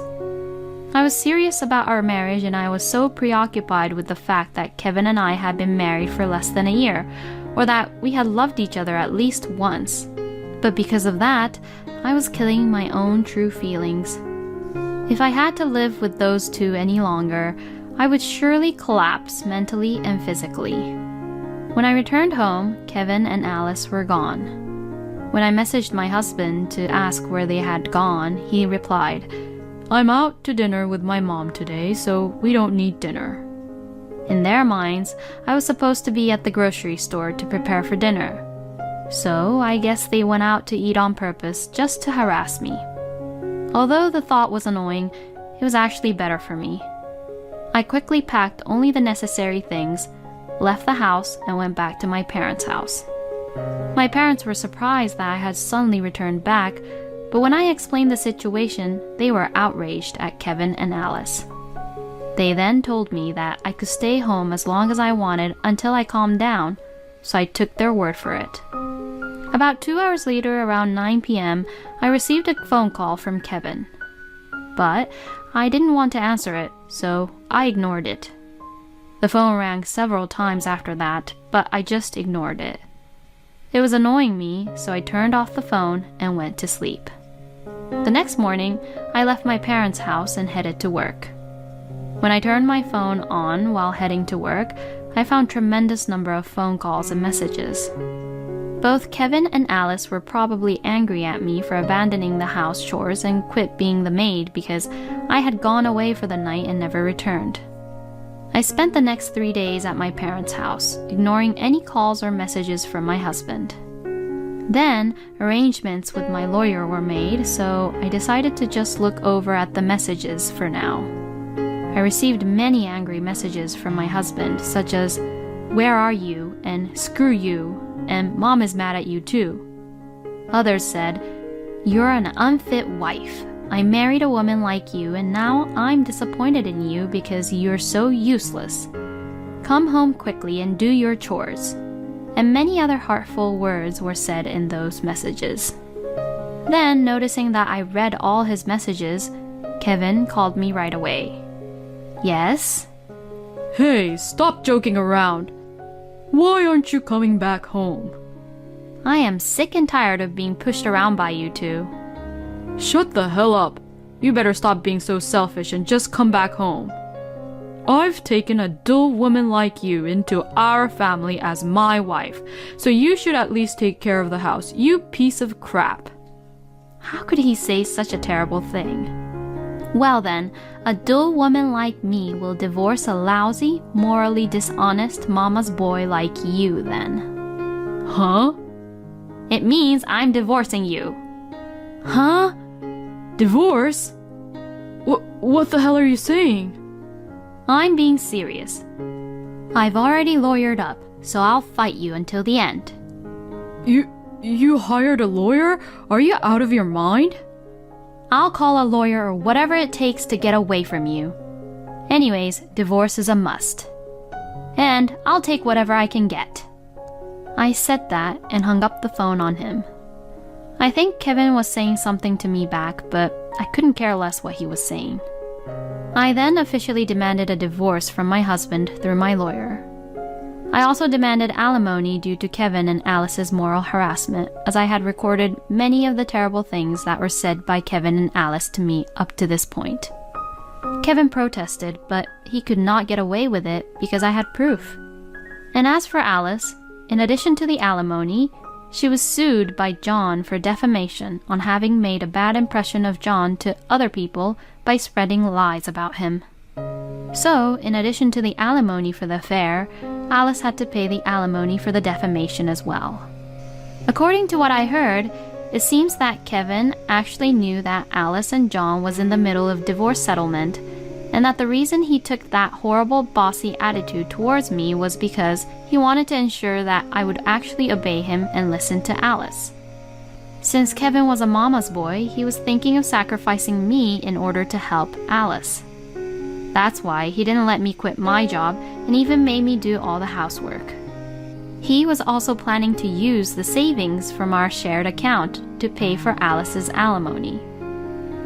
[SPEAKER 2] I was serious about our marriage, and I was so preoccupied with the fact that Kevin and I had been married for less than a year, or that we had loved each other at least once. But because of that, I was killing my own true feelings. If I had to live with those two any longer, I would surely collapse mentally and physically. When I returned home, Kevin and Alice were gone. When I messaged my husband to ask where they had gone, he replied, "I'm out to dinner with my mom today, so we don't need dinner." In their minds, I was supposed to be at the grocery store to prepare for dinner. So I guess they went out to eat on purpose just to harass me. Although the thought was annoying, it was actually better for me. I quickly packed only the necessary things, left the house, and went back to my parents' house. My parents were surprised that I had suddenly returned back, but when I explained the situation, they were outraged at Kevin and Alice. They then told me that I could stay home as long as I wanted until I calmed down, so I took their word for it. About 2 hours later, around 9 p.m., I received a phone call from Kevin. But I didn't want to answer it, so I ignored it. The phone rang several times after that, but I just ignored it. It was annoying me, so I turned off the phone and went to sleep. The next morning, I left my parents' house and headed to work. When I turned my phone on while heading to work, I found a tremendous number of phone calls and messages. Both Kevin and Alice were probably angry at me for abandoning the house chores and quit being the maid because I had gone away for the night and never returned. I spent the next 3 days at my parents' house, ignoring any calls or messages from my husband. Then, arrangements with my lawyer were made, so I decided to just look over at the messages for now. I received many angry messages from my husband, such as, "Where are you?" and "Screw you," and "Mom is mad at you too." Others said, "You're an unfit wife. I married a woman like you and now I'm disappointed in you because you're so useless. Come home quickly and do your chores." And many other heartful words were said in those messages. Then, noticing that I read all his messages, Kevin called me right away. "Yes?"
[SPEAKER 3] Hey, stop joking around. Why aren't you coming back home?
[SPEAKER 2] "I am sick and tired of being pushed around by you two."
[SPEAKER 3] Shut the hell up. You better stop being so selfish and just come back home. I've taken a dull woman like you into our family as my wife, so you should at least take care of the house, you piece of crap.
[SPEAKER 2] How could he say such a terrible thing? Well then, a dull woman like me will divorce a lousy, morally dishonest mama's boy like you then.
[SPEAKER 3] Huh?
[SPEAKER 2] It means I'm divorcing you.
[SPEAKER 3] Huh? Divorce? What the hell are you saying?
[SPEAKER 2] I'm being serious. I've already lawyered up, so I'll fight you until the end.
[SPEAKER 3] You hired a lawyer? Are you out of your mind?
[SPEAKER 2] I'll call a lawyer or whatever it takes to get away from you. Anyways, divorce is a must. And I'll take whatever I can get. I said that and hung up the phone on him. I think Kevin was saying something to me back, but I couldn't care less what he was saying. I then officially demanded a divorce from my husband through my lawyer. I also demanded alimony due to Kevin and Alice's moral harassment, as I had recorded many of the terrible things that were said by Kevin and Alice to me up to this point. Kevin protested, but he could not get away with it because I had proof. And as for Alice, in addition to the alimony, she was sued by John for defamation on having made a bad impression of John to other people by spreading lies about him. So, in addition to the alimony for the affair, Alice had to pay the alimony for the defamation as well. According to what I heard, it seems that Kevin actually knew that Alice and John was in the middle of divorce settlement, and that the reason he took that horrible bossy attitude towards me was because he wanted to ensure that I would actually obey him and listen to Alice. Since Kevin was a mama's boy, he was thinking of sacrificing me in order to help Alice. That's why he didn't let me quit my job and even made me do all the housework. He was also planning to use the savings from our shared account to pay for Alice's alimony.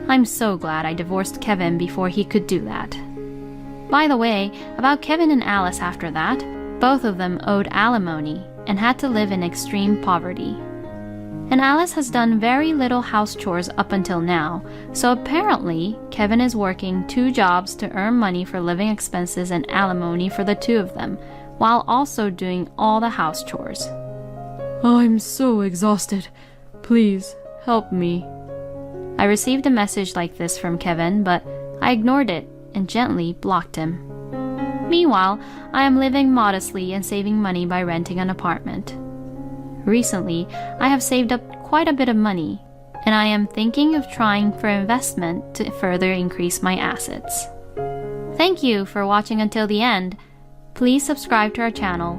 [SPEAKER 2] I'm so glad I divorced Kevin before he could do that. By the way, about Kevin and Alice after that, both of them owed alimony and had to live in extreme poverty. And Alice has done very little house chores up until now, so apparently Kevin is working 2 jobs to earn money for living expenses and alimony for the 2 of them, while also doing all the house chores.
[SPEAKER 3] I'm so exhausted. Please, help me.
[SPEAKER 2] I received a message like this from Kevin, but I ignored it and gently blocked him. Meanwhile, I am living modestly and saving money by renting an apartment. Recently, I have saved up quite a bit of money, and I am thinking of trying for investment to further increase my assets. Thank you for watching until the end. Please subscribe to our channel.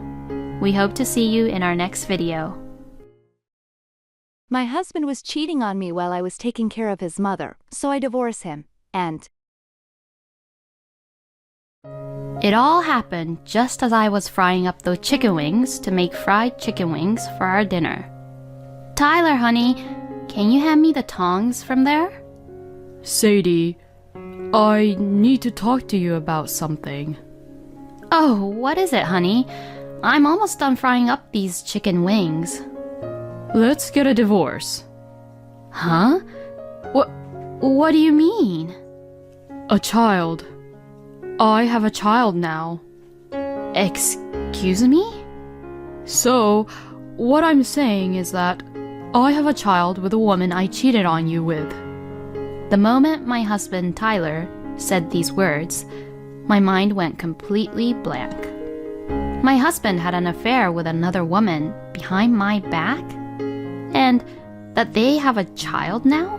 [SPEAKER 2] We hope to see you in our next video.
[SPEAKER 7] My husband was cheating on me while I was taking care of his mother, so I divorced him, and
[SPEAKER 2] It all happened just as I was frying up those chicken wings to make fried chicken wings for our dinner. Tyler, honey, can you hand me the tongs from there?
[SPEAKER 3] Sadie, I need to talk to you about something.
[SPEAKER 2] Oh, what is it, honey? I'm almost done frying up these chicken wings.
[SPEAKER 3] Let's get a divorce.
[SPEAKER 2] Huh? What do you mean?
[SPEAKER 3] A child. I have a child now.
[SPEAKER 2] Excuse me?
[SPEAKER 3] So, what I'm saying is that I have a child with a woman I cheated on you with.
[SPEAKER 2] The moment my husband, Tyler, said these words, my mind went completely blank. My husband had an affair with another woman behind my back? And that they have a child now?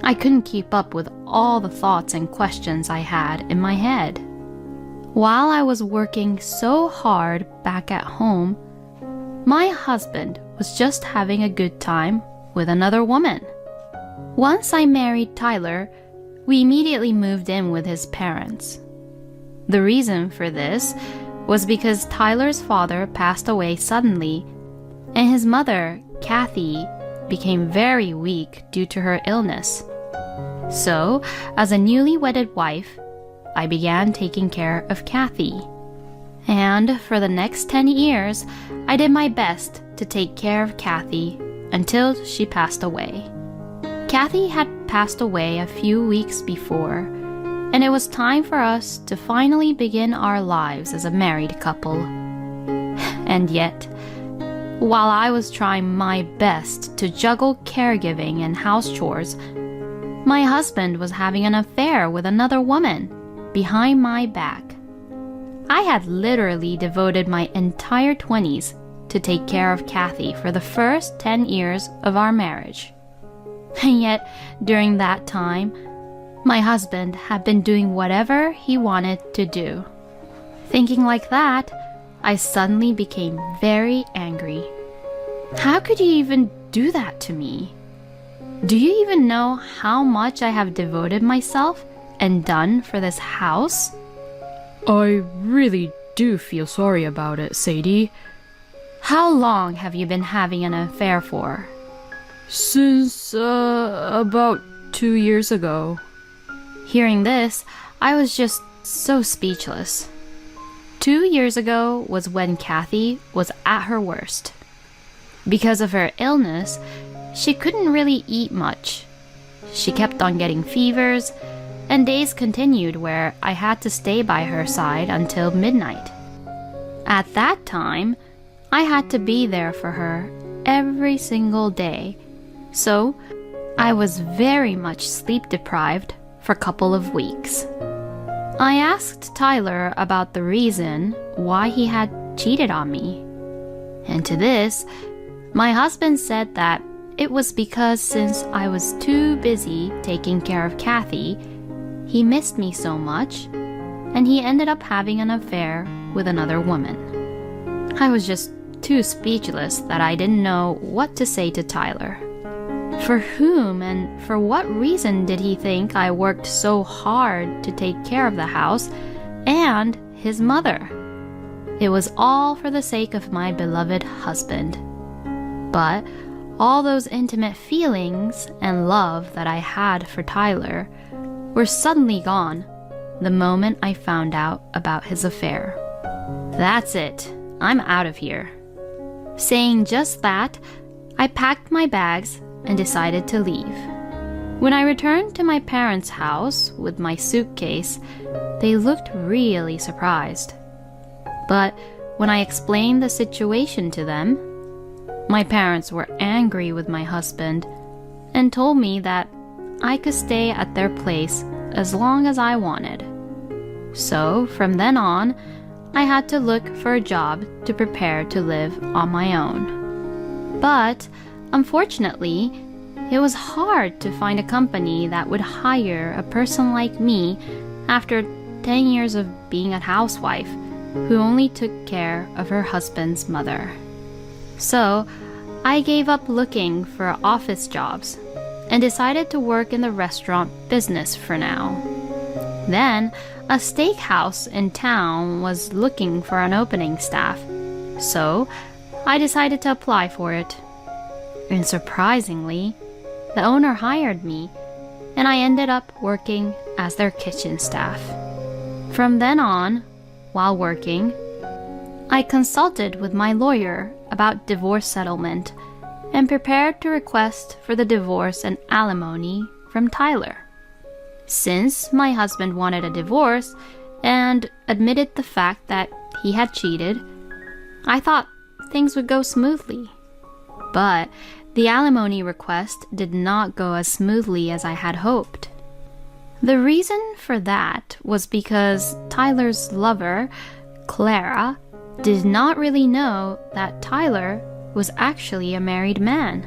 [SPEAKER 2] I couldn't keep up with all the thoughts and questions I had in my head. While I was working so hard back at home, my husband was just having a good time with another woman. Once I married Tyler, we immediately moved in with his parents. The reason for this was because Tyler's father passed away suddenly, and his mother, Kathy, became very weak due to her illness. So, as a newly wedded wife, I began taking care of Kathy. And for the next 10 years, I did my best to take care of Kathy until she passed away. Kathy had passed away a few weeks before, and it was time for us to finally begin our lives as a married couple. And yet, while I was trying my best to juggle caregiving and house chores, my husband was having an affair with another woman behind my back. I had literally devoted my entire 20s to take care of Kathy for the first 10 years of our marriage. And yet, during that time, my husband had been doing whatever he wanted to do. Thinking like that, I suddenly became very angry. How could you even do that to me? Do you even know how much I have devoted myself and done for this house?
[SPEAKER 3] I really do feel sorry about it, Sadie.
[SPEAKER 2] How long have you been having an affair for?
[SPEAKER 3] Since, about 2 years ago.
[SPEAKER 2] Hearing this, I was just so speechless. 2 years ago was when Kathy was at her worst. Because of her illness, she couldn't really eat much. She kept on getting fevers, and days continued where I had to stay by her side until midnight. At that time, I had to be there for her every single day, so I was very much sleep deprived for a couple of weeks. I asked Tyler about the reason why he had cheated on me. And to this, my husband said that it was because since I was too busy taking care of Kathy, he missed me so much, and he ended up having an affair with another woman. I was just too speechless that I didn't know what to say to Tyler. For whom and for what reason did he think I worked so hard to take care of the house and his mother? It was all for the sake of my beloved husband. But all those intimate feelings and love that I had for Tyler were suddenly gone the moment I found out about his affair. That's it. I'm out of here. Saying just that, I packed my bags and decided to leave. When I returned to my parents' house with my suitcase, they looked really surprised. But when I explained the situation to them, my parents were angry with my husband and told me that I could stay at their place as long as I wanted. So from then on, I had to look for a job to prepare to live on my own. But unfortunately, it was hard to find a company that would hire a person like me after 10 years of being a housewife who only took care of her husband's mother. So, I gave up looking for office jobs and decided to work in the restaurant business for now. Then, a steakhouse in town was looking for an opening staff, so I decided to apply for it. And surprisingly, the owner hired me, and I ended up working as their kitchen staff. From then on, while working, I consulted with my lawyer about divorce settlement and prepared to request for the divorce and alimony from Tyler. Since my husband wanted a divorce and admitted the fact that he had cheated, I thought things would go smoothly. But the alimony request did not go as smoothly as I had hoped. The reason for that was because Tyler's lover, Clara, did not really know that Tyler was actually a married man.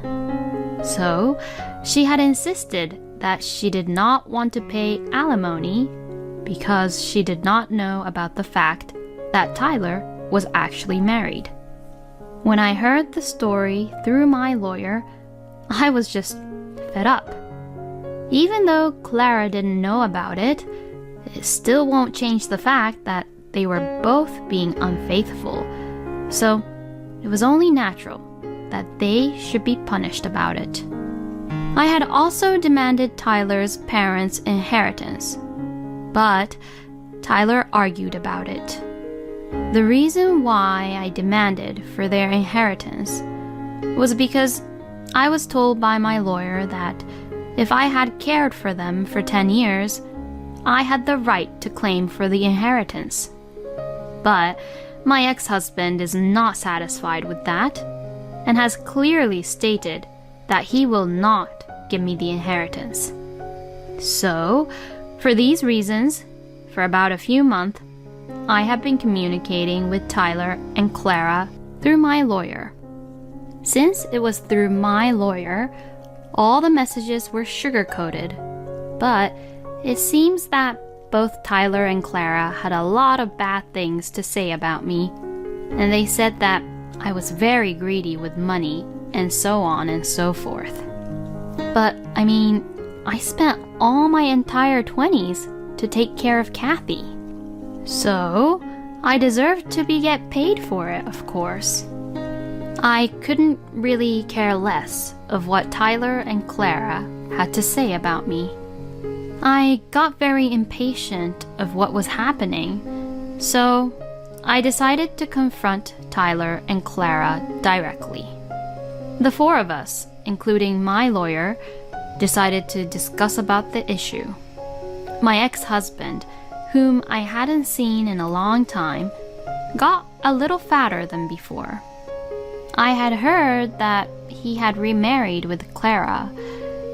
[SPEAKER 2] So, she had insisted that she did not want to pay alimony because she did not know about the fact that Tyler was actually married. When I heard the story through my lawyer, I was just fed up. Even though Clara didn't know about it, it still won't change the fact that they were both being unfaithful. So, it was only natural that they should be punished about it. I had also demanded Tyler's parents' inheritance, but Tyler argued about it. The reason why I demanded for their inheritance was because I was told by my lawyer that if I had cared for them for 10 years, I had the right to claim for the inheritance. But my ex-husband is not satisfied with that and has clearly stated that he will not give me the inheritance. So, for these reasons, for about a few months, I have been communicating with Tyler and Clara through my lawyer. Since it was through my lawyer, all the messages were sugar-coated, but it seems that both Tyler and Clara had a lot of bad things to say about me, and they said that I was very greedy with money and so on and so forth. But, I mean, I spent all my entire 20s to take care of Kathy. So, I deserved to get paid for it, of course. I couldn't really care less of what Tyler and Clara had to say about me. I got very impatient of what was happening, so I decided to confront Tyler and Clara directly. The four of us, including my lawyer, decided to discuss about the issue. My ex-husband, whom I hadn't seen in a long time, got a little fatter than before. I had heard that he had remarried with Clara,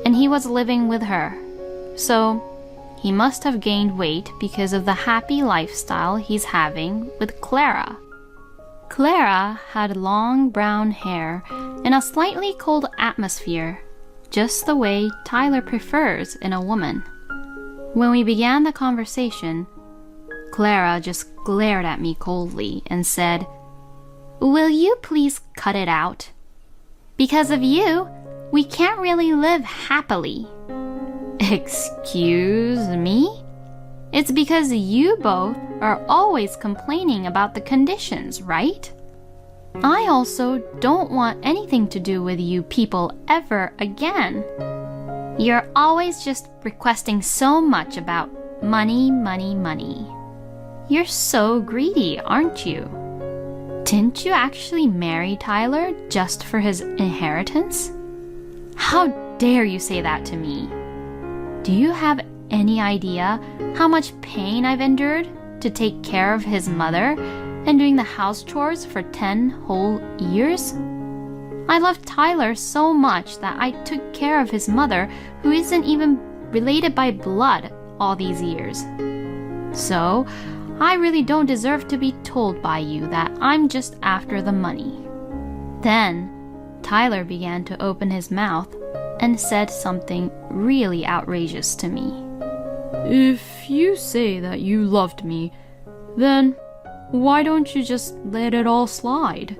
[SPEAKER 2] and he was living with her. So, he must have gained weight because of the happy lifestyle he's having with Clara. Clara had long brown hair in a slightly cold atmosphere, just the way Tyler prefers in a woman. When we began the conversation, Clara just glared at me coldly and said, "Will you please cut it out? Because of you, we can't really live happily." Excuse me? It's because you both are always complaining about the conditions, right? I also don't want anything to do with you people ever again. You're always just requesting so much about money, money, money. You're so greedy, aren't you? Didn't you actually marry Tyler just for his inheritance? How dare you say that to me? Do you have any idea how much pain I've endured to take care of his mother and doing the house chores for 10 whole years? I loved Tyler so much that I took care of his mother, who isn't even related by blood, all these years. So, I really don't deserve to be told by you that I'm just after the money. Then, Tyler began to open his mouth and said something really outrageous to me.
[SPEAKER 3] If you say that you loved me, then why don't you just let it all slide?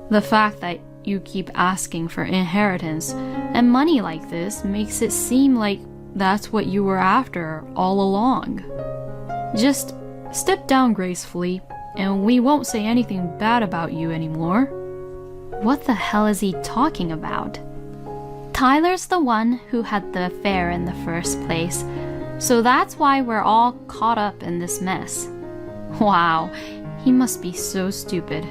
[SPEAKER 3] The fact that you keep asking for inheritance and money like this makes it seem like that's what you were after all along. Just step down gracefully, and we won't say anything bad about you anymore.
[SPEAKER 2] What the hell is he talking about? Tyler's the one who had the affair in the first place, so that's why we're all caught up in this mess. Wow, he must be so stupid.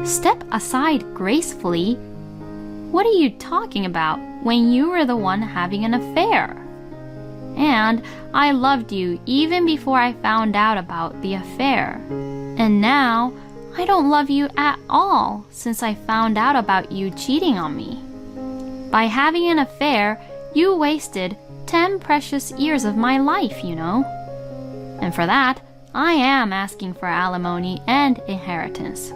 [SPEAKER 2] Step aside gracefully? What are you talking about when you were the one having an affair? And I loved you even before I found out about the affair. And now, I don't love you at all since I found out about you cheating on me. By having an affair, you wasted 10 precious years of my life, you know. And for that, I am asking for alimony and inheritance.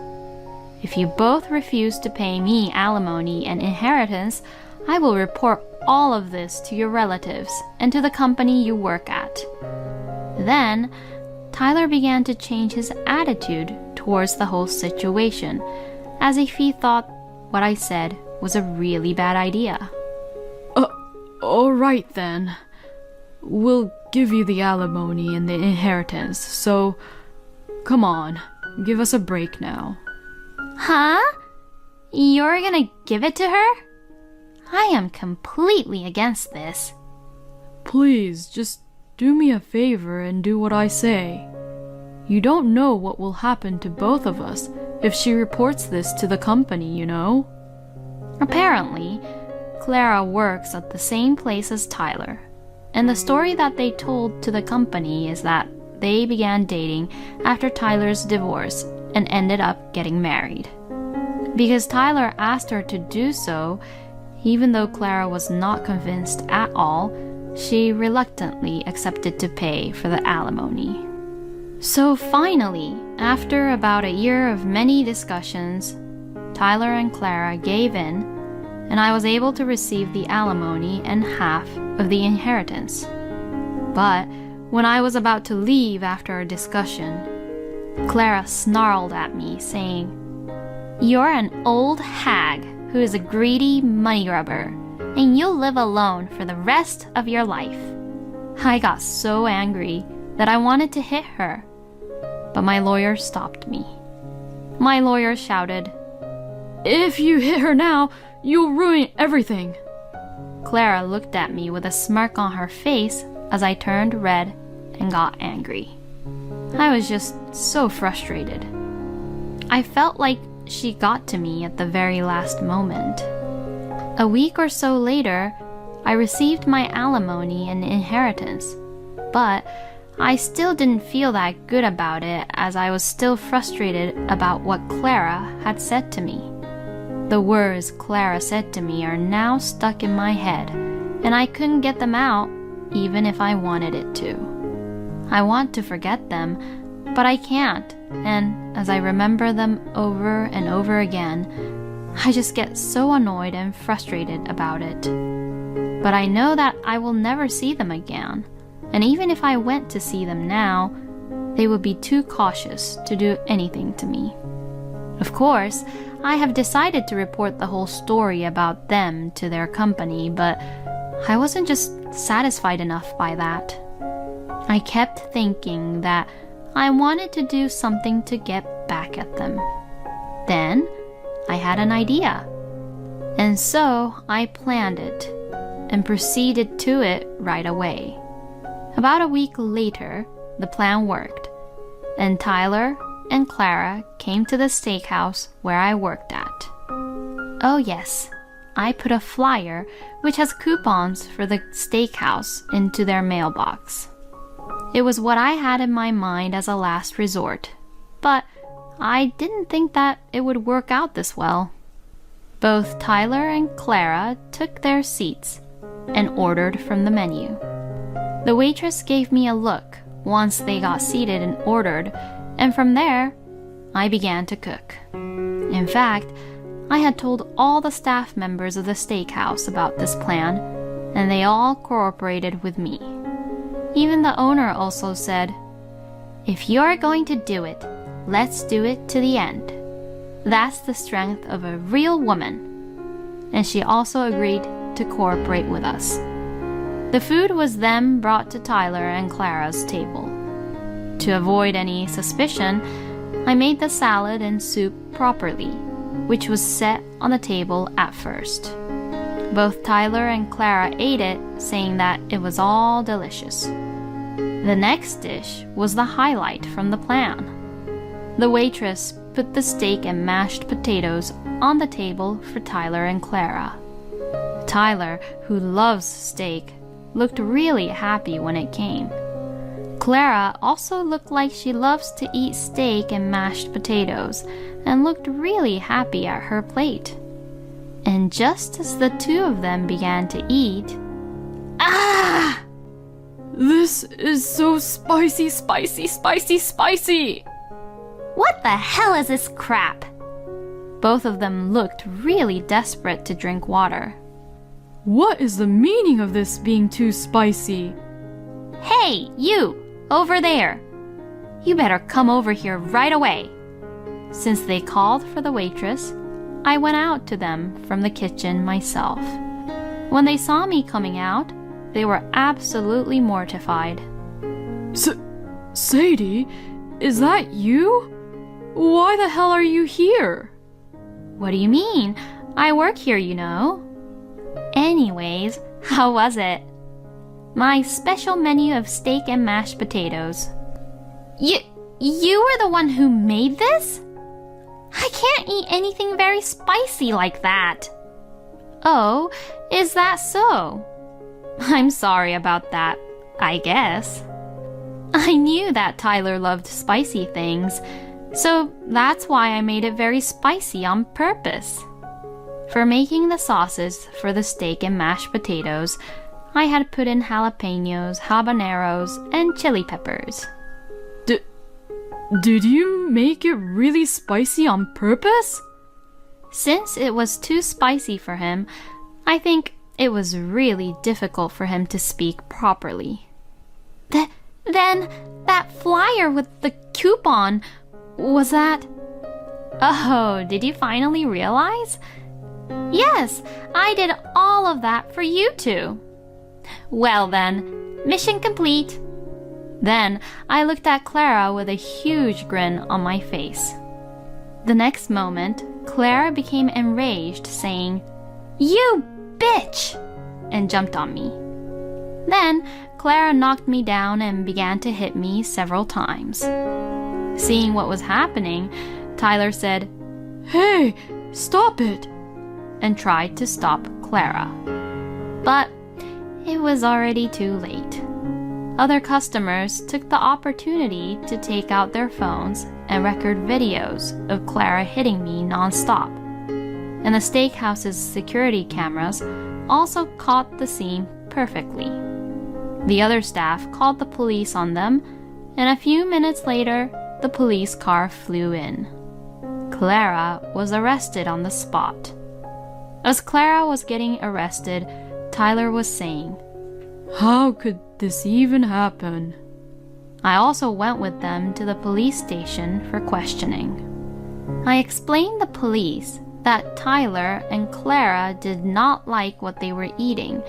[SPEAKER 2] If you both refuse to pay me alimony and inheritance, I will report all of this to your relatives and to the company you work at. Then, Tyler began to change his attitude towards the whole situation, as if he thought what I said was a really bad idea.
[SPEAKER 3] All right then. We'll give you the alimony and the inheritance, so come on, give us a break now.
[SPEAKER 2] Huh? You're gonna give it to her? I am completely against this.
[SPEAKER 3] Please, just do me a favor and do what I say. You don't know what will happen to both of us if she reports this to the company, you know?
[SPEAKER 2] Apparently, Clara works at the same place as Tyler, and the story that they told to the company is that they began dating after Tyler's divorce and ended up getting married. Because Tyler asked her to do so, even though Clara was not convinced at all, she reluctantly accepted to pay for the alimony. So finally, after about a year of many discussions, Tyler and Clara gave in, and I was able to receive the alimony and half of the inheritance. But when I was about to leave after our discussion, Clara snarled at me, saying, "You're an old hag who is a greedy money grubber, and you'll live alone for the rest of your life." I got so angry that I wanted to hit her, but my lawyer stopped me. My lawyer shouted,
[SPEAKER 3] If you hit her now, you'll ruin everything.
[SPEAKER 2] Clara looked at me with a smirk on her face as I turned red and got angry. I was just so frustrated. I felt like she got to me at the very last moment. A week or so later, I received my alimony and inheritance, but I still didn't feel that good about it as I was still frustrated about what Clara had said to me. The words Clara said to me are now stuck in my head, and I couldn't get them out even if I wanted it to. I want to forget them, but I can't, and as I remember them over and over again, I just get so annoyed and frustrated about it. But I know that I will never see them again, and even if I went to see them now, they would be too cautious to do anything to me. Of course, I have decided to report the whole story about them to their company, but I wasn't just satisfied enough by that. I kept thinking that I wanted to do something to get back at them. Then, I had an idea. And so, I planned it and proceeded to it right away. About a week later, the plan worked, and Tyler and Clara came to the steakhouse where I worked at. Oh yes, I put a flyer which has coupons for the steakhouse into their mailbox. It was what I had in my mind as a last resort, but I didn't think that it would work out this well. Both Tyler and Clara took their seats and ordered from the menu. The waitress gave me a look once they got seated and ordered, and from there, I began to cook. In fact, I had told all the staff members of the steakhouse about this plan, and they all cooperated with me. Even the owner also said, "If you're going to do it, let's do it to the end. That's the strength of a real woman." And she also agreed to cooperate with us. The food was then brought to Tyler and Clara's table. To avoid any suspicion, I made the salad and soup properly, which was set on the table at first. Both Tyler and Clara ate it, saying that it was all delicious. The next dish was the highlight from the plan. The waitress put the steak and mashed potatoes on the table for Tyler and Clara. Tyler, who loves steak, looked really happy when it came. Clara also looked like she loves to eat steak and mashed potatoes and looked really happy at her plate. And just as the two of them began to eat, "Ah!
[SPEAKER 3] This is so spicy, spicy, spicy, spicy!
[SPEAKER 2] What the hell is this crap?" Both of them looked really desperate to drink water.
[SPEAKER 3] What is the meaning of this being too spicy?
[SPEAKER 2] "Hey, you! Over there! You better come over here right away!" Since they called for the waitress, I went out to them from the kitchen myself. When they saw me coming out, they were absolutely mortified.
[SPEAKER 3] Sadie, is that you? Why the hell are you here?
[SPEAKER 2] "What do you mean? I work here, you know." Anyways, how was it? My special menu of steak and mashed potatoes. You were the one who made this? I can't eat anything very spicy like that. Oh, is that so? I'm sorry about that, I guess. I knew that Tyler loved spicy things, so that's why I made it very spicy on purpose. For making the sauces for the steak and mashed potatoes, I had put in jalapenos, habaneros, and chili peppers.
[SPEAKER 3] Did you make it really spicy on purpose?
[SPEAKER 2] Since it was too spicy for him, I think it was really difficult for him to speak properly. Then that flyer with the coupon, was that... Oh, did you finally realize? Yes, I did all of that for you two. Well then, mission complete. Then I looked at Clara with a huge grin on my face. The next moment, Clara became enraged, saying, "You bitch!" and jumped on me. Then Clara knocked me down and began to hit me several times. Seeing what was happening, Tyler said,
[SPEAKER 3] "Hey, stop it!"
[SPEAKER 2] and tried to stop Clara. But it was already too late. Other customers took the opportunity to take out their phones and record videos of Clara hitting me nonstop. And the steakhouse's security cameras also caught the scene perfectly. The other staff called the police on them, and a few minutes later, the police car flew in. Clara was arrested on the spot. As Clara was getting arrested, Tyler was saying,
[SPEAKER 3] "How could this even happen?"
[SPEAKER 2] I also went with them to the police station for questioning. I explained the police that Tyler and Clara did not like what they were eating,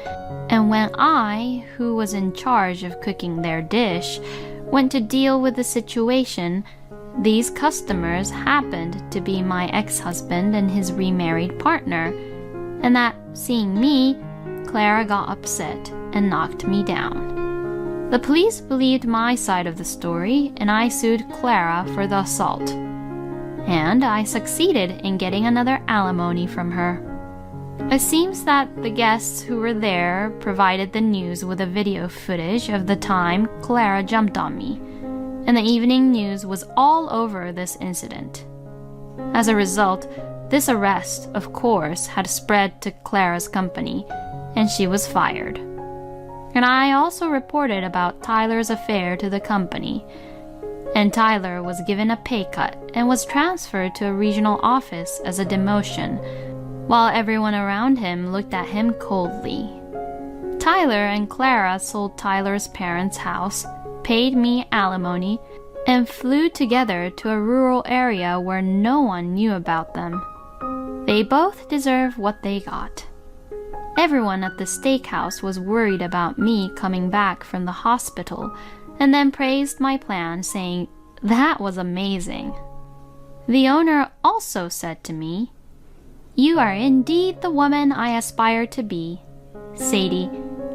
[SPEAKER 2] and when I, who was in charge of cooking their dish, went to deal with the situation, these customers happened to be my ex-husband and his remarried partner, and that, seeing me, Clara got upset and knocked me down. The police believed my side of the story, and I sued Clara for the assault. And I succeeded in getting another alimony from her. It seems that the guests who were there provided the news with a video footage of the time Clara jumped on me, and the evening news was all over this incident. As a result, this arrest, of course, had spread to Clara's company, and she was fired. And I also reported about Tyler's affair to the company, and Tyler was given a pay cut and was transferred to a regional office as a demotion, while everyone around him looked at him coldly. Tyler and Clara sold Tyler's parents' house, paid me alimony, and flew together to a rural area where no one knew about them. They both deserve what they got. Everyone at the steakhouse was worried about me coming back from the hospital and then praised my plan, saying that was amazing. The owner also said to me, "You are indeed the woman I aspire to be. Sadie,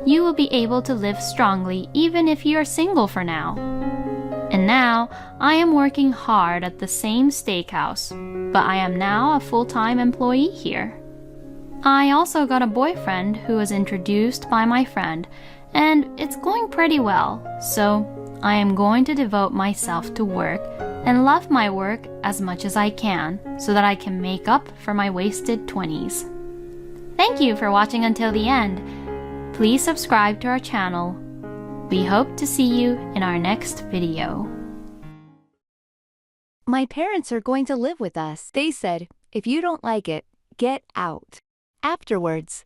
[SPEAKER 2] you will be able to live strongly even if you are single for now." And now I am working hard at the same steakhouse, but I am now a full-time employee here. I also got a boyfriend who was introduced by my friend, and it's going pretty well, so I am going to devote myself to work and love my work as much as I can so that I can make up for my wasted 20s. Thank you for watching until the end. Please subscribe to our channel. We hope to see you in our next video.
[SPEAKER 7] My parents are going to live with us. They said, if you don't like it, get out. Afterwards.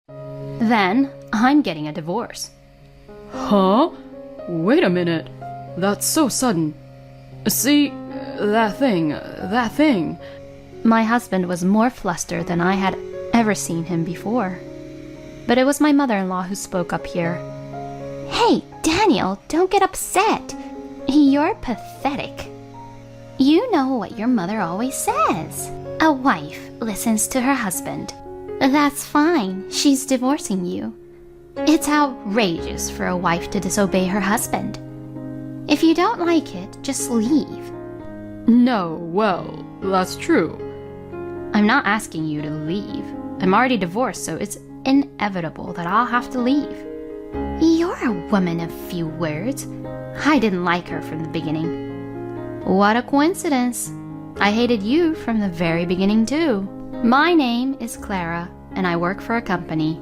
[SPEAKER 2] Then I'm getting a divorce.
[SPEAKER 3] Huh? Wait a minute. That's so sudden. See, that thing.
[SPEAKER 2] My husband was more flustered than I had ever seen him before. But it was my mother-in-law who spoke up here.
[SPEAKER 4] Hey, Daniel, don't get upset. You're pathetic. You know what your mother always says. A wife listens to her husband. That's fine. She's divorcing you. It's outrageous for a wife to disobey her husband. If you don't like it, just leave.
[SPEAKER 3] No, well, that's true.
[SPEAKER 2] I'm not asking you to leave. I'm already divorced, so it's inevitable that I'll have to leave.
[SPEAKER 4] You're a woman of few words.
[SPEAKER 2] I didn't like her from the beginning. What a coincidence. I hated you from the very beginning, too. My name is Clara, and I work for a company.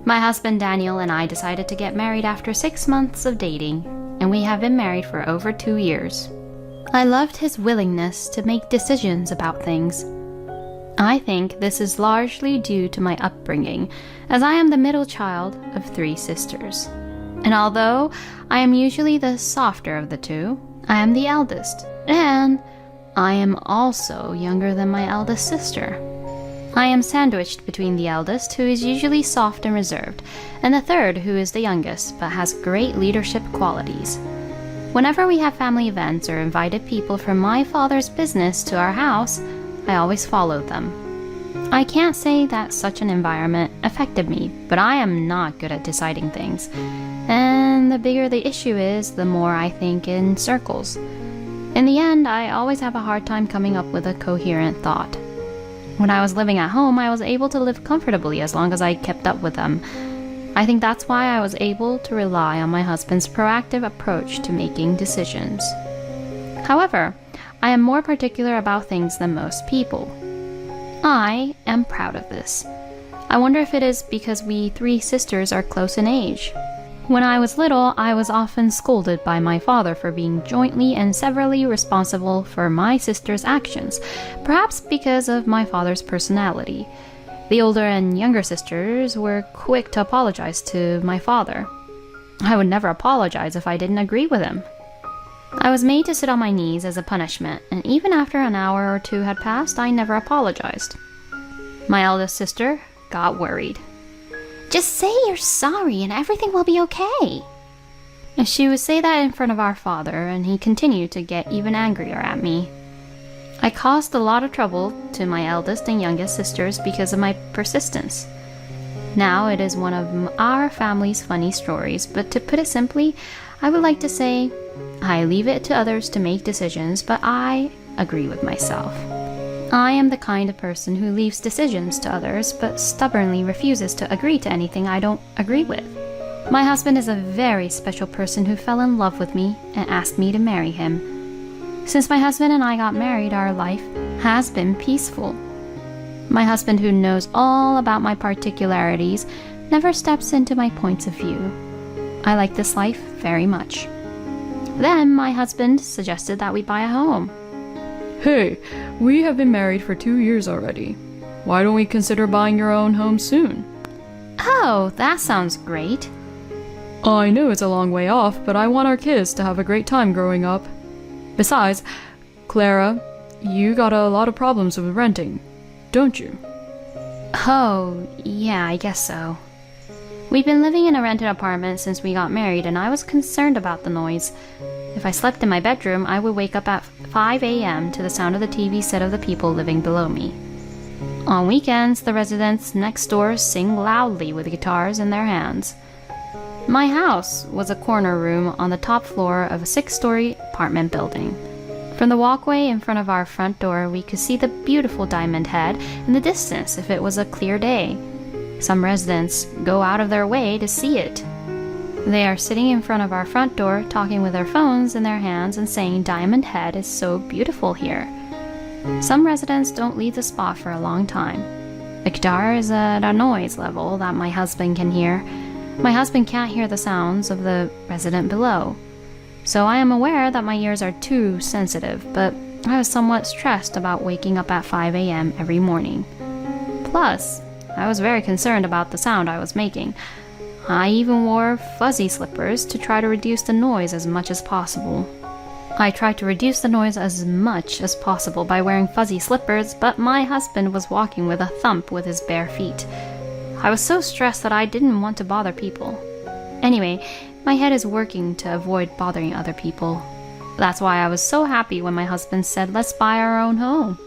[SPEAKER 2] My husband Daniel and I decided to get married after 6 months of dating, and we have been married for over 2 years. I loved his willingness to make decisions about things. I think this is largely due to my upbringing, as I am the middle child of 3 sisters. And although I am usually the softer of the two, I am the eldest, and I am also younger than my eldest sister. I am sandwiched between the eldest, who is usually soft and reserved, and the third, who is the youngest, but has great leadership qualities. Whenever we have family events or invited people from my father's business to our house, I always followed them. I can't say that such an environment affected me, but I am not good at deciding things. And the bigger the issue is, the more I think in circles. In the end, I always have a hard time coming up with a coherent thought. When I was living at home, I was able to live comfortably as long as I kept up with them. I think that's why I was able to rely on my husband's proactive approach to making decisions. However, I am more particular about things than most people. I am proud of this. I wonder if it is because we 3 sisters are close in age. When I was little, I was often scolded by my father for being jointly and severally responsible for my sister's actions, perhaps because of my father's personality. The older and younger sisters were quick to apologize to my father. I would never apologize if I didn't agree with him. I was made to sit on my knees as a punishment, and even after an hour or 2 had passed, I never apologized. My eldest sister got worried.
[SPEAKER 4] Just say you're sorry and everything will be okay.
[SPEAKER 2] She would say that in front of our father, and he continued to get even angrier at me. I caused a lot of trouble to my eldest and youngest sisters because of my persistence. Now it is one of our family's funny stories, but to put it simply, I would like to say, I leave it to others to make decisions, but I agree with myself. I am the kind of person who leaves decisions to others, but stubbornly refuses to agree to anything I don't agree with. My husband is a very special person who fell in love with me and asked me to marry him. Since my husband and I got married, our life has been peaceful. My husband, who knows all about my particularities, never steps into my points of view. I like this life very much. Then my husband suggested that we buy a home.
[SPEAKER 3] Hey, we have been married for 2 years already. Why don't we consider buying your own home soon?
[SPEAKER 2] Oh, that sounds great.
[SPEAKER 3] I know it's a long way off, but I want our kids to have a great time growing up. Besides, Clara, you got a lot of problems with renting, don't you?
[SPEAKER 2] Oh, yeah, I guess so. We've been living in a rented apartment since we got married, and I was concerned about the noise. If I slept in my bedroom, I would wake up at 5 a.m. to the sound of the TV set of the people living below me. On weekends, the residents next door sing loudly with guitars in their hands. My house was a corner room on the top floor of a 6-story apartment building. From the walkway in front of our front door, we could see the beautiful Diamond Head in the distance if it was a clear day. Some residents go out of their way to see it. They are sitting in front of our front door, talking with their phones in their hands and saying Diamond Head is so beautiful here. Some residents don't leave the spot for a long time. The guitar is at a noise level that my husband can hear. My husband can't hear the sounds of the resident below. So I am aware that my ears are too sensitive, but I was somewhat stressed about waking up at 5 a.m. every morning. Plus, I was very concerned about the sound I was making. I even wore fuzzy slippers to try to reduce the noise as much as possible. I tried to reduce the noise as much as possible by wearing fuzzy slippers, but my husband was walking with a thump with his bare feet. I was so stressed that I didn't want to bother people. Anyway, my head is working to avoid bothering other people. That's why I was so happy when my husband said, let's buy our own home.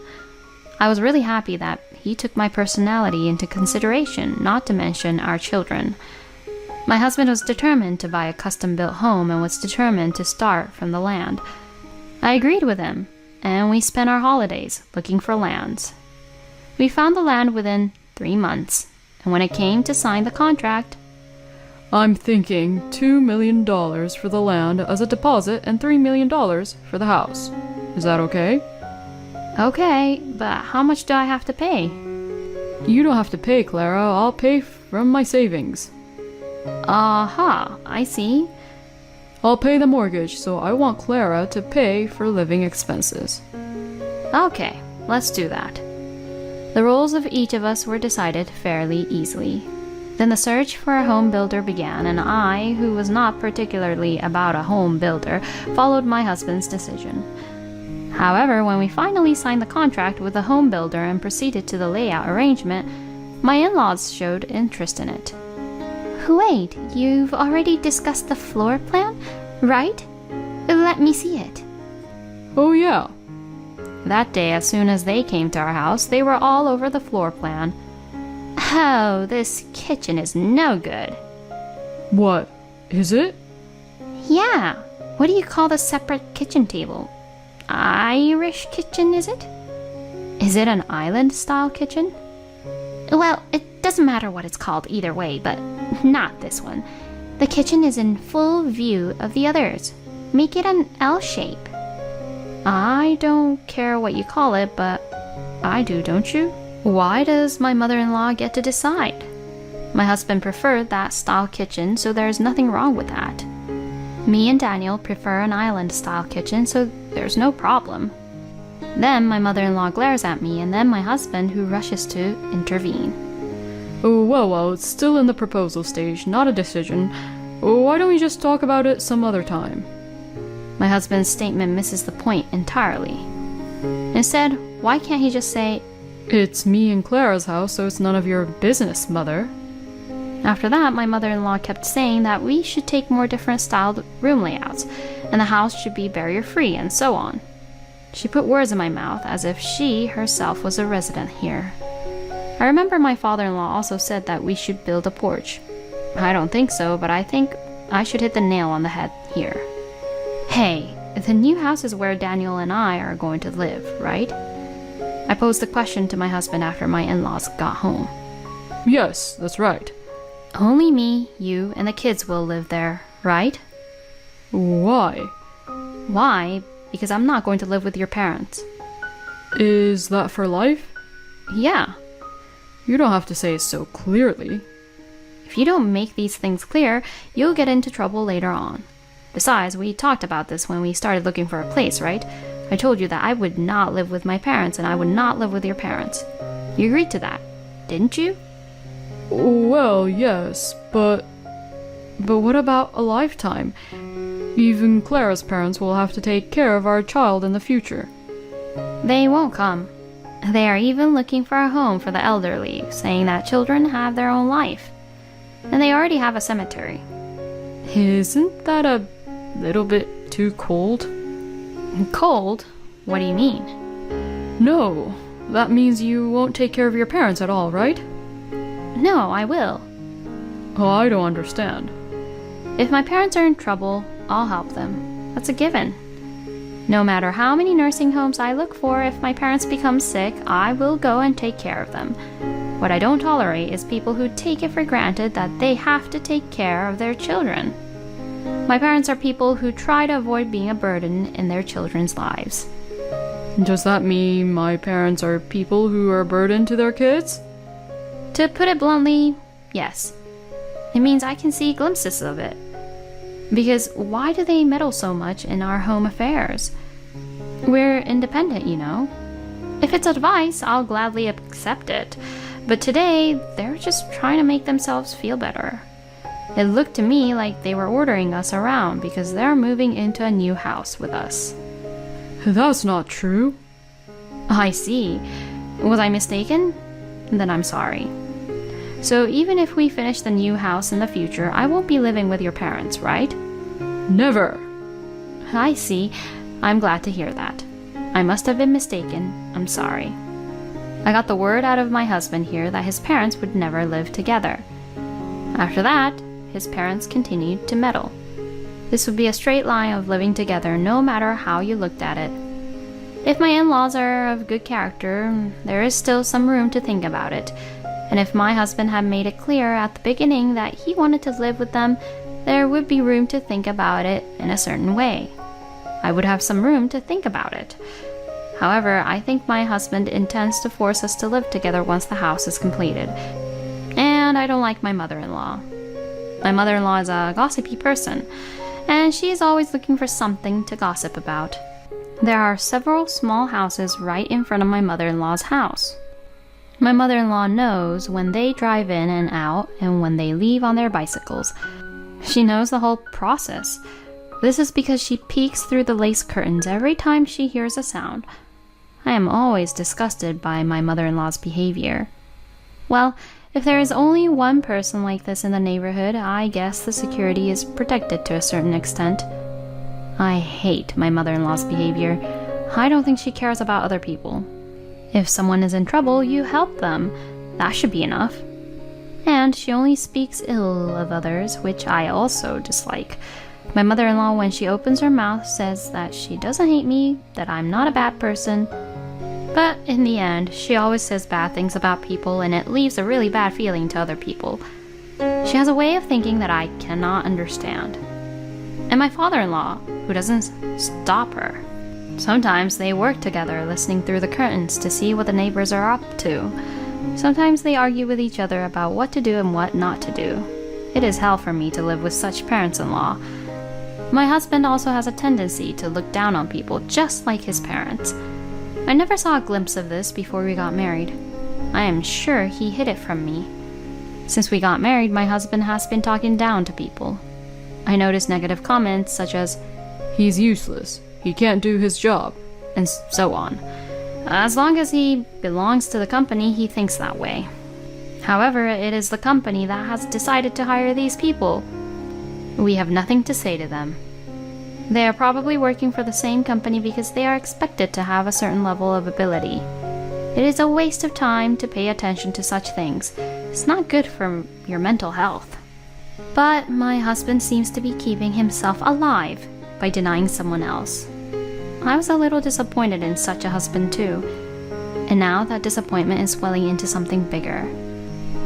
[SPEAKER 2] I was really happy that he took my personality into consideration, not to mention our children. My husband was determined to buy a custom-built home and was determined to start from the land. I agreed with him, and we spent our holidays looking for lands. We found the land within 3 months, and when it came to sign the contract,
[SPEAKER 3] I'm thinking $2 million for the land as a deposit and $3 million for the house. Is that okay?
[SPEAKER 2] Okay, but how much do I have to pay?
[SPEAKER 3] You don't have to pay, Clara. I'll pay from my savings.
[SPEAKER 2] Aha, I see.
[SPEAKER 3] I'll pay the mortgage, so I want Clara to pay for living expenses.
[SPEAKER 2] Okay, let's do that. The roles of each of us were decided fairly easily. Then the search for a home builder began, and I, who was not particularly about a home builder, followed my husband's decision. However, when we finally signed the contract with the home builder and proceeded to the layout arrangement, my in-laws showed interest in it.
[SPEAKER 4] Wait, you've already discussed the floor plan, right? Let me see it.
[SPEAKER 3] Oh yeah.
[SPEAKER 2] That day, as soon as they came to our house, they were all over the floor plan.
[SPEAKER 4] Oh, this kitchen is no good.
[SPEAKER 3] What? Is it?
[SPEAKER 4] Yeah. What do you call the separate kitchen table? Irish kitchen, is it?
[SPEAKER 2] Is it an island-style kitchen?
[SPEAKER 4] Well, it doesn't matter what it's called either way, but not this one. The kitchen is in full view of the others. Make it an L shape.
[SPEAKER 2] I don't care what you call it, but I do, don't you? Why does my mother-in-law get to decide? My husband preferred that style kitchen, so there's nothing wrong with that. Me and Daniel prefer an island-style kitchen, so there's no problem. Then my mother-in-law glares at me, and then my husband, who rushes to intervene.
[SPEAKER 3] Oh, well, it's still in the proposal stage, not a decision. Why don't we just talk about it some other time?
[SPEAKER 2] My husband's statement misses the point entirely. Instead, why can't he just say,
[SPEAKER 3] It's me and Clara's house, so it's none of your business, Mother.
[SPEAKER 2] After that, my mother-in-law kept saying that we should take more different styled room layouts, and the house should be barrier-free, and so on. She put words in my mouth as if she herself was a resident here. I remember my father-in-law also said that we should build a porch. I don't think so, but I think I should hit the nail on the head here. Hey, the new house is where Daniel and I are going to live, right? I posed the question to my husband after my in-laws got home.
[SPEAKER 3] Yes, that's right.
[SPEAKER 2] Only me, you, and the kids will live there, right?
[SPEAKER 3] Why?
[SPEAKER 2] Why? Because I'm not going to live with your parents.
[SPEAKER 3] Is that for life?
[SPEAKER 2] Yeah.
[SPEAKER 3] You don't have to say it so clearly.
[SPEAKER 2] If you don't make these things clear, you'll get into trouble later on. Besides, we talked about this when we started looking for a place, right? I told you that I would not live with my parents and I would not live with your parents. You agreed to that, didn't you?
[SPEAKER 3] Well, yes, but what about a lifetime? Even Clara's parents will have to take care of our child in the future.
[SPEAKER 2] They won't come. They are even looking for a home for the elderly, saying that children have their own life. And they already have a cemetery.
[SPEAKER 3] Isn't that a little bit too cold?
[SPEAKER 2] Cold? What do you mean?
[SPEAKER 3] No, that means you won't take care of your parents at all, right?
[SPEAKER 2] No, I will.
[SPEAKER 3] Oh, I don't understand.
[SPEAKER 2] If my parents are in trouble, I'll help them. That's a given. No matter how many nursing homes I look for, if my parents become sick, I will go and take care of them. What I don't tolerate is people who take it for granted that they have to take care of their children. My parents are people who try to avoid being a burden in their children's lives.
[SPEAKER 3] Does that mean my parents are people who are a burden to their kids?
[SPEAKER 2] To put it bluntly, yes. It means I can see glimpses of it. Because why do they meddle so much in our home affairs? We're independent, you know. If it's advice, I'll gladly accept it. But today, they're just trying to make themselves feel better. It looked to me like they were ordering us around because they're moving into a new house with us.
[SPEAKER 3] That's not true.
[SPEAKER 2] I see. Was I mistaken? Then I'm sorry. So even if we finish the new house in the future, I won't be living with your parents, right?
[SPEAKER 3] Never.
[SPEAKER 2] I see. I'm glad to hear that. I must have been mistaken. I'm sorry. I got the word out of my husband here that his parents would never live together. After that, his parents continued to meddle. This would be a straight line of living together no matter how you looked at it. If my in-laws are of good character, there is still some room to think about it. And if my husband had made it clear at the beginning that he wanted to live with them, there would be room to think about it in a certain way. I would have some room to think about it. However, I think my husband intends to force us to live together once the house is completed. And I don't like my mother-in-law. My mother-in-law is a gossipy person, and she is always looking for something to gossip about. There are several small houses right in front of my mother-in-law's house. My mother-in-law knows when they drive in and out and when they leave on their bicycles. She knows the whole process. This is because she peeks through the lace curtains every time she hears a sound. I am always disgusted by my mother-in-law's behavior. Well, if there is only one person like this in the neighborhood, I guess the security is protected to a certain extent. I hate my mother-in-law's behavior. I don't think she cares about other people. If someone is in trouble, you help them. That should be enough. And she only speaks ill of others, which I also dislike. My mother-in-law, when she opens her mouth, says that she doesn't hate me, that I'm not a bad person. But in the end, she always says bad things about people, and it leaves a really bad feeling to other people. She has a way of thinking that I cannot understand. And my father-in-law, who doesn't stop her. Sometimes they work together, listening through the curtains to see what the neighbors are up to. Sometimes they argue with each other about what to do and what not to do. It is hell for me to live with such parents-in-law. My husband also has a tendency to look down on people just like his parents. I never saw a glimpse of this before we got married. I am sure he hid it from me. Since we got married, my husband has been talking down to people. I noticed negative comments such as,
[SPEAKER 3] "He's useless. He can't do his job,"
[SPEAKER 2] and so on. As long as he belongs to the company, he thinks that way. However, it is the company that has decided to hire these people. We have nothing to say to them. They are probably working for the same company because they are expected to have a certain level of ability. It is a waste of time to pay attention to such things. It's not good for your mental health. But my husband seems to be keeping himself alive by denying someone else. I was a little disappointed in such a husband too, and now that disappointment is swelling into something bigger.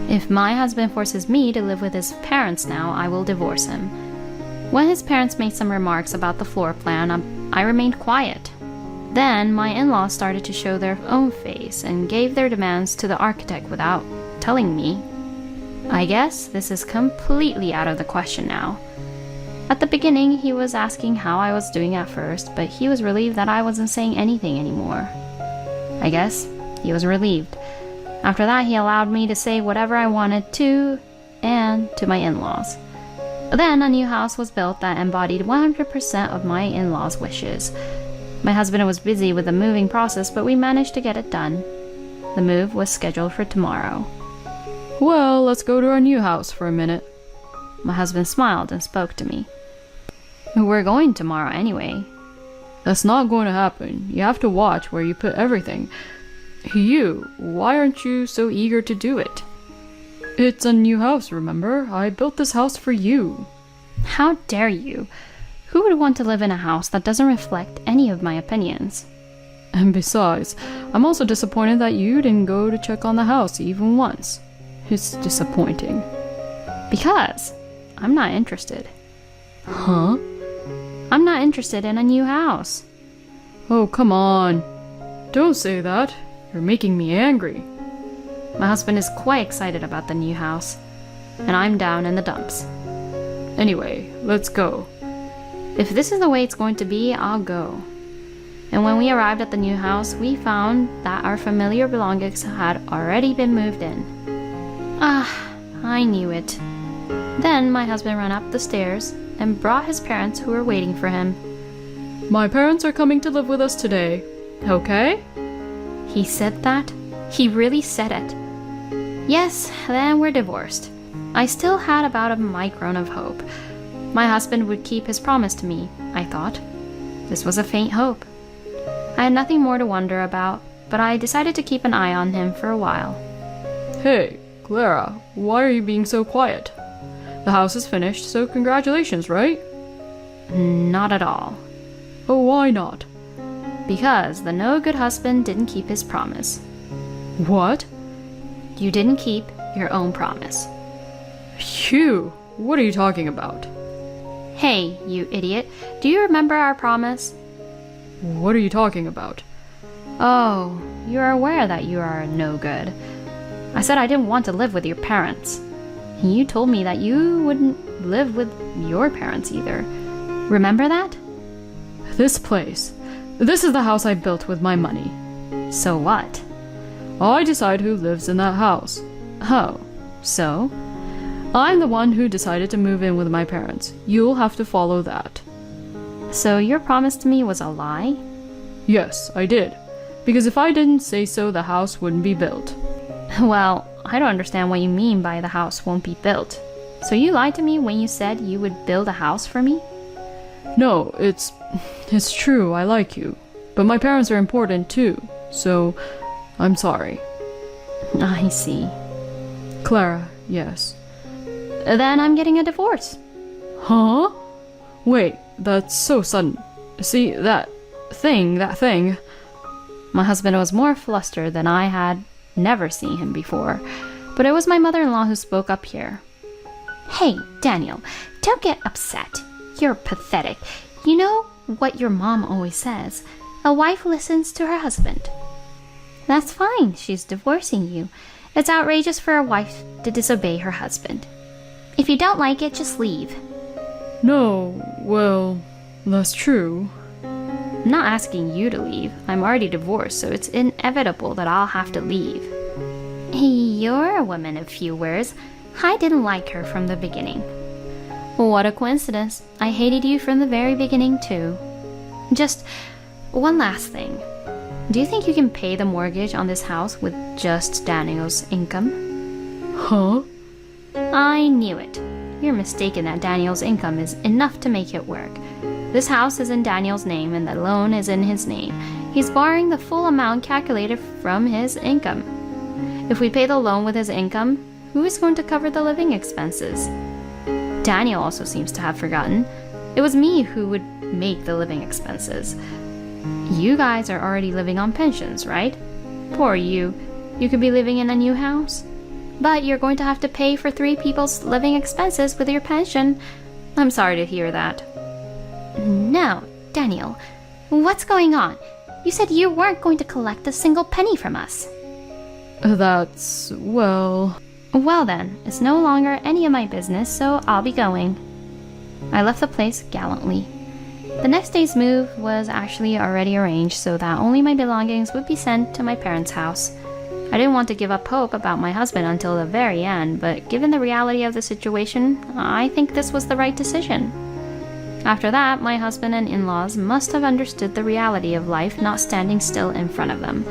[SPEAKER 2] If my husband forces me to live with his parents now, I will divorce him. When his parents made some remarks about the floor plan, I remained quiet. Then my in-laws started to show their own face and gave their demands to the architect without telling me. I guess this is completely out of the question now. At the beginning, he was asking how I was doing at first, but he was relieved that I wasn't saying anything anymore. I guess he was relieved. After that, he allowed me to say whatever I wanted to, and to my in-laws. Then a new house was built that embodied 100% of my in-laws' wishes. My husband was busy with the moving process, but we managed to get it done. The move was scheduled for tomorrow.
[SPEAKER 3] Well, let's go to our new house for a minute.
[SPEAKER 2] My husband smiled and spoke to me. We're going tomorrow anyway.
[SPEAKER 3] That's not going to happen. You have to watch where you put everything. Why aren't you so eager to do it? It's a new house, remember? I built this house for you.
[SPEAKER 2] How dare you? Who would want to live in a house that doesn't reflect any of my opinions?
[SPEAKER 3] And besides, I'm also disappointed that you didn't go to check on the house even once. It's disappointing.
[SPEAKER 2] Because I'm not interested.
[SPEAKER 3] Huh?
[SPEAKER 2] I'm not interested in a new house.
[SPEAKER 3] Oh, come on. Don't say that. You're making me angry.
[SPEAKER 2] My husband is quite excited about the new house, and I'm down in the dumps.
[SPEAKER 3] Anyway, let's go.
[SPEAKER 2] If this is the way it's going to be, I'll go. And when we arrived at the new house, we found that our familiar belongings had already been moved in. I knew it. Then my husband ran up the stairs and brought his parents who were waiting for him.
[SPEAKER 3] My parents are coming to live with us today. Okay?
[SPEAKER 2] He said that? He really said it. Yes, then we're divorced. I still had about a micron of hope. My husband would keep his promise to me, I thought. This was a faint hope. I had nothing more to wonder about, but I decided to keep an eye on him for a while.
[SPEAKER 3] Hey, Clara, why are you being so quiet? The house is finished, so congratulations, right?
[SPEAKER 2] Not at all.
[SPEAKER 3] Oh, why not?
[SPEAKER 2] Because the no-good husband didn't keep his promise.
[SPEAKER 3] What?
[SPEAKER 2] You didn't keep your own promise.
[SPEAKER 3] Phew, what are you talking about?
[SPEAKER 2] Hey, you idiot, do you remember our promise?
[SPEAKER 3] What are you talking about?
[SPEAKER 2] Oh, you're aware that you are no good. I said I didn't want to live with your parents. And you told me that you wouldn't live with your parents either. Remember that?
[SPEAKER 3] This place. This is the house I built with my money.
[SPEAKER 2] So what?
[SPEAKER 3] I decide who lives in that house.
[SPEAKER 2] Oh, so?
[SPEAKER 3] I'm the one who decided to move in with my parents. You'll have to follow that.
[SPEAKER 2] So your promise to me was a lie?
[SPEAKER 3] Yes, I did. Because if I didn't say so, the house wouldn't be built.
[SPEAKER 2] Well, I don't understand what you mean by the house won't be built. So you lied to me when you said you would build a house for me?
[SPEAKER 3] No, it's true, I like you. But my parents are important too, so I'm sorry.
[SPEAKER 2] I see.
[SPEAKER 3] Clara, yes.
[SPEAKER 2] Then I'm getting a divorce.
[SPEAKER 3] Huh? Wait, that's so sudden. See, that thing.
[SPEAKER 2] My husband was more flustered than I had never seen him before, but it was my mother-in-law who spoke up here.
[SPEAKER 4] Hey, Daniel, don't get upset. You're pathetic. You know what your mom always says. A wife listens to her husband. That's fine. She's divorcing you. It's outrageous for a wife to disobey her husband. If you don't like it, just leave.
[SPEAKER 3] No, well, that's true.
[SPEAKER 2] I'm not asking you to leave. I'm already divorced, so it's inevitable that I'll have to leave.
[SPEAKER 4] You're a woman of few words. I didn't like her from the beginning.
[SPEAKER 2] What a coincidence. I hated you from the very beginning, too. Just one last thing. Do you think you can pay the mortgage on this house with just Daniel's income?
[SPEAKER 3] Huh?
[SPEAKER 2] I knew it. You're mistaken that Daniel's income is enough to make it work. This house is in Daniel's name and the loan is in his name. He's borrowing the full amount calculated from his income. If we pay the loan with his income, who is going to cover the living expenses? Daniel also seems to have forgotten. It was me who would make the living expenses. You guys are already living on pensions, right? Poor you. You could be living in a new house. But you're going to have to pay for 3 people's living expenses with your pension. I'm sorry to hear that.
[SPEAKER 4] No, Daniel. What's going on? You said you weren't going to collect a single penny from us.
[SPEAKER 3] That's, well...
[SPEAKER 2] Well then, it's no longer any of my business, so I'll be going. I left the place gallantly. The next day's move was actually already arranged so that only my belongings would be sent to my parents' house. I didn't want to give up hope about my husband until the very end, but given the reality of the situation, I think this was the right decision. After that, my husband and in-laws must have understood the reality of life not standing still in front of them.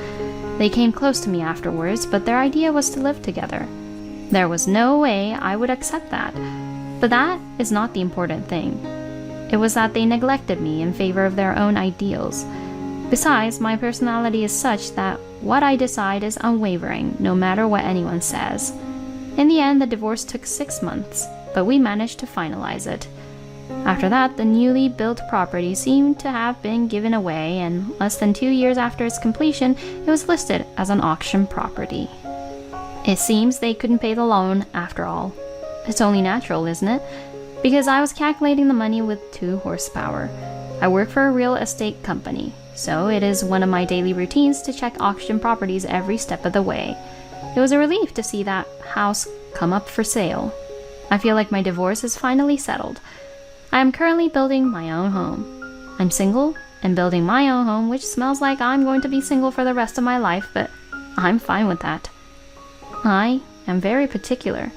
[SPEAKER 2] They came close to me afterwards, but their idea was to live together. There was no way I would accept that. But that is not the important thing. It was that they neglected me in favor of their own ideals. Besides, my personality is such that what I decide is unwavering, no matter what anyone says. In the end, the divorce took 6 months, but we managed to finalize it. After that, the newly built property seemed to have been given away, and less than 2 years after its completion, it was listed as an auction property. It seems they couldn't pay the loan after all. It's only natural, isn't it? Because I was calculating the money with 2 horsepower. I work for a real estate company, so it is one of my daily routines to check auction properties every step of the way. It was a relief to see that house come up for sale. I feel like my divorce is finally settled. I am currently building my own home. I'm single and building my own home, which smells like I'm going to be single for the rest of my life, but I'm fine with that. I am very particular.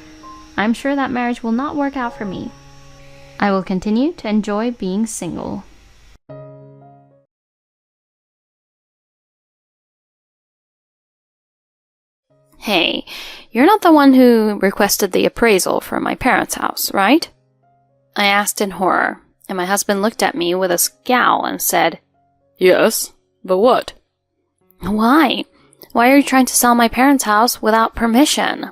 [SPEAKER 2] I'm sure that marriage will not work out for me. I will continue to enjoy being single.
[SPEAKER 4] Hey, you're not the one who requested the appraisal for my parents' house, right? I asked in horror, and my husband looked at me with a scowl and said,
[SPEAKER 3] Yes, but what?
[SPEAKER 4] Why? Why are you trying to sell my parents' house without permission?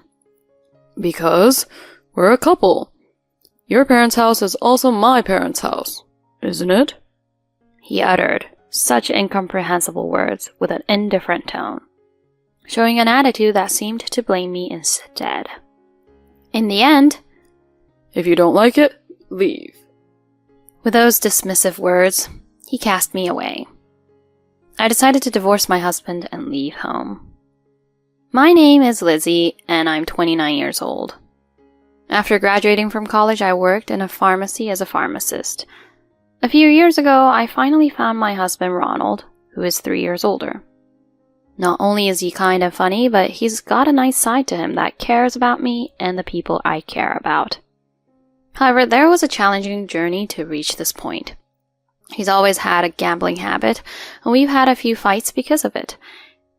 [SPEAKER 3] Because we're a couple. Your parents' house is also my parents' house, isn't it?
[SPEAKER 4] He uttered such incomprehensible words with an indifferent tone, showing an attitude that seemed to blame me instead. In the end,
[SPEAKER 3] If you don't like it, leave.
[SPEAKER 4] With those dismissive words, he cast me away. I decided to divorce my husband and leave home. My name is Lizzie, and I'm 29 years old. After graduating from college, I worked in a pharmacy as a pharmacist. A few years ago, I finally found my husband Ronald, who is 3 years older. Not only is he kind and funny, but he's got a nice side to him that cares about me and the people I care about. However, there was a challenging journey to reach this point. He's always had a gambling habit, and we've had a few fights because of it.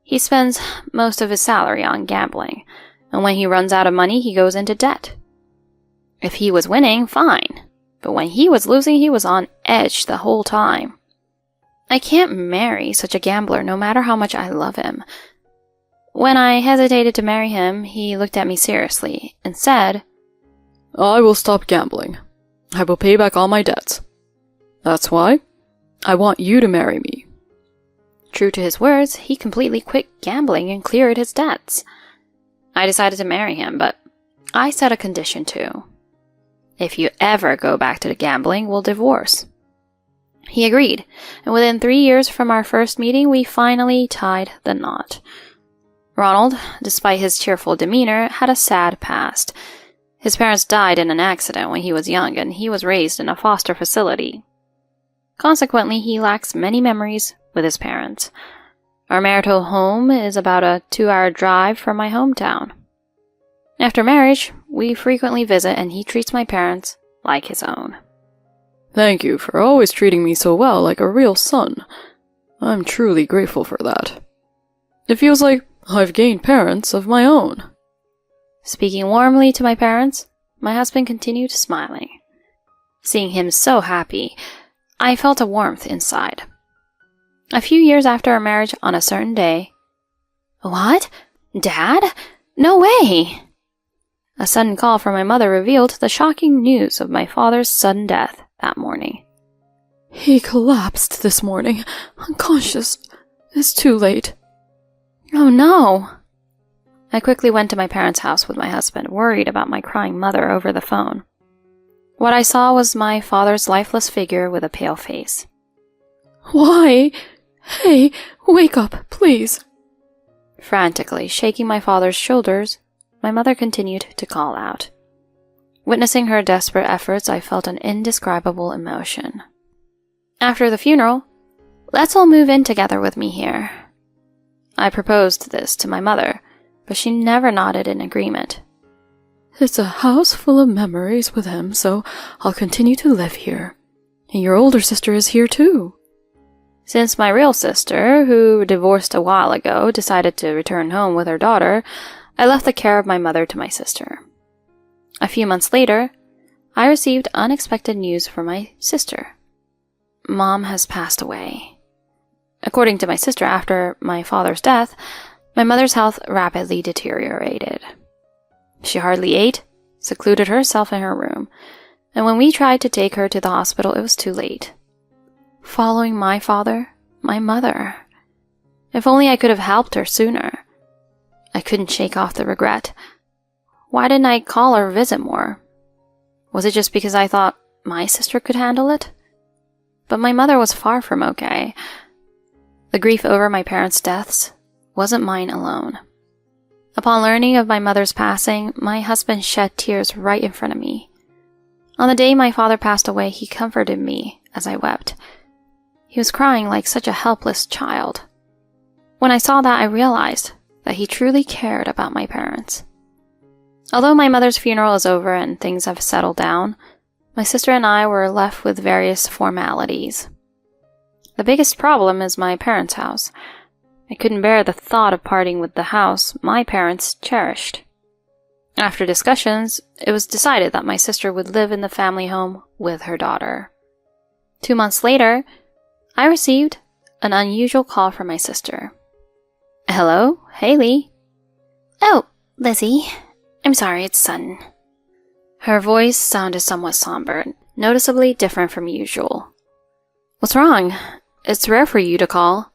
[SPEAKER 4] He spends most of his salary on gambling, and when he runs out of money, he goes into debt. If he was winning, fine, but when he was losing, he was on edge the whole time. I can't marry such a gambler no matter how much I love him. When I hesitated to marry him, he looked at me seriously and said,
[SPEAKER 3] I will stop gambling. I will pay back all my debts. That's why I want you to marry me.
[SPEAKER 4] True to his words, he completely quit gambling and cleared his debts. I decided to marry him, but I set a condition too. If you ever go back to the gambling, we'll divorce. He agreed, and within 3 years from our first meeting, we finally tied the knot. Ronald, despite his cheerful demeanor, had a sad past. His parents died in an accident when he was young, and he was raised in a foster facility. Consequently, he lacks many memories with his parents. Our marital home is about a 2-hour drive from my hometown. After marriage, we frequently visit, and he treats my parents like his own.
[SPEAKER 3] Thank you for always treating me so well, like a real son. I'm truly grateful for that. It feels like I've gained parents of my own.
[SPEAKER 4] Speaking warmly to my parents, my husband continued smiling. Seeing him so happy, I felt a warmth inside. A few years after our marriage, on a certain day... What? Dad? No way! A sudden call from my mother revealed the shocking news of my father's sudden death that morning.
[SPEAKER 3] He collapsed this morning, unconscious. It's too late.
[SPEAKER 4] Oh no! I quickly went to my parents' house with my husband, worried about my crying mother over the phone. What I saw was my father's lifeless figure with a pale face.
[SPEAKER 3] Why? Hey, wake up, please.
[SPEAKER 4] Frantically shaking my father's shoulders, my mother continued to call out. Witnessing her desperate efforts, I felt an indescribable emotion. After the funeral, let's all move in together with me here. I proposed this to my mother,
[SPEAKER 2] but she never nodded in agreement.
[SPEAKER 3] It's a house full of memories with him, so I'll continue to live here. And your older sister is here too.
[SPEAKER 2] Since my real sister, who divorced a while ago, decided to return home with her daughter, I left the care of my mother to my sister. A few months later, I received unexpected news from my sister. Mom has passed away. According to my sister, after my father's death, my mother's health rapidly deteriorated. She hardly ate, secluded herself in her room, and when we tried to take her to the hospital, it was too late. Following my father, my mother. If only I could have helped her sooner. I couldn't shake off the regret. Why didn't I call or visit more? Was it just because I thought my sister could handle it? But my mother was far from okay. The grief over my parents' deaths wasn't mine alone. Upon learning of my mother's passing, my husband shed tears right in front of me. On the day my father passed away, he comforted me as I wept. He was crying like such a helpless child. When I saw that, I realized that he truly cared about my parents. Although my mother's funeral is over and things have settled down, my sister and I were left with various formalities. The biggest problem is my parents' house. I couldn't bear the thought of parting with the house my parents cherished. After discussions, it was decided that my sister would live in the family home with her daughter. 2 months later, I received an unusual call from my sister. Hello, Haley.
[SPEAKER 4] Oh, Lizzie. I'm sorry, it's sudden.
[SPEAKER 2] Her voice sounded somewhat somber, noticeably different from usual. What's wrong? It's rare for you to call.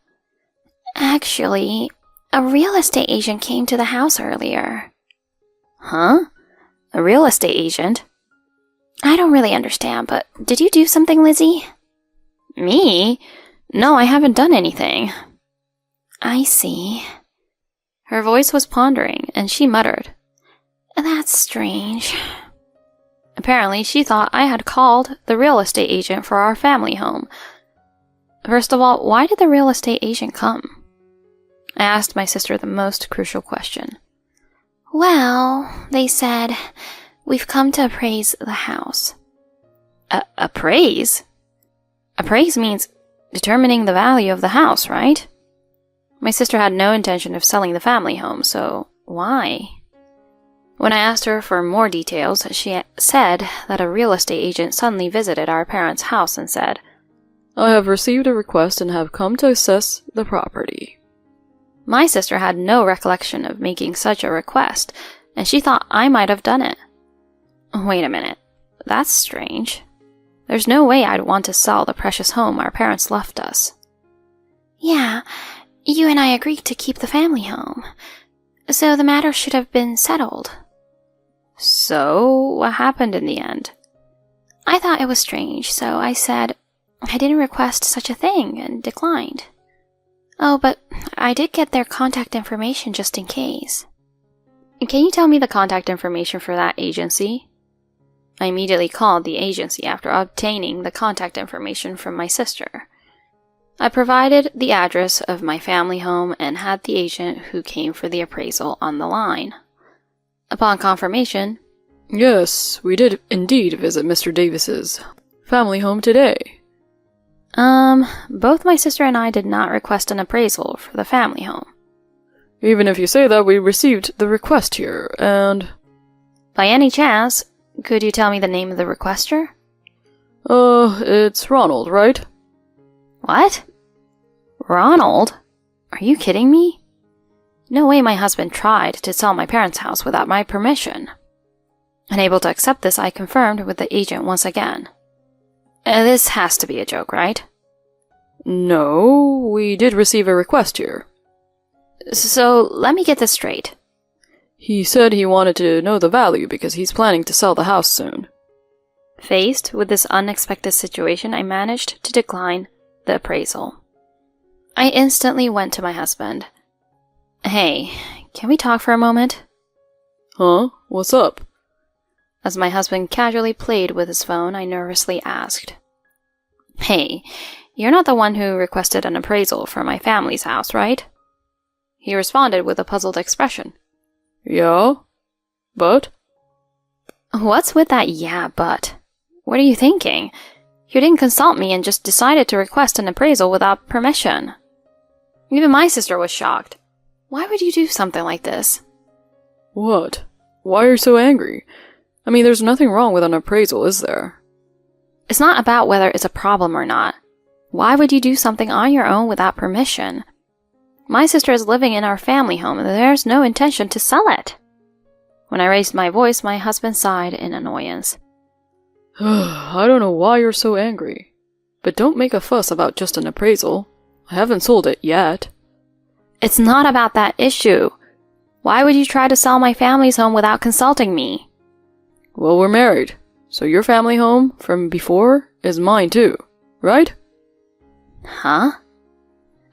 [SPEAKER 4] Actually, a real estate agent came to the house earlier.
[SPEAKER 2] Huh? A real estate agent?
[SPEAKER 4] I don't really understand, but did you do something, Lizzie?
[SPEAKER 2] Me? No, I haven't done anything.
[SPEAKER 4] I see.
[SPEAKER 2] Her voice was pondering, and she muttered,
[SPEAKER 4] That's strange.
[SPEAKER 2] Apparently, she thought I had called the real estate agent for our family home. First of all, why did the real estate agent come? I asked my sister the most crucial question.
[SPEAKER 4] Well, they said, we've come to appraise the house.
[SPEAKER 2] Appraise? Appraise means determining the value of the house, right? My sister had no intention of selling the family home, so why? When I asked her for more details, she said that a real estate agent suddenly visited our parents' house and said,
[SPEAKER 3] I have received a request and have come to assess the property.
[SPEAKER 2] My sister had no recollection of making such a request, and she thought I might have done it. Wait a minute, that's strange. There's no way I'd want to sell the precious home our parents left us.
[SPEAKER 4] Yeah, you and I agreed to keep the family home, so the matter should have been settled.
[SPEAKER 2] So, what happened in the end?
[SPEAKER 4] I thought it was strange, so I said I didn't request such a thing and declined. Oh, but I did get their contact information just in case.
[SPEAKER 2] Can you tell me the contact information for that agency? I immediately called the agency after obtaining the contact information from my sister. I provided the address of my family home and had the agent who came for the appraisal on the line. Upon confirmation,
[SPEAKER 3] Yes, we did indeed visit Mr. Davis's family home today.
[SPEAKER 2] Both my sister and I did not request an appraisal for the family home.
[SPEAKER 3] Even if you say that, we received the request here, and...
[SPEAKER 2] By any chance, could you tell me the name of the requester?
[SPEAKER 3] It's Ronald, right?
[SPEAKER 2] What? Ronald? Are you kidding me? No way my husband tried to sell my parents' house without my permission. Unable to accept this, I confirmed with the agent once again. This has to be a joke, right?
[SPEAKER 3] No, we did receive a request here.
[SPEAKER 2] So, let me get this straight.
[SPEAKER 3] He said he wanted to know the value because he's planning to sell the house soon.
[SPEAKER 2] Faced with this unexpected situation, I managed to decline the appraisal. I instantly went to my husband. Hey, can we talk for a moment?
[SPEAKER 3] Huh? What's up?
[SPEAKER 2] As my husband casually played with his phone, I nervously asked, Hey, you're not the one who requested an appraisal for my family's house, right? He responded with a puzzled expression.
[SPEAKER 3] Yeah? But?
[SPEAKER 2] What's with that yeah, but? What are you thinking? You didn't consult me and just decided to request an appraisal without permission. Even my sister was shocked. Why would you do something like this?
[SPEAKER 3] What? Why are you so angry? I mean, there's nothing wrong with an appraisal, is there?
[SPEAKER 2] It's not about whether it's a problem or not. Why would you do something on your own without permission? My sister is living in our family home and there's no intention to sell it. When I raised my voice, my husband sighed in annoyance.
[SPEAKER 3] I don't know why you're so angry. But don't make a fuss about just an appraisal. I haven't sold it yet.
[SPEAKER 2] It's not about that issue. Why would you try to sell my family's home without consulting me?
[SPEAKER 3] Well, we're married, so your family home from before is mine too, right?
[SPEAKER 2] Huh?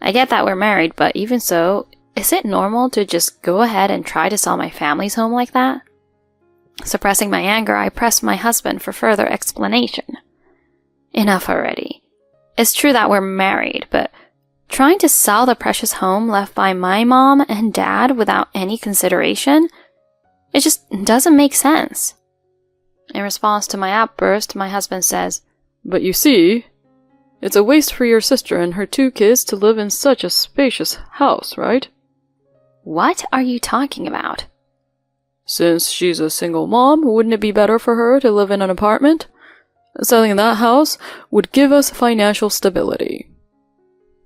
[SPEAKER 2] I get that we're married, but even so, is it normal to just go ahead and try to sell my family's home like that? Suppressing my anger, I pressed my husband for further explanation. Enough already. It's true that we're married, but trying to sell the precious home left by my mom and dad without any consideration? It just doesn't make sense. In response to my outburst, my husband says,
[SPEAKER 3] But you see, it's a waste for your sister and her 2 kids to live in such a spacious house, right?
[SPEAKER 2] What are you talking about?
[SPEAKER 3] Since she's a single mom, wouldn't it be better for her to live in an apartment? Selling that house would give us financial stability.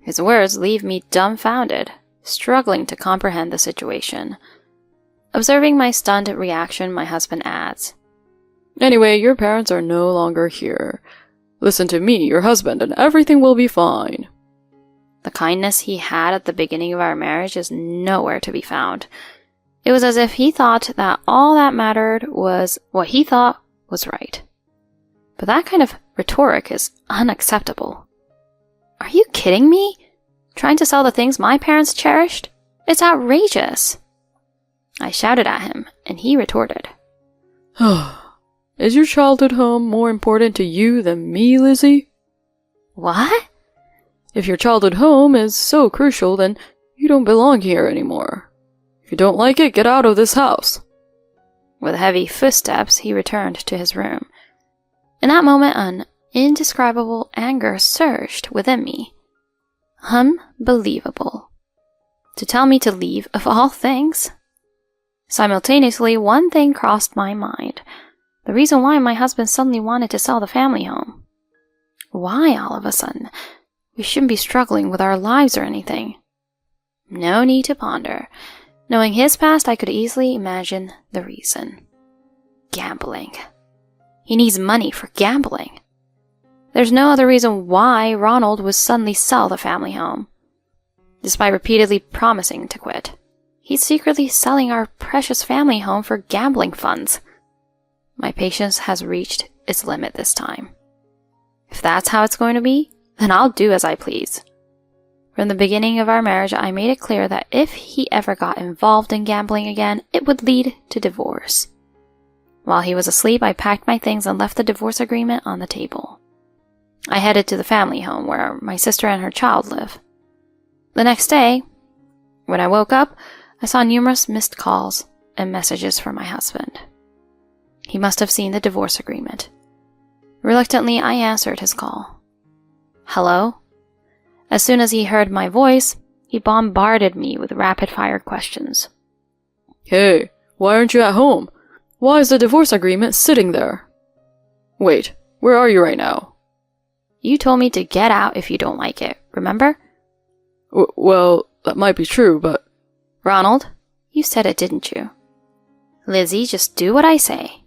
[SPEAKER 2] His words leave me dumbfounded, struggling to comprehend the situation. Observing my stunned reaction, my husband adds,
[SPEAKER 3] Anyway, your parents are no longer here. Listen to me, your husband, and everything will be fine.
[SPEAKER 2] The kindness he had at the beginning of our marriage is nowhere to be found. It was as if he thought that all that mattered was what he thought was right. But that kind of rhetoric is unacceptable. Are you kidding me? Trying to sell the things my parents cherished? It's outrageous. I shouted at him, and he retorted.
[SPEAKER 3] Is your childhood home more important to you than me, Lizzie?
[SPEAKER 2] What?
[SPEAKER 3] If your childhood home is so crucial, then you don't belong here anymore. If you don't like it, get out of this house.
[SPEAKER 2] With heavy footsteps, he returned to his room. In that moment, an indescribable anger surged within me. Unbelievable. To tell me to leave, of all things? Simultaneously, one thing crossed my mind. The reason why my husband suddenly wanted to sell the family home. Why all of a sudden? We shouldn't be struggling with our lives or anything. No need to ponder. Knowing his past, I could easily imagine the reason. Gambling. He needs money for gambling. There's no other reason why Ronald would suddenly sell the family home. Despite repeatedly promising to quit, he's secretly selling our precious family home for gambling funds. My patience has reached its limit this time. If that's how it's going to be, then I'll do as I please. From the beginning of our marriage, I made it clear that if he ever got involved in gambling again, it would lead to divorce. While he was asleep, I packed my things and left the divorce agreement on the table. I headed to the family home where my sister and her child live. The next day, when I woke up, I saw numerous missed calls and messages from my husband. He must have seen the divorce agreement. Reluctantly, I answered his call. Hello? As soon as he heard my voice, he bombarded me with rapid-fire questions.
[SPEAKER 3] Hey, why aren't you at home? Why is the divorce agreement sitting there? Wait, where are you right now?
[SPEAKER 2] You told me to get out if you don't like it, remember?
[SPEAKER 3] Well, that might be true, but...
[SPEAKER 2] Ronald, you said it, didn't you? Lizzie, just do what I say.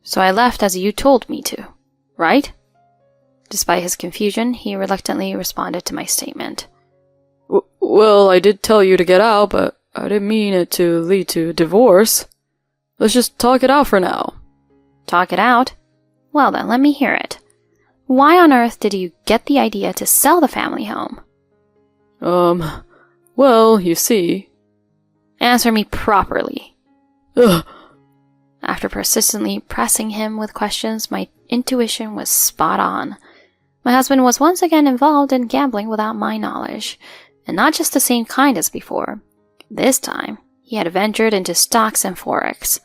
[SPEAKER 2] So I left as you told me to, right? Despite his confusion, he reluctantly responded to my statement.
[SPEAKER 3] Well, I did tell you to get out, but I didn't mean it to lead to divorce. Let's just talk it out for now.
[SPEAKER 2] Talk it out? Well then, let me hear it. Why on earth did you get the idea to sell the family home?
[SPEAKER 3] Well, you see...
[SPEAKER 2] Answer me properly.
[SPEAKER 3] Ugh.
[SPEAKER 2] After persistently pressing him with questions, my intuition was spot on. My husband was once again involved in gambling without my knowledge, and not just the same kind as before. This time, He had ventured into stocks and forex.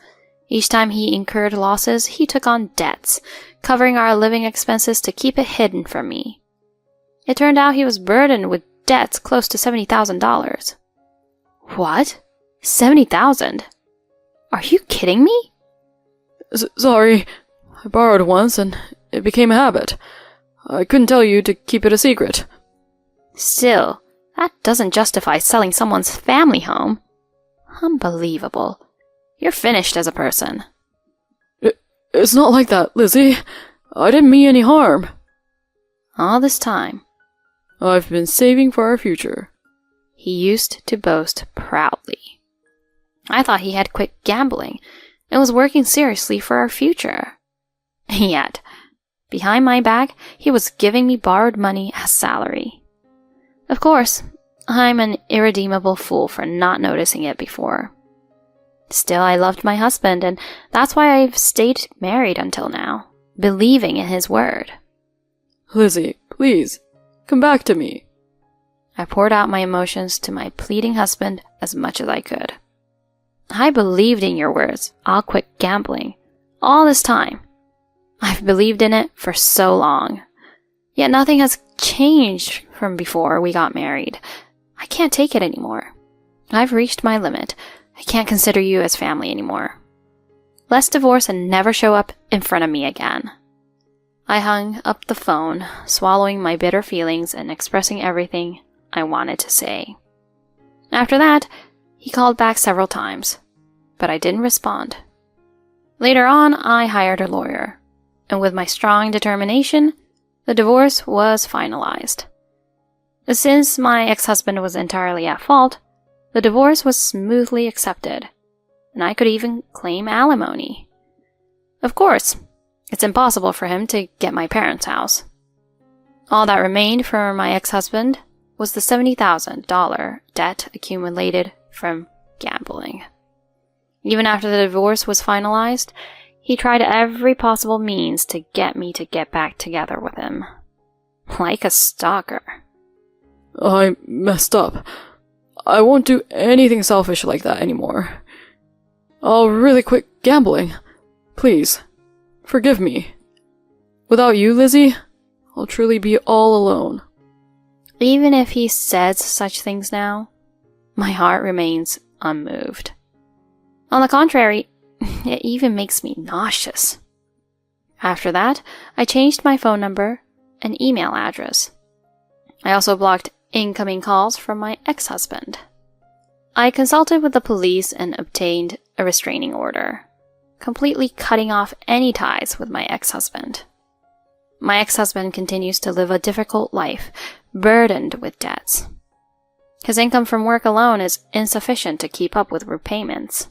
[SPEAKER 2] Each time he incurred losses, he took on debts, covering our living expenses to keep it hidden from me. It turned out he was burdened with debts close to $70,000. What? $70,000? Are you kidding me?
[SPEAKER 3] Sorry, I borrowed once and it became a habit. I couldn't tell you to keep it a secret.
[SPEAKER 2] Still, that doesn't justify selling someone's family home. Unbelievable. You're finished as a person.
[SPEAKER 3] It's not like that, Lizzie. I didn't mean any harm.
[SPEAKER 2] All this time,
[SPEAKER 3] I've been saving for our future.
[SPEAKER 2] He used to boast proudly. I thought he had quit gambling and was working seriously for our future. Yet, behind my back, he was giving me borrowed money as salary. Of course, I'm an irredeemable fool for not noticing it before. Still, I loved my husband, and that's why I've stayed married until now, believing in his word.
[SPEAKER 3] Lizzie, please, come back to me.
[SPEAKER 2] I poured out my emotions to my pleading husband as much as I could. I believed in your words. I'll quit gambling. All this time. I've believed in it for so long. Yet nothing has changed from before we got married. I can't take it anymore. I've reached my limit. I can't consider you as family anymore. Let's divorce and never show up in front of me again. I hung up the phone, swallowing my bitter feelings and expressing everything I wanted to say. After that, he called back several times, but I didn't respond. Later on, I hired a lawyer, and with my strong determination, the divorce was finalized. Since my ex-husband was entirely at fault, the divorce was smoothly accepted, and I could even claim alimony. Of course, it's impossible for him to get my parents' house. All that remained for my ex-husband was the $70,000 debt accumulated from gambling. Even after the divorce was finalized, he tried every possible means to get me to get back together with him. Like a stalker.
[SPEAKER 3] I messed up. I won't do anything selfish like that anymore. I'll really quit gambling. Please, forgive me. Without you, Lizzie, I'll truly be all alone.
[SPEAKER 2] Even if he says such things now, my heart remains unmoved. On the contrary, it even makes me nauseous. After that, I changed my phone number and email address. I also blocked incoming calls from my ex-husband. I consulted with the police and obtained a restraining order, completely cutting off any ties with my ex-husband. My ex-husband continues to live a difficult life, burdened with debts. His income from work alone is insufficient to keep up with repayments.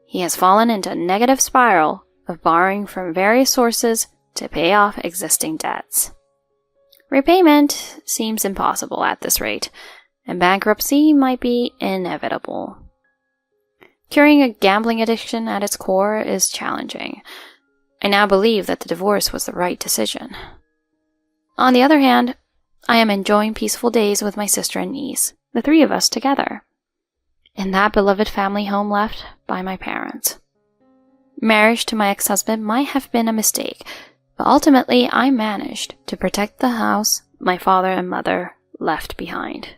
[SPEAKER 2] He has fallen into a negative spiral of borrowing from various sources to pay off existing debts. Repayment seems impossible at this rate, and bankruptcy might be inevitable. Curing a gambling addiction at its core is challenging. I now believe that the divorce was the right decision. On the other hand, I am enjoying peaceful days with my sister and niece, the three of us together, in that beloved family home left by my parents. Marriage to my ex-husband might have been a mistake, but ultimately I managed to protect the house my father and mother left behind.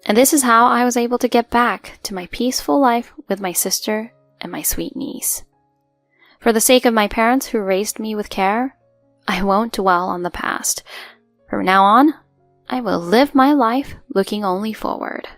[SPEAKER 2] And this is how I was able to get back to my peaceful life with my sister and my sweet niece. For the sake of my parents who raised me with care, I won't dwell on the past. From now on, I will live my life looking only forward.